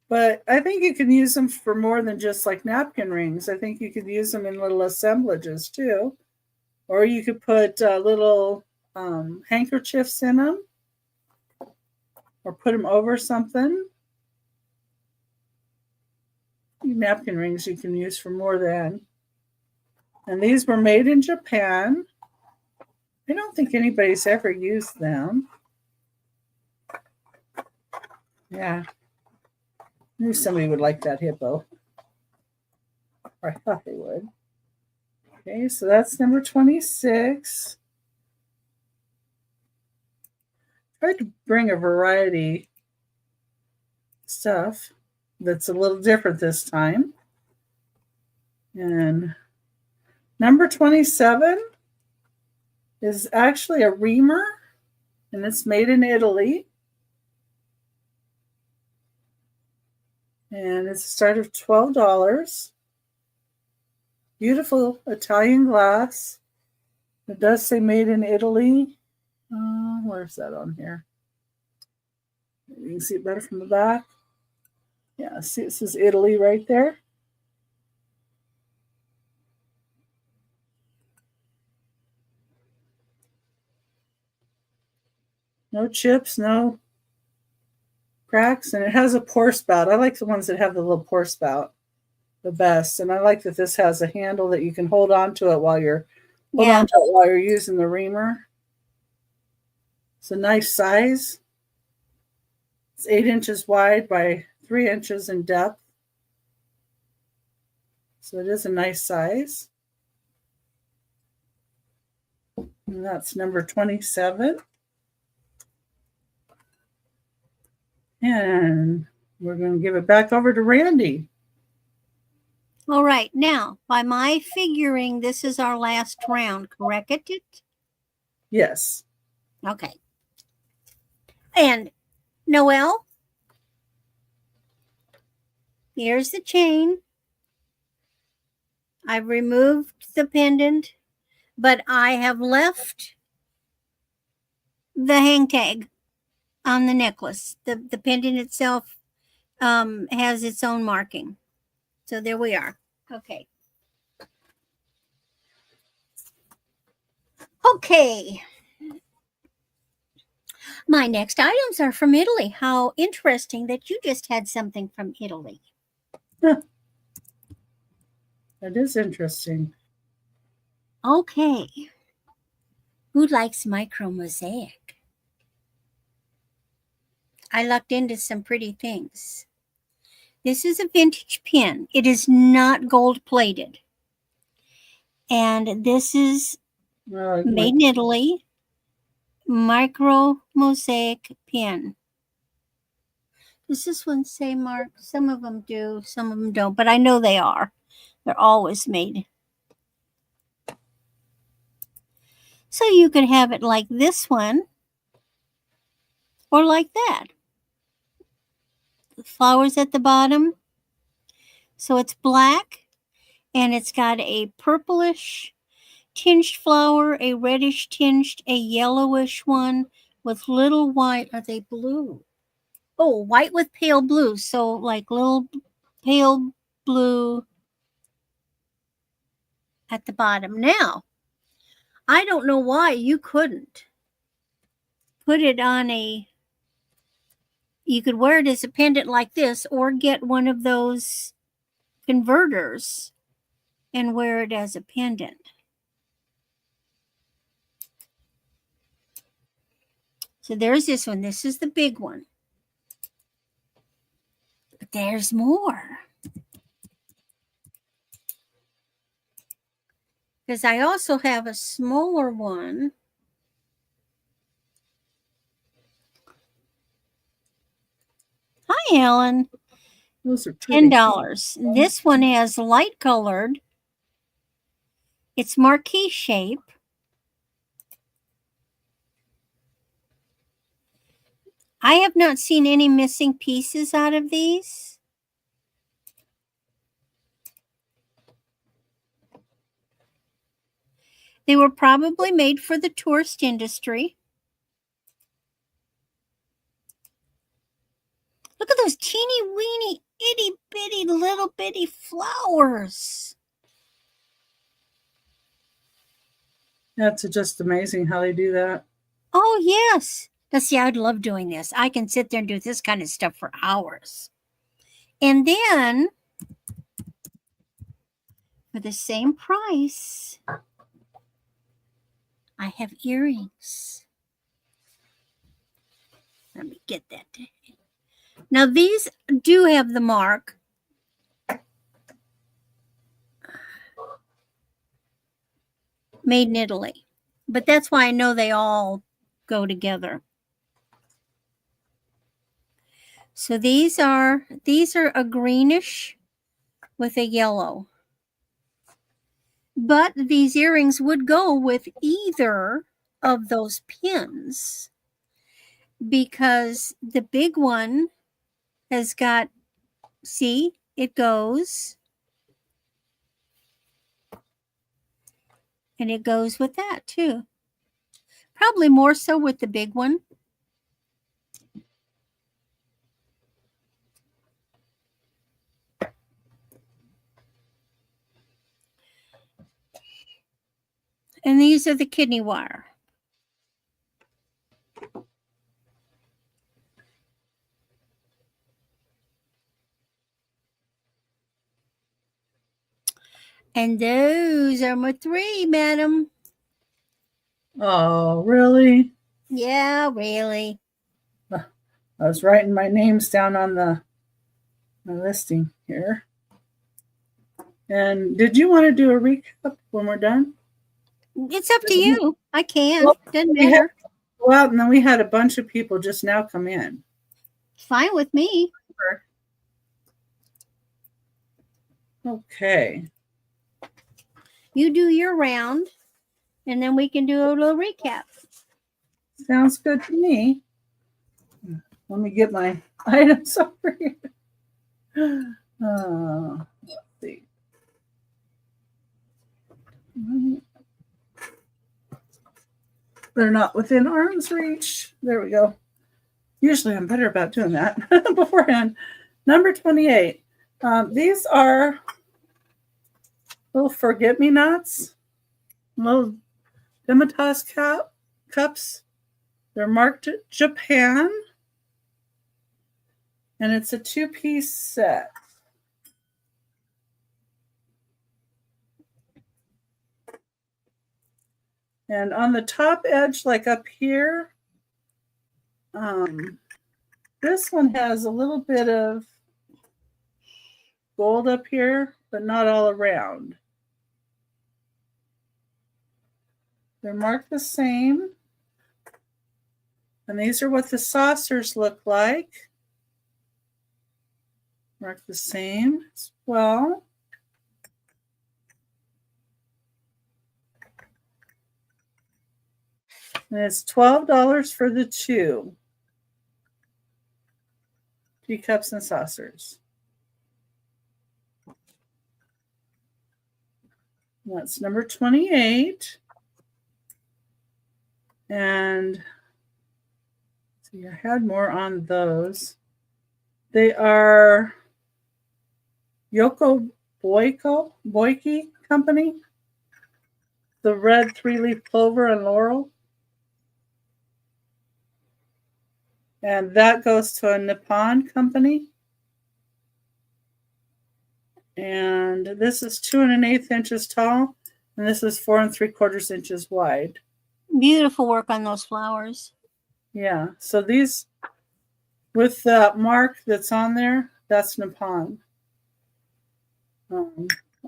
But I think you can use them for more than just like napkin rings. I think you could use them in little assemblages too. Or you could put little handkerchiefs in them. Or put them over something. Napkin rings you can use for more than. And these were made in Japan. I don't think anybody's ever used them. Yeah. I knew somebody would like that hippo. Or I thought they would. Okay, so that's number 26. Tried to bring a variety of stuff. that's a little different this time. And number 27 is actually a reamer, and it's made in Italy. And it's a start of $12. Beautiful Italian glass. It does say made in Italy. Where's that on here? You can see it better from the back. Yeah, see it says Italy right there. No chips, no cracks, and it has a pour spout. I like the ones that have the little pour spout the best, and I like that this has a handle that you can hold on to it while you're using the reamer. It's a nice size. It's 8 inches wide by 3 inches in depth, so it is a nice size. And that's number 27. And we're going to give it back over to Randy. All right. Now, by my figuring, this is our last round, correct? Yes. Okay. And Noelle, here's the chain. I've removed the pendant, but I have left the hang tag on the necklace. The pendant itself has its own marking. So there we are. Okay. Okay. My next items are from Italy. How interesting that you just had something from Italy. That is interesting. Okay. Who likes micro mosaic? I lucked into some pretty things. This is a vintage pin. It is not gold plated. And this is made in Italy. Micro mosaic pin. Does this one say mark? Some of them do, some of them don't, but I know they are. They're always made. So you could have it like this one or like that. The flowers at the bottom. So it's black and it's got a purplish tinged flower, a reddish tinged, a yellowish one with little white. Are they blue? Oh, white with pale blue. So like little pale blue at the bottom. Now, I don't know why you couldn't put it on you could wear it as a pendant like this or get one of those converters and wear it as a pendant. So there's this one. This is the big one. But there's more. Because I also have a smaller one. Hi, Ellen. Those are pretty. $10. This one has light colored. It's marquee shape. I have not seen any missing pieces out of these. They were probably made for the tourist industry. Look at those teeny weeny itty bitty little bitty flowers. That's just amazing how they do that. Oh, yes. Now, see, I'd love doing this. I can sit there and do this kind of stuff for hours. And then, for the same price, I have earrings. Let me get that. Now, these do have the mark. Made in Italy. But that's why I know they all go together. So these are a greenish with a yellow. But these earrings would go with either of those pins because the big one has got, see, it goes, and it goes with that too. Probably more so with the big one. And these are the kidney wire. And those are my 3, madam. Oh, really? Yeah, really. I was writing my names down on my listing here. And did you want to do a recap when we're done? It's up to you. I can. Well, Doesn't matter. Well, and then we had a bunch of people just now come in. Fine with me. Okay. You do your round, and then we can do a little recap. Sounds good to me. Let me get my items over here. Let's see. They're not within arm's reach. There we go. Usually I'm better about doing that beforehand. Number 28. These are little forget-me-nots, little Dimitas cups. They're marked Japan, and it's a 2-piece set. And on the top edge, like up here, this one has a little bit of gold up here, but not all around. They're marked the same. And these are what the saucers look like. Marked the same as well. And it's $12 for the 2 teacups and saucers. That's number 28. And see, I had more on those. They are Yoko Boiki Company. The red 3-leaf clover and laurel. And that goes to a Nippon company. And this is 2 1/8 inches tall. And this is 4 3/4 inches wide. Beautiful work on those flowers. Yeah. So these, with that mark that's on there, that's Nippon.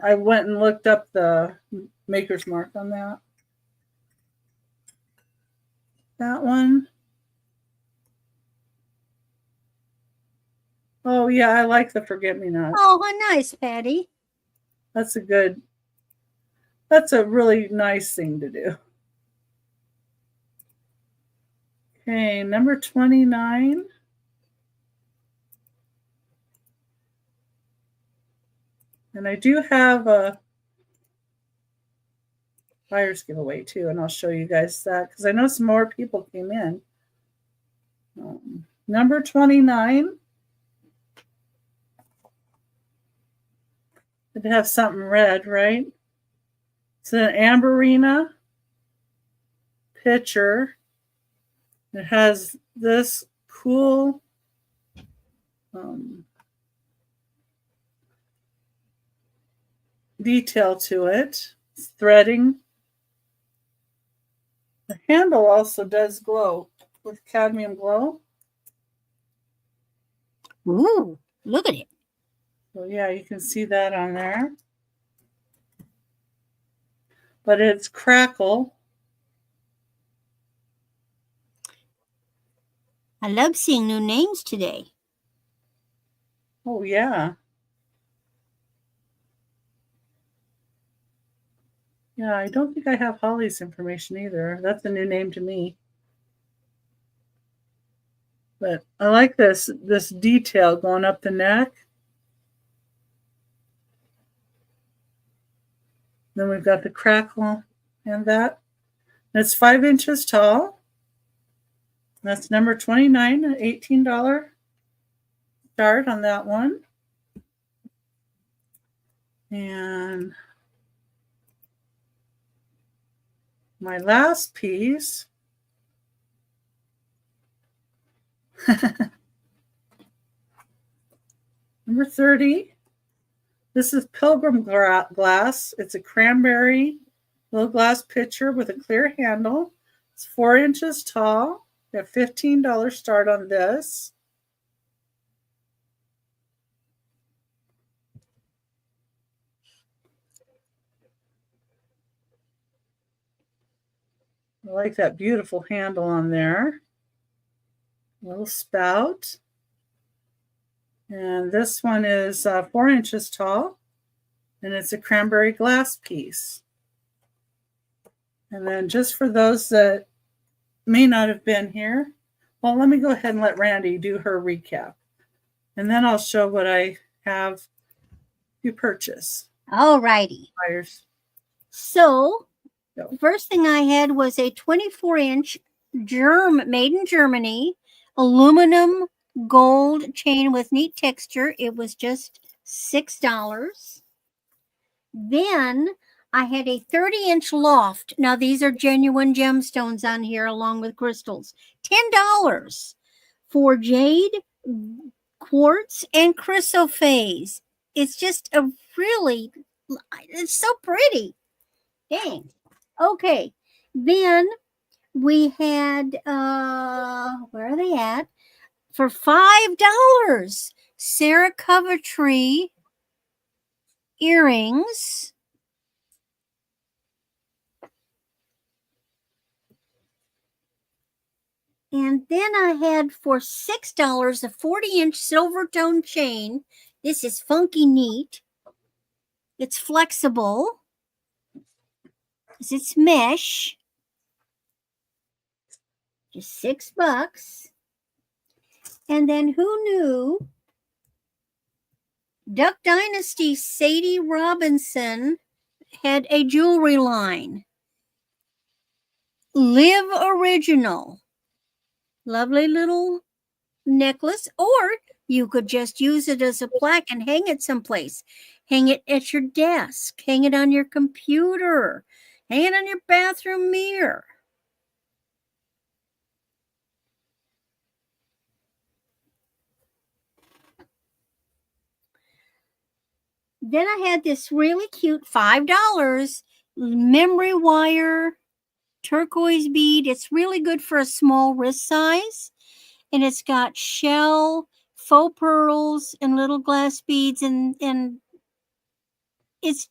I went and looked up the maker's mark on that. That one. Oh, yeah, I like the forget-me-not. Oh, how nice, Patty. That's a really nice thing to do. Okay, number 29. And I do have a buyer's giveaway too, and I'll show you guys that because I know some more people came in. Number 29. It'd have something red, right? It's an Amberina pitcher. It has this cool detail to it. It's threading. The handle also does glow with cadmium glow. Ooh, look at it. So yeah, you can see that on there. But it's crackle. I love seeing new names today. Oh, yeah. Yeah, I don't think I have Holly's information either. That's a new name to me. But I like this detail going up the neck. Then we've got the crackle and that. And it's 5 inches tall. That's number 29, an $18 start on that one. And my last piece. Number 30. This is Pilgrim glass. It's a cranberry little glass pitcher with a clear handle. It's 4 inches tall. We have $15 start on this. I like that beautiful handle on there. Little spout. And this one is 4 inches tall. And it's a cranberry glass piece. And then just for those that may not have been here, well, let me go ahead and let Randy do her recap. And then I'll show what I have to purchase. All righty. Buyers. So, Go. the first thing I had was a 24-inch made in Germany aluminum gold chain with neat texture. It was just $6. Then I had a 30-inch loft. Now, these are genuine gemstones on here along with crystals. $10 for jade, quartz, and chrysoprase. It's just it's so pretty. Dang. Okay. Then we had, where are they at? For $5, Sarah Coventry earrings. And then I had for $6 a 40-inch silver tone chain. This is funky neat. It's flexible. It's mesh. Just $6. And then who knew? Duck Dynasty Sadie Robinson had a jewelry line. Live Original. Lovely little necklace. Or you could just use it as a plaque and hang it someplace. Hang it at your desk. Hang it on your computer. Hang it on your bathroom mirror. Then I had this really cute $5 memory wire turquoise bead. It's really good for a small wrist size. And it's got shell, faux pearls, and little glass beads. And it's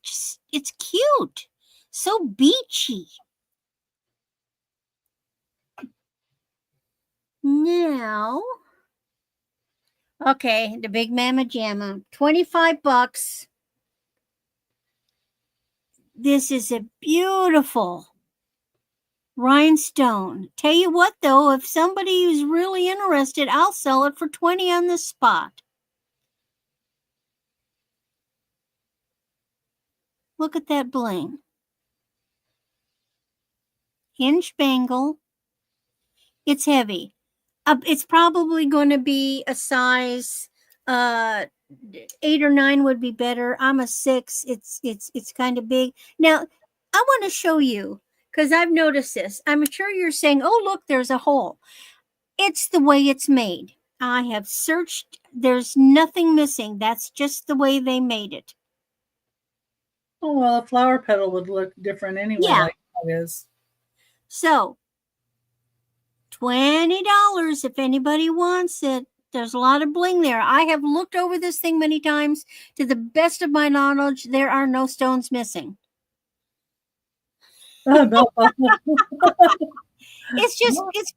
cute. So beachy. Now, okay, the Big Mama Jamma, $25. This is a beautiful rhinestone. Tell you what, though, if somebody who's really interested, I'll sell it for $20 on the spot. Look at that bling. Hinge bangle. It's heavy. It's probably going to be a size 8 or 9 would be better. I'm a 6. It's kind of big. Now, I want to show you because I've noticed this. I'm sure you're saying, "Oh, look, there's a hole." It's the way it's made. I have searched. There's nothing missing. That's just the way they made it. Oh, well, a flower petal would look different anyway, Yeah. like that is. So, $20 if anybody wants it. There's a lot of bling there. I have looked over this thing many times. To the best of my knowledge, there are no stones missing. It's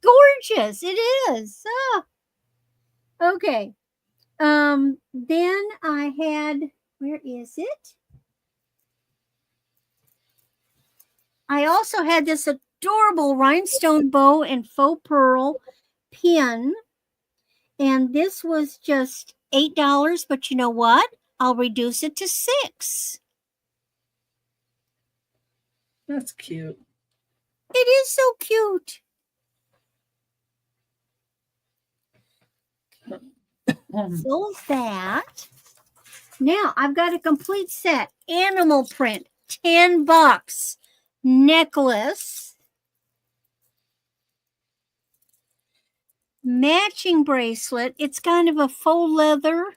gorgeous. It is. Okay. Then I had, where is it? I also had this adorable rhinestone bow and faux pearl pin. And this was just $8, but you know what? I'll reduce it to $6. That's cute. It is so cute. So that. Now I've got a complete set. Animal print, $10. Necklace. Matching bracelet. It's kind of a faux leather.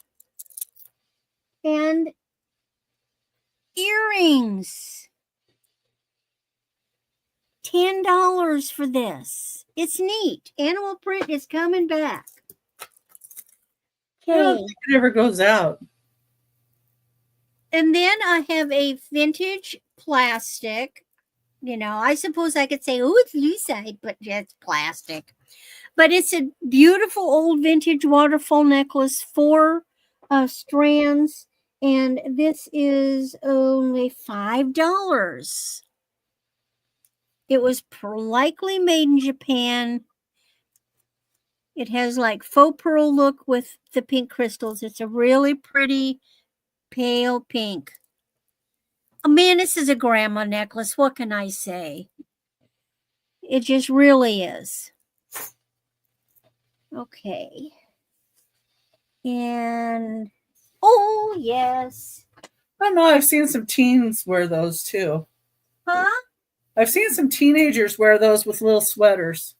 And earrings. $10 for this. It's neat. Animal print is coming back. I don't Okay. think it ever goes out. And then I have a vintage plastic. You know, I suppose I could say, oh, it's lucite, but it's plastic. But it's a beautiful old vintage waterfall necklace, 4 strands. And this is only $5. It was likely made in Japan. It has like faux pearl look with the pink crystals. It's a really pretty pale pink. Oh, man, this is a grandma necklace. What can I say? It just really is. Okay. And, oh, yes. I know I've seen some teens wear those too. Huh? I've seen some teenagers wear those with little sweaters.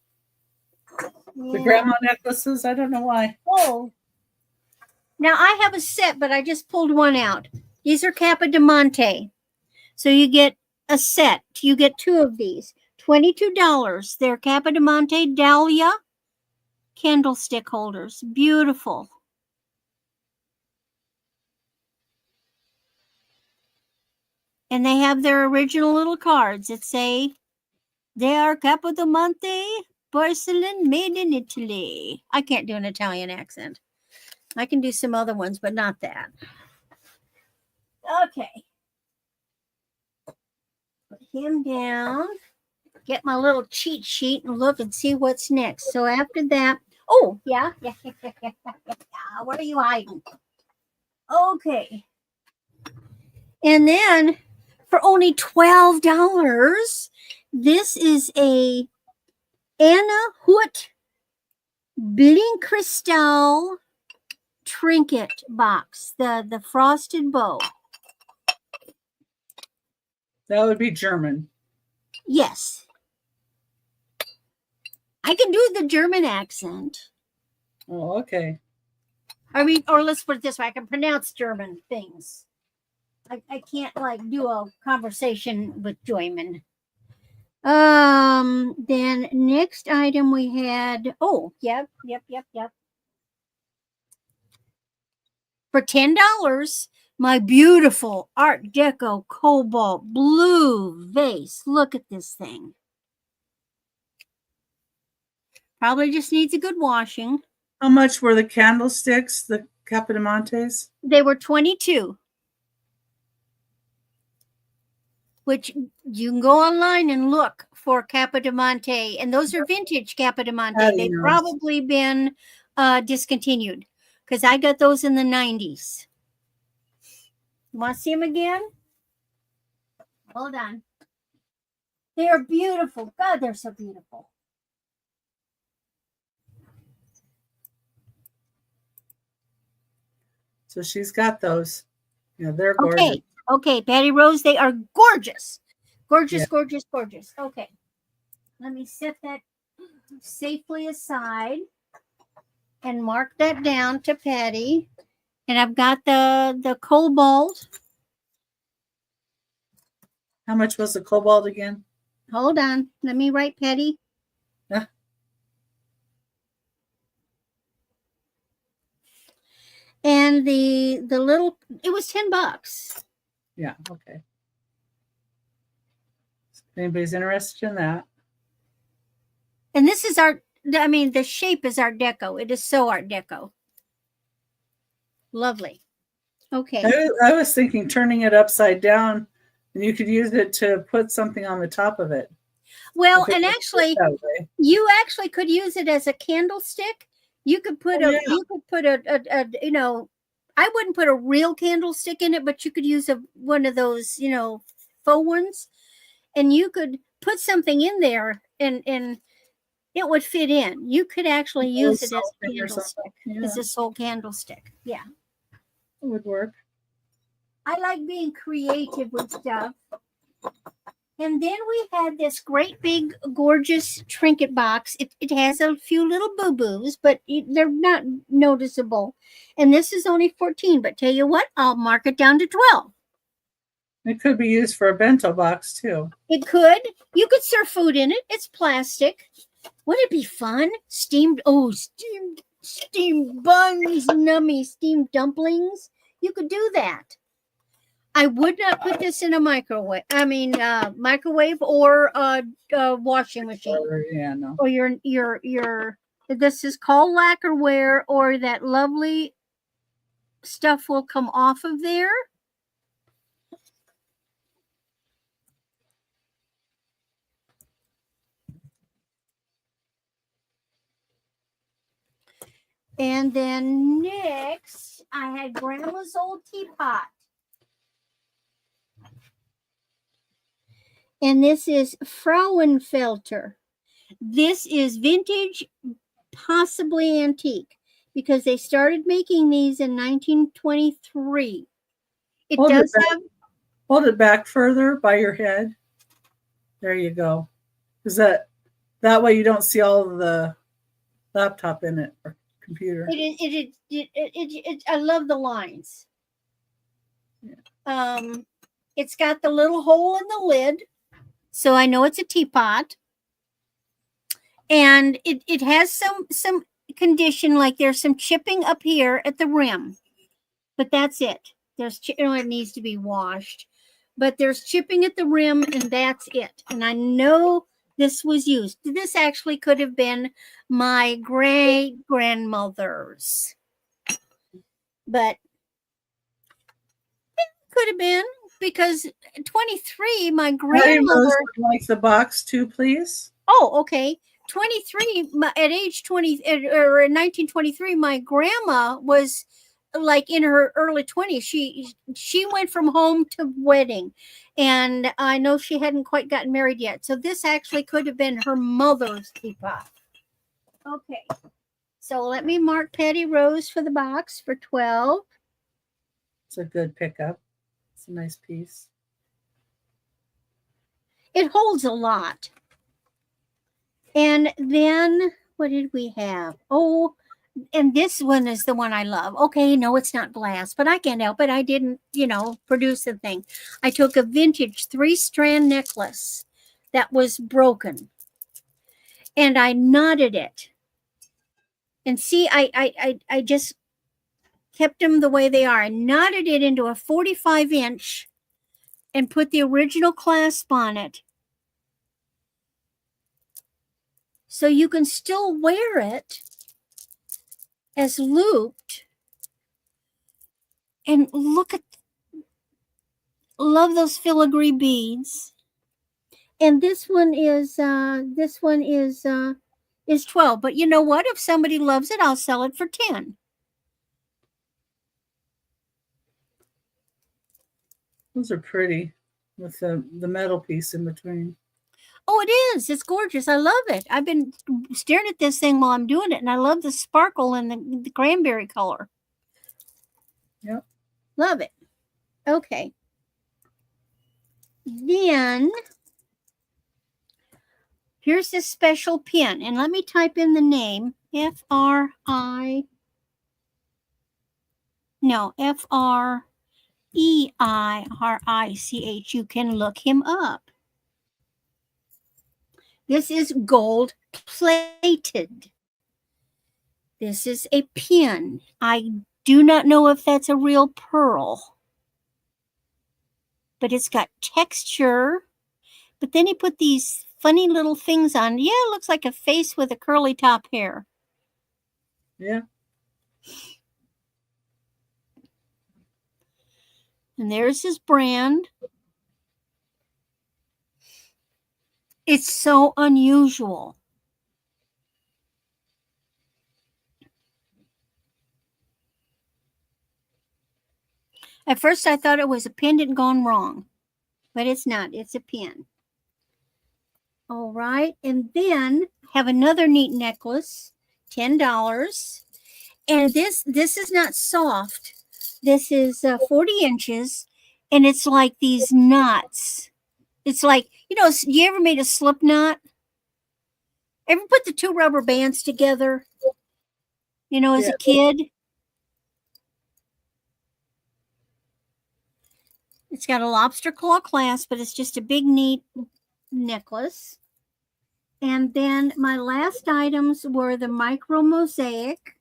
Yeah. The grandma necklaces, I don't know why. Oh. Now, I have a set, but I just pulled one out. These are Capodimonte. So you get a set. You get 2 of these. $22. They're Capodimonte Dahlia candlestick holders. Beautiful. And they have their original little cards that say, they are Capodimonte porcelain made in Italy. I can't do an Italian accent. I can do some other ones, but not that. Okay. Put him down. Get my little cheat sheet and look and see what's next. So after that, oh, yeah. Where are you hiding? Okay. And then for only $12, this is a Anna Hoot Bling Crystal trinket box, the frosted bow. That would be German. Yes. I can do the German accent. Oh, okay. I mean, or let's put it this way, I can pronounce German things. I can't like do a conversation with German. Then next item we had, oh, yep. For $10, my beautiful Art Deco cobalt blue vase. Look at this thing. Probably just needs a good washing. How much were the candlesticks, the Capodimontes? They were $22. Which you can go online and look for Capodimonte, and those are vintage Capodimonte. They've probably been discontinued because I got those in the 90s. You want to see them again? Hold on. They are beautiful. God, they're so beautiful. So she's got those. Yeah, they're gorgeous. Okay, Patty Rose, they are gorgeous. Gorgeous. Okay. Let me set that safely aside and mark that down to Patty. And I've got the cobalt. How much was the cobalt again? Hold on. Let me write Patty. Yeah. And the little, it was $10. Yeah, okay. If anybody's interested in that. And this is the shape is Art Deco. It is so Art Deco. Lovely. Okay. I was thinking turning it upside down, and you could use it to put something on the top of it. Well, If it and was actually, that way. you actually could use it as a candlestick. You could put Oh, yeah. I wouldn't put a real candlestick in it, but you could use one of those, faux ones, and you could put something in there, and it would fit in. You could actually use it as a Something or candlestick, something. Yeah, as a soul candlestick. Yeah. it would work. I like being creative with stuff. And then we had this great big gorgeous trinket box. It has a few little boo-boos, but they're not noticeable. And this is only 14, but tell you what, I'll mark it down to 12. It could be used for a bento box too. It could. You could serve food in it. It's plastic. Wouldn't it be fun? Steamed buns, nummy, steamed dumplings. You could do that. I would not put this in a microwave. Microwave or a washing machine. Yeah, no. Or your. This is called lacquerware, or that lovely stuff will come off of there. And then next, I had Grandma's old teapot. And this is Frauenfelter. This is vintage, possibly antique, because they started making these in 1923. Hold it back further by your head. There you go. Is that way you don't see all of the laptop in it or computer? I love the lines. Yeah. It's got the little hole in the lid, so I know it's a teapot. And it has some condition, like there's some chipping up here at the rim, but that's it. It needs to be washed, but there's chipping at the rim, and that's it. And I know this was used. This actually could have been my great grandmother's, but it could have been, because 23, my grandmother. Like the box too, please. Oh, okay. 23 at age 20 or in 1923, my grandma was like in her early 20s. She went from home to wedding, and I know she hadn't quite gotten married yet, so this actually could have been her mother's teapot. Okay, so let me mark Patty Rose for the box for 12. It's a good pickup. It's a nice piece. It holds a lot. And then what did we have? Oh, and this one is the one I love. Okay, no, it's not glass, but I can't help it. I didn't, produce the thing. I took a vintage 3-strand necklace that was broken, and I knotted it. And see, I just kept them the way they are. I knotted it into a 45-inch and put the original clasp on it, so you can still wear it as looped. And love those filigree beads. And this one is 12. But you know what? If somebody loves it, I'll sell it for 10. Those are pretty with the metal piece in between. Oh, it is. It's gorgeous. I love it. I've been staring at this thing while I'm doing it, and I love the sparkle and the cranberry color. Yep. Love it. Okay. Then here's this special pin, and let me type in the name. F-R-E-I-R-I-C-H. You can look him up. This is gold plated. This is a pin. I do not know if that's a real pearl, but it's got texture. But then he put these funny little things on. Yeah, it looks like a face with a curly top hair. Yeah. And there's his brand. It's so unusual. At first, I thought it was a pendant gone wrong, but it's not. It's a pin. All right. And then have another neat necklace, $10. And this is not soft. This is 40 inches, and it's like these knots. It's like, you ever made a slip knot? Ever put the two rubber bands together, as Yeah. a kid? It's got a lobster claw clasp, but it's just a big, neat necklace. And then my last items were the micro mosaic.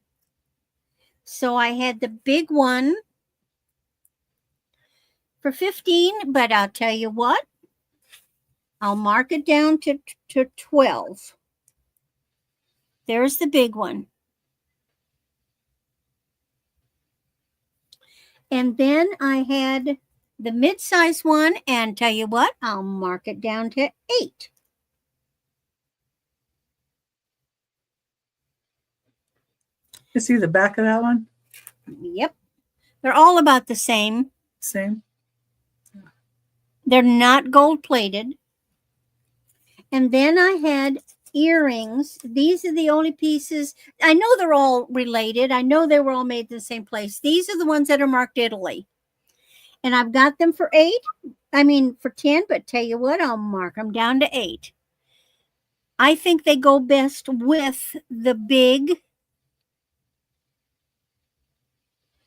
So I had the big one for 15, but I'll tell you what, I'll mark it down to 12. There's the big one. And then I had the mid-size one, and tell you what, I'll mark it down to 8. You see the back of that one? Yep. They're all about the same. Same. They're not gold plated. And then I had earrings. These are the only pieces. I know they're all related. I know they were all made in the same place. These are the ones that are marked Italy. And I've got them for 8. For 10, but tell you what, I'll mark them down to 8. I think they go best with the big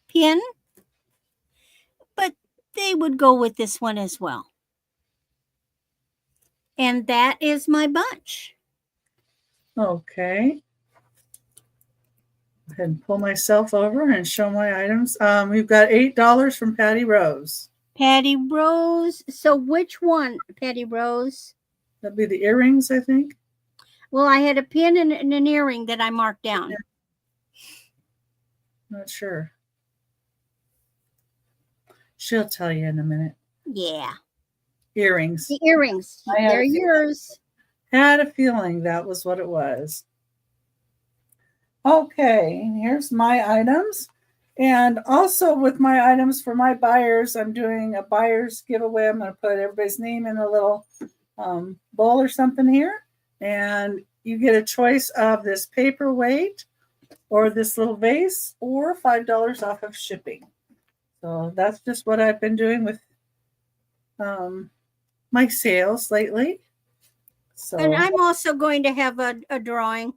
pin, but they would go with this one as well. And that is my bunch. Okay. Go ahead and pull myself over and show my items. We've got $8 from Patty Rose. Patty Rose. So which one, Patty Rose? That'd be the earrings, I think. Well, I had a pin and an earring that I marked down. Yeah. Not sure. She'll tell you in a minute. Yeah. Earrings. The earrings. They're yours. Had a feeling that was what it was. Okay, here's my items. And also with my items for my buyers, I'm doing a buyer's giveaway. I'm going to put everybody's name in a little bowl or something here. And you get a choice of this paperweight or this little vase or $5 off of shipping. So that's just what I've been doing with my sales lately. So, and I'm also going to have a drawing.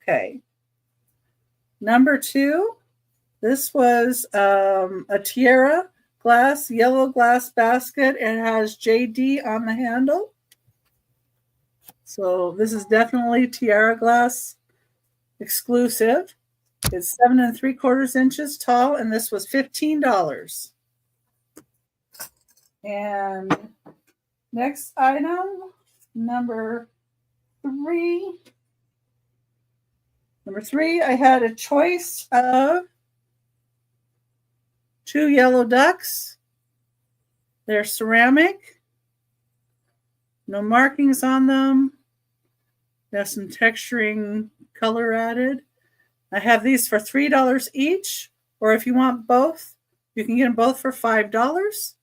Okay. Number 2, this was a tiara glass, yellow glass basket. It has JD on the handle. So this is definitely tiara glass exclusive. It's 7 3/4 inches tall, and this was $15. And next item, number 3. Number 3, I had a choice of 2 yellow ducks. They're ceramic. No markings on them. There's some texturing color added. I have these for $3 each, or if you want both, you can get them both for $5.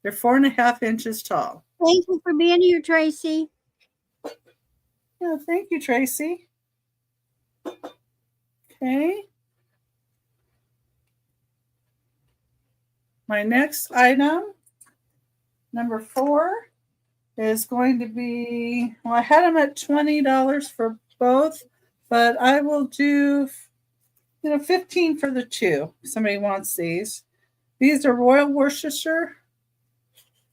They're 4.5 inches tall. Thank you for being here, Tracy. Yeah, thank you, Tracy. Okay. My next item, number 4, is going to be, well, I had them at $20 for both, but I will do, $15 for the 2. If somebody wants these. These are Royal Worcestershire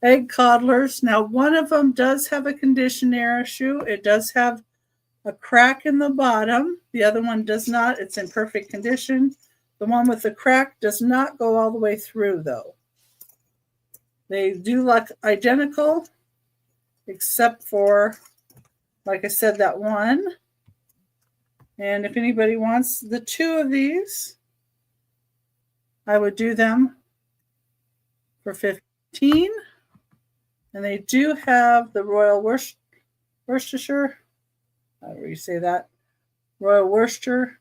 egg coddlers. Now, one of them does have a condition error issue. It does have a crack in the bottom. The other one does not. It's in perfect condition. The one with the crack does not go all the way through, though. They do look identical, except for, like I said, that one. And if anybody wants the 2 of these, I would do them for $15. And they do have the Royal Worcestershire, however you say that, Royal Worcester,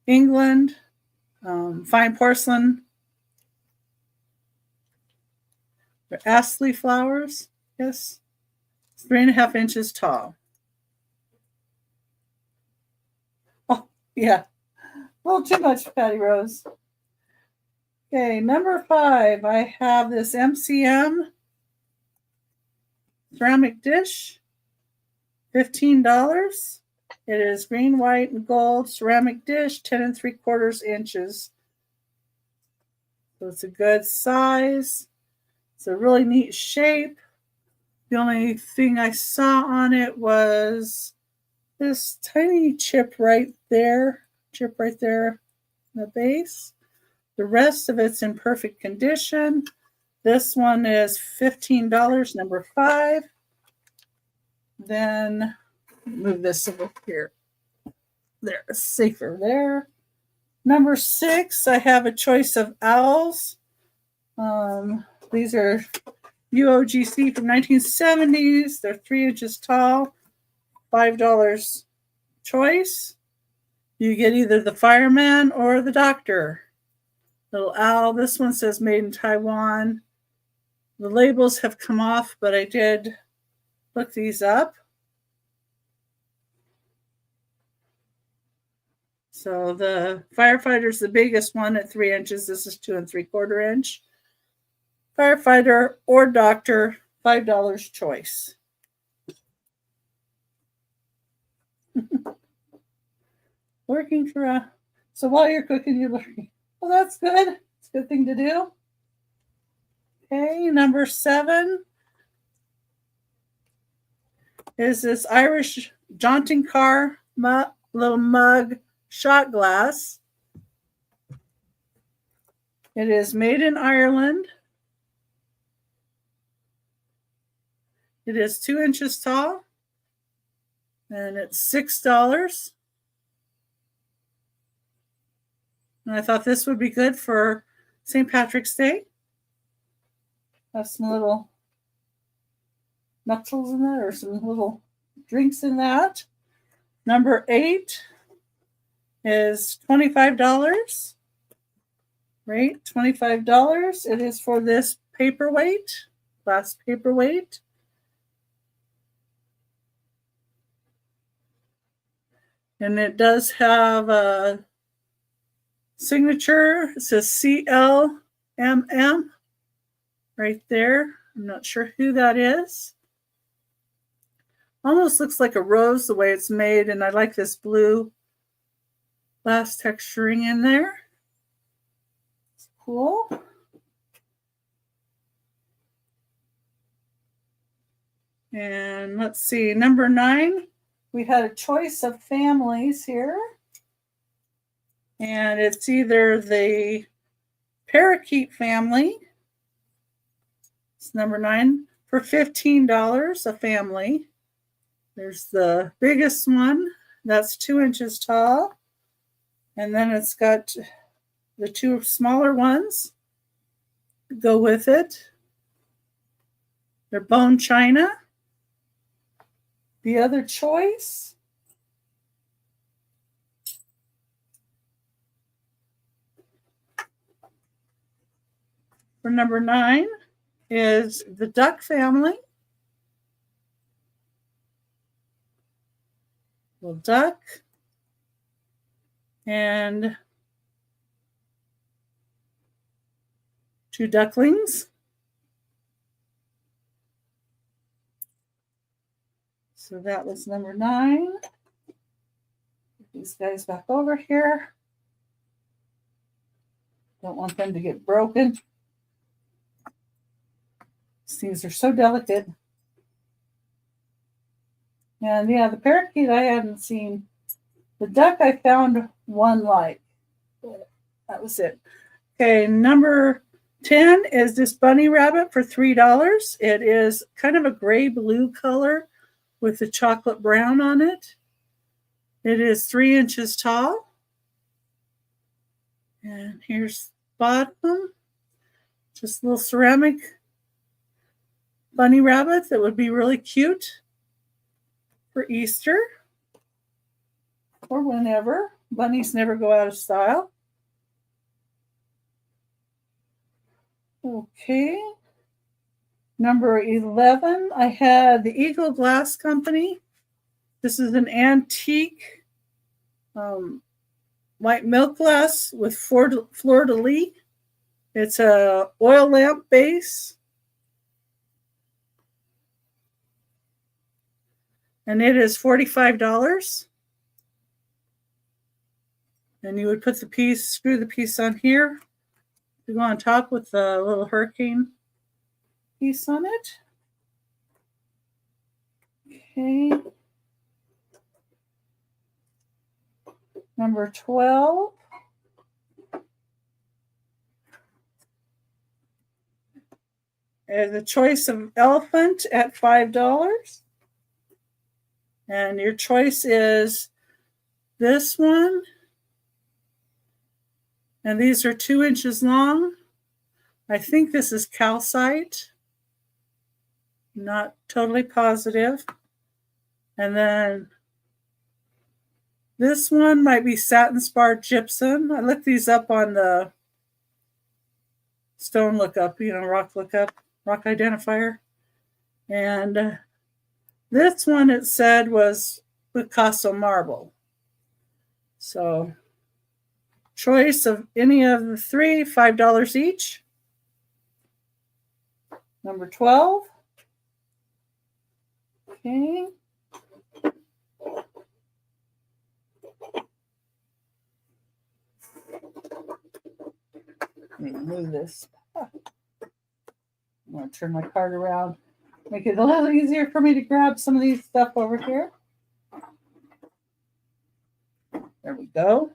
England, fine porcelain, the Astley flowers, yes, 3.5 inches tall. Oh, yeah, a little too much, Patty Rose. Okay, number 5, I have this MCM ceramic dish, $15. It is green, white, and gold ceramic dish, 10 3/4 inches. So it's a good size. It's a really neat shape. The only thing I saw on it was this tiny chip right there in the base. The rest of it's in perfect condition. This one is $15, number 5. Then move this over here. There, safer there. Number 6, I have a choice of owls. These are UOGC from 1970s. They're 3 inches tall, $5 choice. You get either the fireman or the doctor. Little owl. This one says made in Taiwan. The labels have come off, but I did look these up. So the firefighter's the biggest one at 3 inches. This is 2 3/4 inch. Firefighter or doctor, $5 choice. Working for a, so while you're cooking, you're learning. Well, that's good. It's a good thing to do. Okay, number 7 is this Irish jaunting car little mug shot glass. It is made in Ireland. It is 2 inches tall, and it's $6. And I thought this would be good for St. Patrick's Day. Have some little nuttles in that, or some little drinks in that. Number 8 is $25. Right, $25. It is for this paperweight, glass paperweight. And it does have a signature. It says CLMM right there. I'm not sure who that is. Almost looks like a rose the way it's made, and I like this blue glass texturing in there. It's cool. And let's see, number 9. We had a choice of families here. And it's either the parakeet family. It's number 9 for $15 a family. There's the biggest one. That's 2 inches tall. And then it's got the 2 smaller ones go with it. They're bone china. The other choice for number 9 is the duck family. Little duck. And 2 ducklings. So that was number 9. Get these guys back over here. Don't want them to get broken. These are so delicate. And yeah, the parakeet I hadn't seen. The duck I found one like. That was it. Okay, number 10 is this bunny rabbit for $3. It is kind of a gray-blue color with the chocolate brown on it. It is 3 inches tall. And here's the bottom. Just a little ceramic bunny rabbit that would be really cute for Easter or whenever. Bunnies never go out of style. Okay. Number 11, I had the Eagle Glass Company. This is an antique white milk glass with fleur-de-lis. It's a oil lamp base. And it is $45. And you would put the piece, screw the piece on here to go on top with the little hurricane piece on it. Okay. Number 12. Is a choice of elephant at $5. And your choice is this one. And these are 2 inches long. I think this is calcite. Not totally positive. And then this one might be satin spar gypsum. I looked these up on the stone lookup, rock lookup, rock identifier. And this one, it said, was Picasso marble. So choice of any of the 3, $5 each. Number 12. Okay. Let me move this. I'm going to turn my card around. Make it a little easier for me to grab some of these stuff over here. There we go.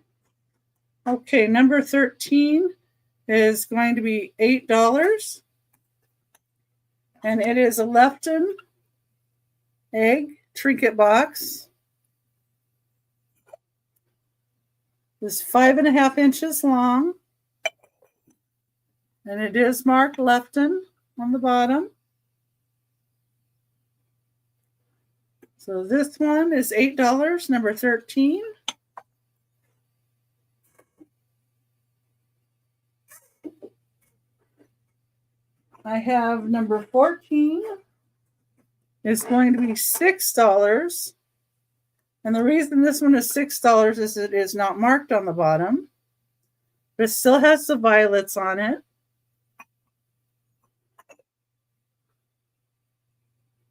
Okay, number 13 is going to be $8. And it is a Lefton egg trinket box. It's 5.5 inches long. And it is marked Lefton on the bottom. So this one is $8, number 13. I have number 14 is going to be $6. And the reason this one is $6 is it is not marked on the bottom, but it still has the violets on it.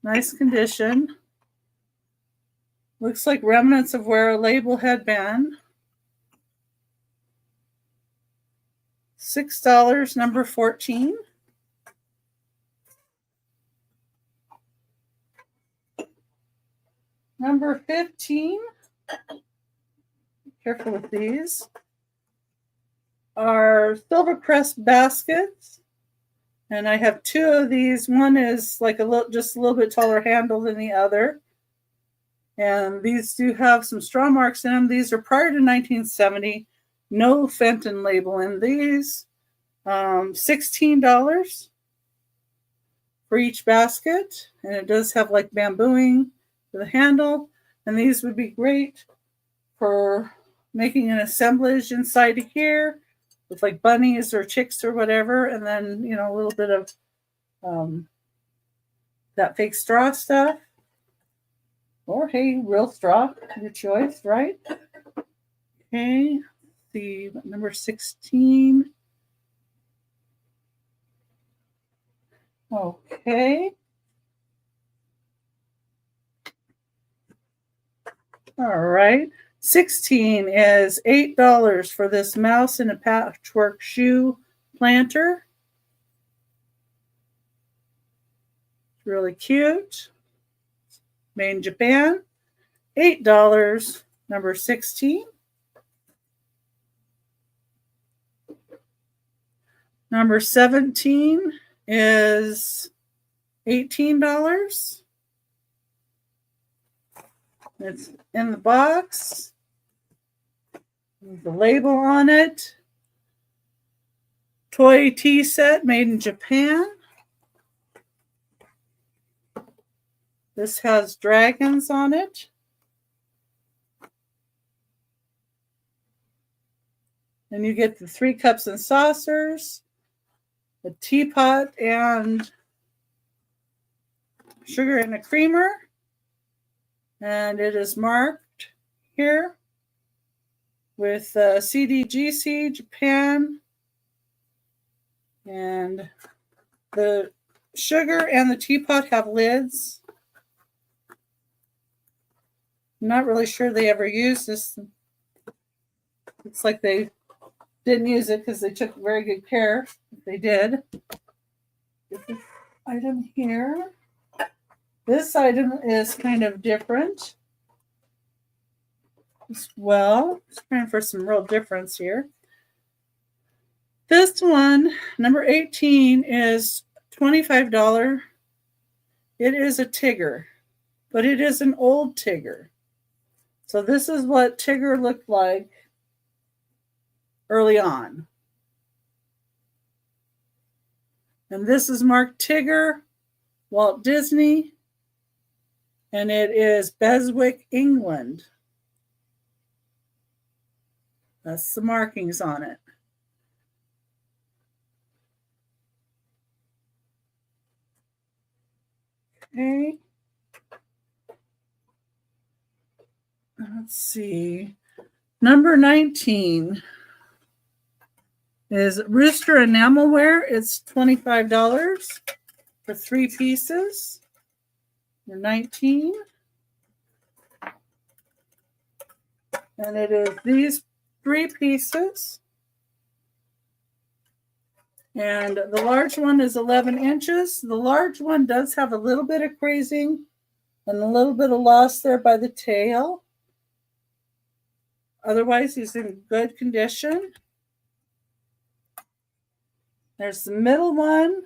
Nice condition. Looks like remnants of where a label had been. $6, number 14. Number 15, be careful with these, are Silvercrest baskets. And I have 2 of these. One is like just a little bit taller handle than the other. And these do have some straw marks in them. These are prior to 1970. No Fenton label in these. $16 for each basket. And it does have like bambooing for the handle. And these would be great for making an assemblage inside of here with like bunnies or chicks or whatever. And then, a little bit of that fake straw stuff. Or, hey, real straw, your choice, right? Okay, see, number 16. Okay. All right. 16 is $8 for this mouse in a patchwork shoe planter. Really cute. Made in Japan. $8, number 16. Number 17 is $18. It's in the box. The label on it. toy tea set made in Japan. This has dragons on it. And you get the 3 cups and saucers, a teapot, and sugar and a creamer. And it is marked here with CDGC Japan. And the sugar and the teapot have lids. I'm not really sure they ever used this. Looks like they didn't use it because they took very good care if they did. This item here. This item is kind of different as well. Just trying for some real difference here. This one, number 18, is $25. It is a Tigger, but it is an old Tigger. So this is what Tigger looked like early on. And this is marked Tigger, Walt Disney, and it is Beswick, England. That's the markings on it. Okay. Let's see. Number 19 is Rooster Enamelware. It's $25 for 3 pieces. Number 19. And it is these 3 pieces. And the large one is 11 inches. The large one does have a little bit of crazing and a little bit of loss there by the tail. Otherwise, he's in good condition. There's the middle one.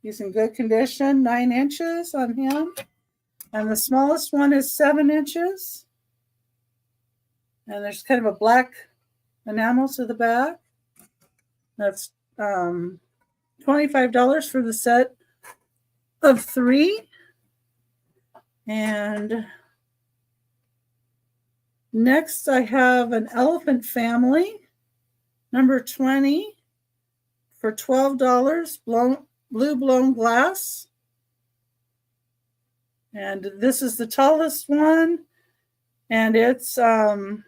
He's in good condition, 9 inches on him. And the smallest one is 7 inches. And there's kind of a black enamel to the back. That's $25 for the set of 3. And next I have an elephant family, number 20, for $12, blue blown glass. And this is the tallest one, and it's 2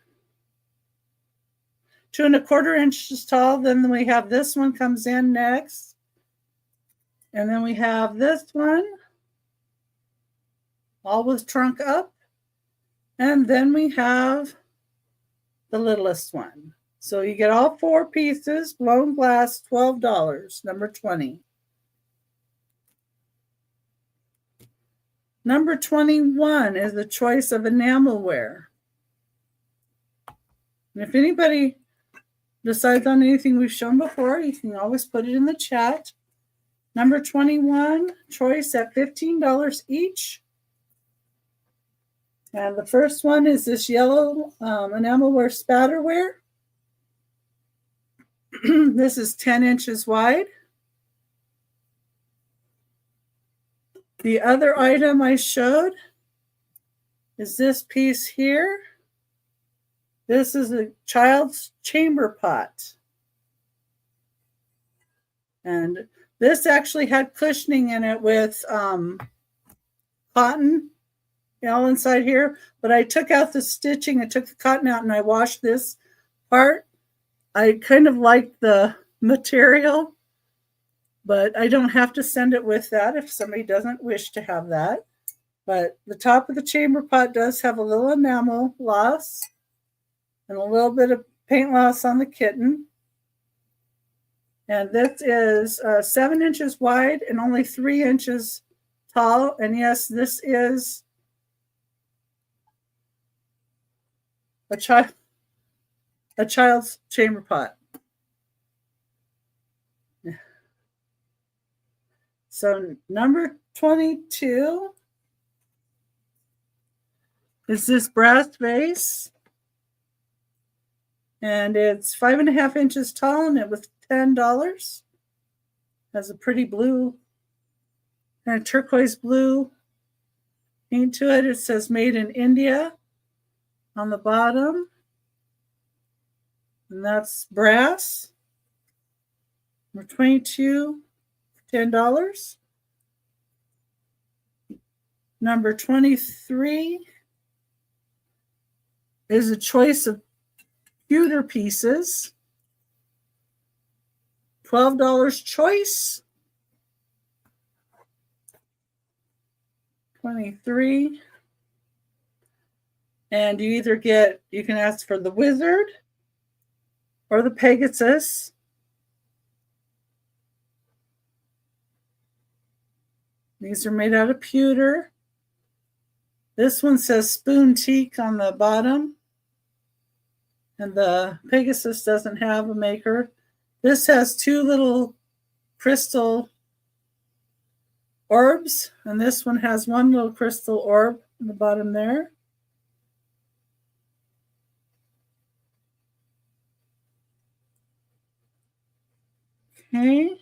1/4 inches tall. Then we have this one comes in next. And then we have this one, all with trunk up. And then we have the littlest one. So you get all 4 pieces, blown glass, $12, number 20. Number 21 is the choice of enamelware. And if anybody decides on anything we've shown before, you can always put it in the chat. Number 21, choice at $15 each. And the first one is this yellow enamelware spatterware. This is 10 inches wide. The other item I showed is this piece here. This is a child's chamber pot. And this actually had cushioning in it with cotton all inside here. But I took out the stitching, I took the cotton out, and I washed this part. I kind of like the material, but I don't have to send it with that if somebody doesn't wish to have that. But the top of the chamber pot does have a little enamel loss and a little bit of paint loss on the kitten. And this is 7 inches wide and only 3 inches tall. And yes, this is a child's chamber pot. So number 22 is this brass vase. And it's 5.5 inches tall, and it was $10. Has a pretty blue and a turquoise blue paint to it. It says made in India on the bottom. And that's brass. Number 22, $10. Number 23 is a choice of pewter pieces. $12 choice. 23. And you either get, you can ask for the wizard or the Pegasus. These are made out of pewter. This one says spoon teak on the bottom. And the Pegasus doesn't have a maker. This has two little crystal orbs. And this one has one little crystal orb in the bottom there. Okay.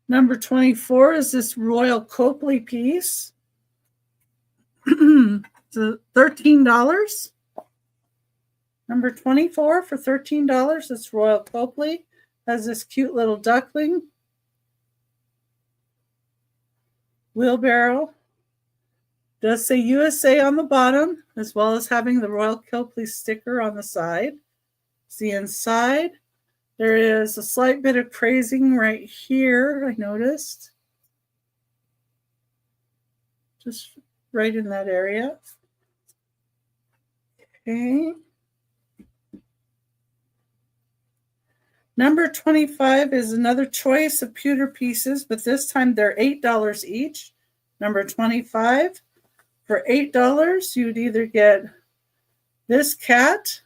Number 24 is this Royal Copley piece. It's $13. Number 24 for $13. It's Royal Copley. Has this cute little duckling. Wheelbarrow. Does say USA on the bottom, as well as having the Royal Copley sticker on the side. See inside. There is a slight bit of crazing right here, I noticed. Just right in that area. Okay. Number 25 is another choice of pewter pieces, but this time they're $8 each. Number 25. For $8, you'd either get this cat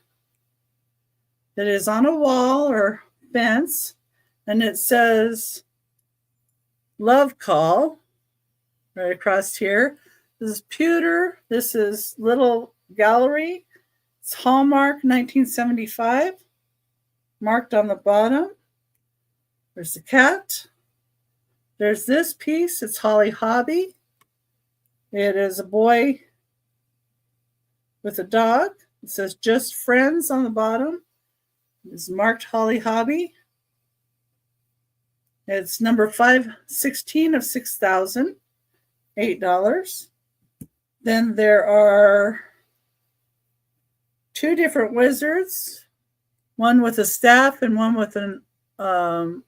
that is on a wall or fence, and it says love call right across here. This is pewter. This is little gallery. It's Hallmark 1975, marked on the bottom. There's the cat. There's this piece. It's Holly Hobby. It is a boy with a dog. It says just friends on the bottom. It's marked Holly Hobby. It's number 516 of 6,000, $8. Then there are two different wizards, one with a staff and one with a little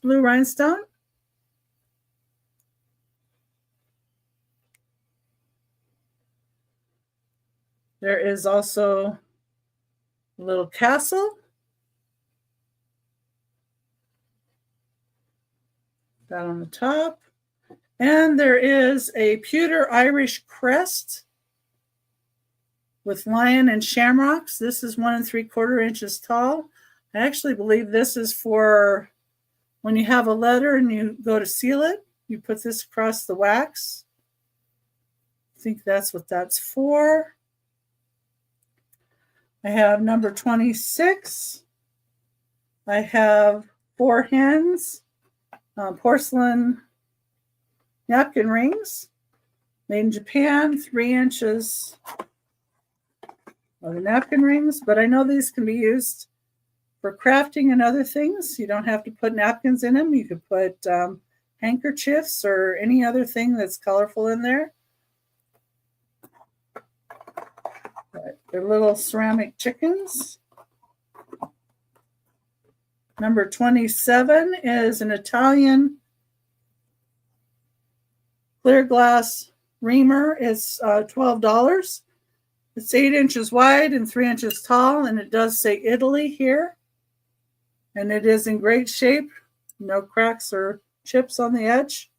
blue rhinestone. There is also a little castle. That on the top. And there is a pewter Irish crest with lion and shamrocks. This is 1 3/4 inches tall. I actually believe this is for when you have a letter and you go to seal it, you put this across the wax. I think that's what that's for. I have number 26. I have 4 hens, porcelain napkin rings, made in Japan, 3 inches of the napkin rings. But I know these can be used for crafting and other things. You don't have to put napkins in them. You could put handkerchiefs or any other thing that's colorful in there. They're little ceramic chickens. Number 27 is an Italian clear glass reamer. It's $12. It's 8 inches wide and 3 inches tall, and it does say Italy here. And it is in great shape. No cracks or chips on the edge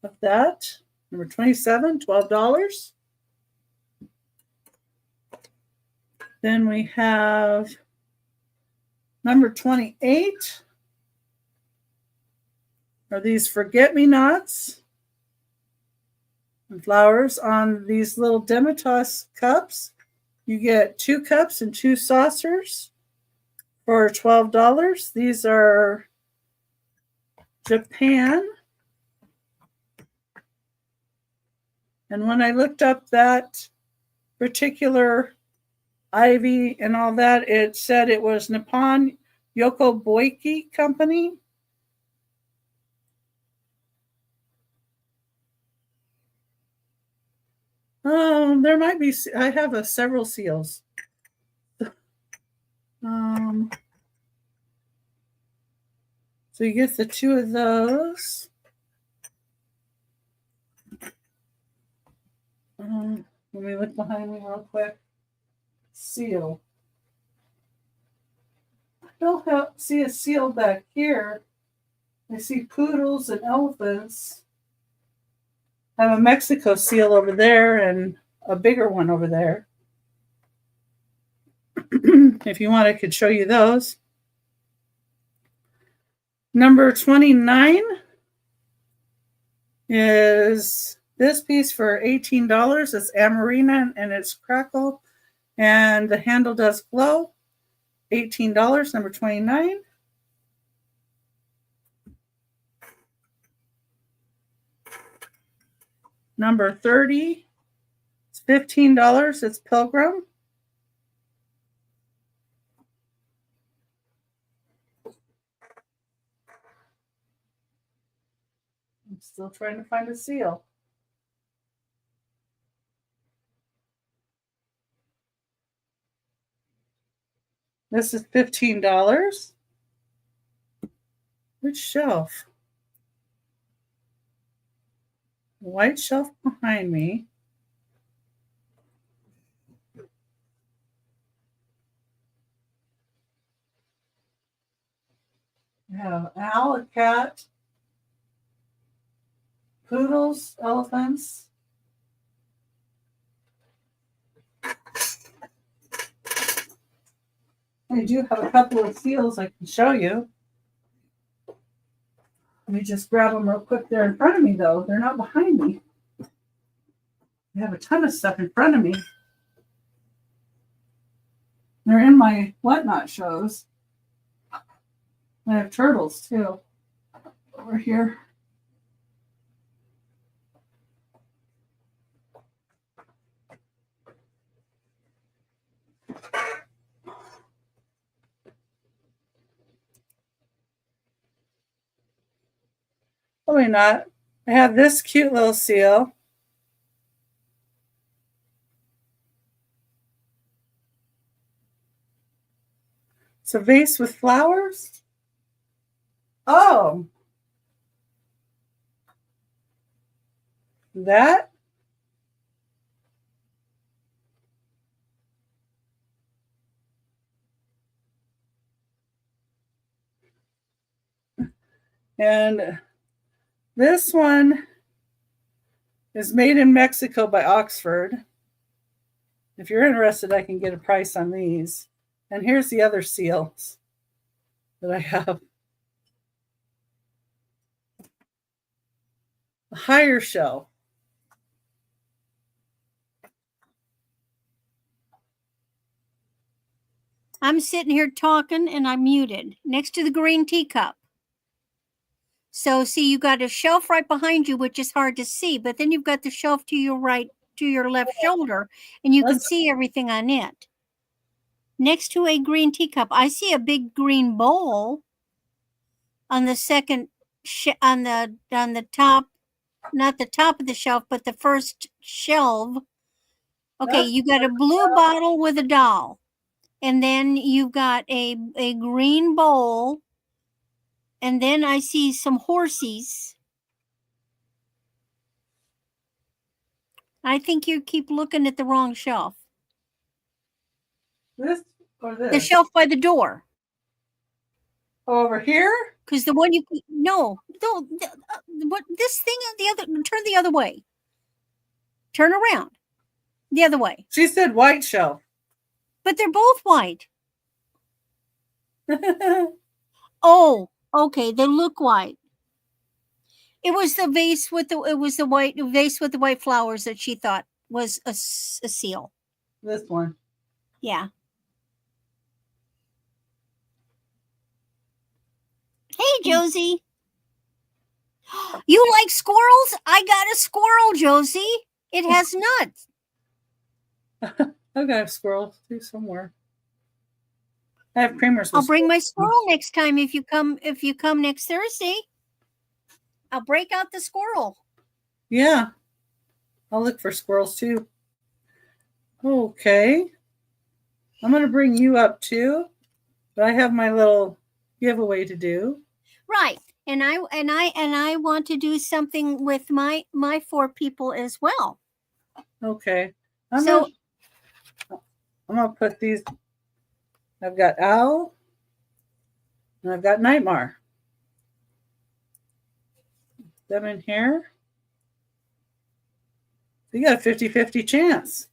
of that. Number 27, $12. Then we have number 28. Are these forget-me-nots and flowers on these little Demitasse cups. You get 2 cups and 2 saucers for $12. These are Japan. And when I looked up that particular ivy and all that, it said it was Nippon Yokoboiki Company. There might be, I have several seals. So you get the 2 of those. Let me look behind me real quick. Seal. I don't see a seal back here. I see poodles and elephants. I have a Mexico seal over there and a bigger one over there. If you want, I could show you those. Number 29 is this piece for $18. It's Amarina and it's crackle, and the handle does glow. $18, number 29. Number 30, it's $15. It's Pilgrim. I'm still trying to find a seal. This is $15. Which shelf? The white shelf behind me. I have an owl, a cat, poodles, elephants. I do have a couple of seals I can show you. Let me just grab them real quick. They're in front of me, though. They're not behind me. I have a ton of stuff in front of me. They're in my whatnot shows. I have turtles, too, over here. Probably not. I have this cute little seal. It's a vase with flowers. Oh. That. And this one is made in Mexico by Oxford. If you're interested, I can get a price on these. And here's the other seals that I have. A higher shelf. I'm sitting here talking and I'm muted next to the green teacup. So see, you got a shelf right behind you, which is hard to see, but then you've got the shelf to your right, to your left shoulder, and you can see everything on it. Next to a green teacup, I see a big green bowl on the second, on the top, not the top of the shelf, but the first shelf. Okay, you got a blue bottle with a doll, and then you've got a green bowl. And then I see some horsies. I think you keep looking at the wrong shelf. This or this? The shelf by the door. Over here? Because the one no, what this thing the other, turn the other way. Turn around. The other way. She said white shelf. But they're both white. Oh, okay, they look white. It was the vase with the white vase with the white flowers that she thought was a seal. This one. Yeah. Hey, Josie. You like squirrels? I got a squirrel, Josie. It has nuts. I've got a squirrel too somewhere. I have creamers. I'll bring my squirrel next time if you come. If you come next Thursday, I'll break out the squirrel. Yeah, I'll look for squirrels too. Okay, I'm going to bring you up too, but I have my little giveaway to do. Right, and I want to do something with my 4 people as well. Okay, I'm gonna put these. I've got Owl, and I've got Nightmare. Them in here. You got a 50-50 chance.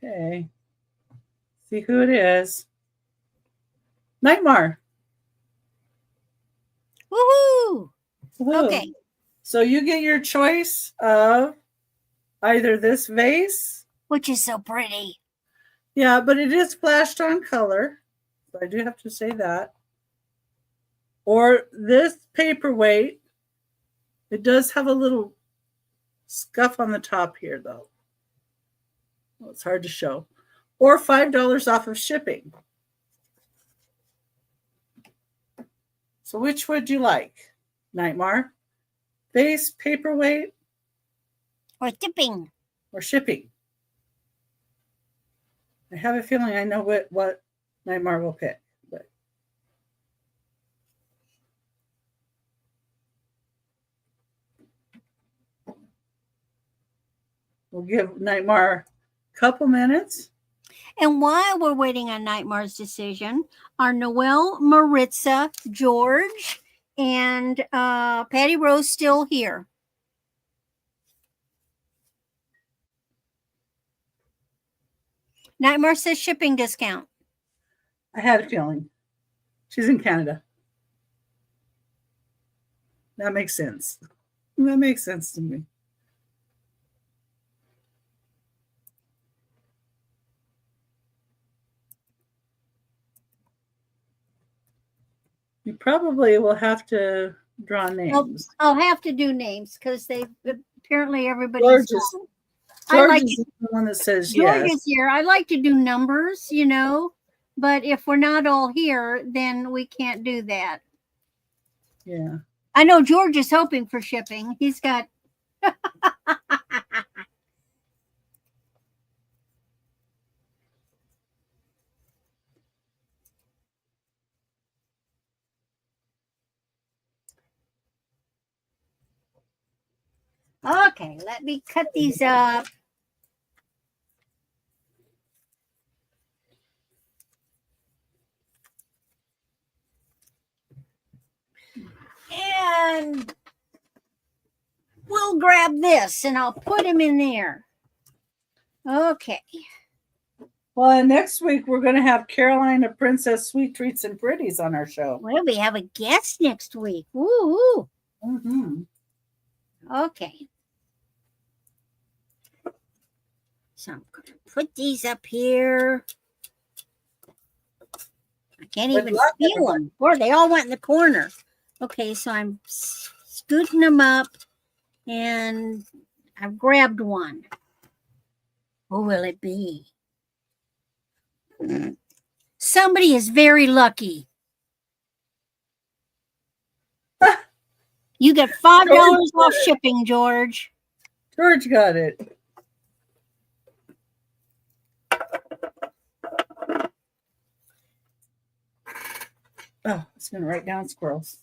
Okay. See who it is. Nightmare. Woohoo! Woohoo. Okay. So you get your choice of either this vase. Which is so pretty. Yeah, but it is flashed on color. So I do have to say that. Or this paperweight. It does have a little scuff on the top here, though. Well, it's hard to show. Or $5 off of shipping. So which would you like? Nightmare, vase, paperweight, Or tipping. or shipping? I have a feeling I know what Nightmare will pick. But we'll give Nightmare a couple minutes. And while we're waiting on Nightmare's decision, are Noelle, Maritza, George, and Patty Rose still here? Nightmare says shipping discount. I had a feeling. She's in Canada. That makes sense. That makes sense to me. You probably will have to draw names. I'll have to do names because they apparently everybody's. George is the one that says George yes. is here. I like to do numbers, but if we're not all here, then we can't do that. Yeah. I know George is hoping for shipping. He's got. Okay, let me cut these up. And we'll grab this and I'll put him in there. Okay. Well, and next week we're going to have Carolina Princess Sweet Treats and Pretties on our show. Well, we have a guest next week. Woo! Mm-hmm. Okay. So I'm going to put these up here. I can't even feel them. Boy, they all went in the corner. Okay, so I'm scooting them up, and I've grabbed one. Who will it be? Somebody is very lucky. You get $5 off shipping, George. George got it. Oh, it's going to write down squirrels.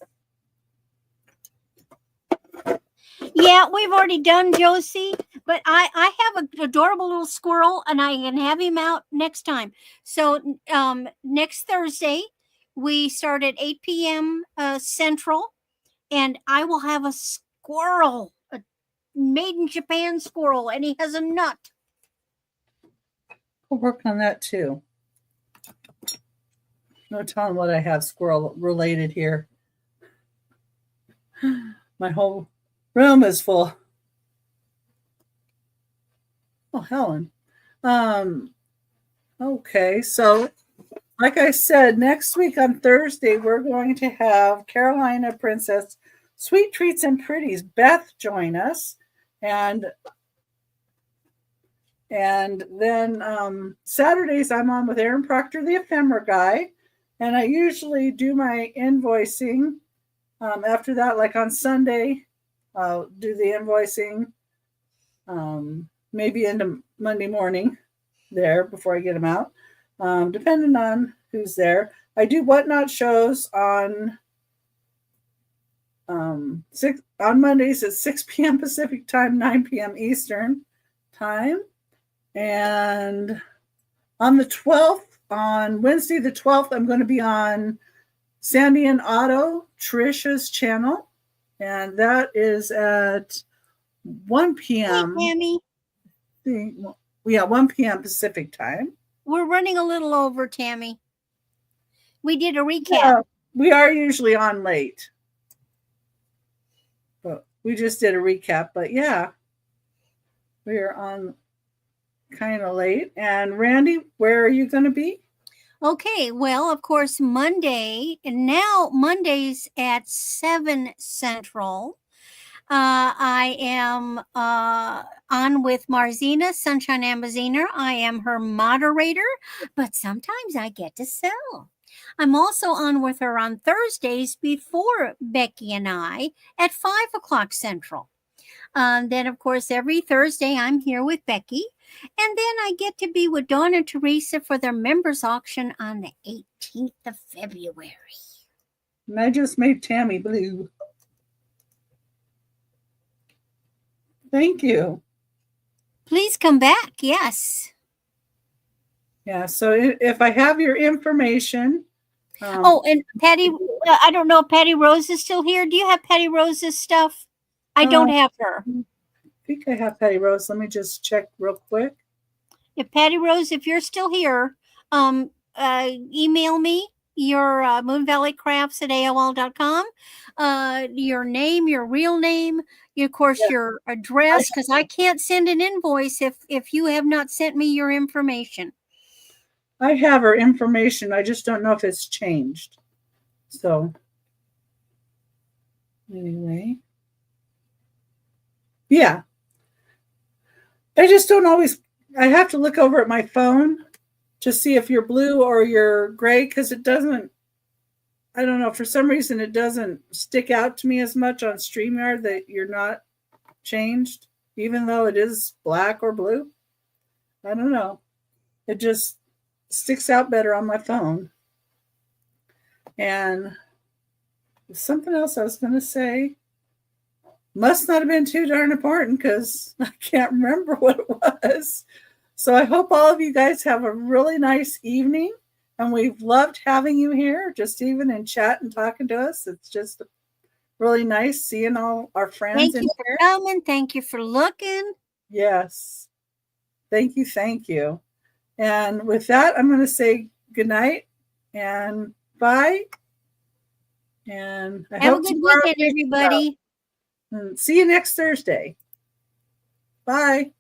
Yeah, we've already done Josie, but I have an adorable little squirrel, and I can have him out next time. So next Thursday, we start at 8 p.m. Central, and I will have a squirrel, a made in Japan squirrel, and he has a nut. We'll work on that too. No telling what I have squirrel related here. My whole room is full. Oh, Helen. Okay, so like I said, next week on Thursday, we're going to have Carolina Princess Sweet Treats and Pretties Beth join us. And then Saturdays, I'm on with Aaron Proctor, the ephemera guy. And I usually do my invoicing. After that, like on Sunday, I'll do the invoicing, maybe into Monday morning there before I get them out, depending on who's there. I do whatnot shows on on Mondays at 6 p.m. Pacific time, 9 p.m. Eastern time. And on the 12th, on Wednesday the 12th, I'm going to be on Sandy and Otto, Trisha's channel. And that is at 1 p.m. Hey, Tammy. Yeah, 1 p.m. Pacific time. We're running a little over, Tammy. We did a recap. Yeah, we are usually on late. But we just did a recap. But yeah, we are on kind of late. And Randy, where are you going to be? Okay, well, of course, Monday, and now Mondays at 7 Central. I am on with Marzina, Sunshine Ambaziner. I am her moderator, but sometimes I get to sell. I'm also on with her on Thursdays before Becky and I at 5 o'clock Central. Then, of course, every Thursday I'm here with Becky. And then I get to be with Dawn and Teresa for their members auction on the 18th of February. And I just made Tammy blue. Thank you. Please come back. Yes. Yeah, so if I have your information. And Patty, I don't know if Patty Rose is still here. Do you have Patty Rose's stuff? I don't have her. I think I have Patty Rose. Let me just check real quick. If Patty Rose, if you're still here, email me your moonvalleycrafts@aol.com, your name, your real name, of course, your address, because I can't send an invoice if you have not sent me your information. I have her information. I just don't know if it's changed. So anyway. Yeah. I just don't always, I have to look over at my phone to see if you're blue or you're gray, because it doesn't, I don't know, for some reason it doesn't stick out to me as much on StreamYard that you're not changed, even though it is black or blue. I don't know. It just sticks out better on my phone. And something else I was going to say. Must not have been too darn important because I can't remember what it was. So I hope all of you guys have a really nice evening. And we've loved having you here, just even in chat and talking to us. It's just really nice seeing all our friends. Thank you for coming. Thank you for looking. Yes. Thank you. Thank you. And with that, I'm going to say good night and bye. And I have hope a good weekend, everybody. And see you next Thursday. Bye.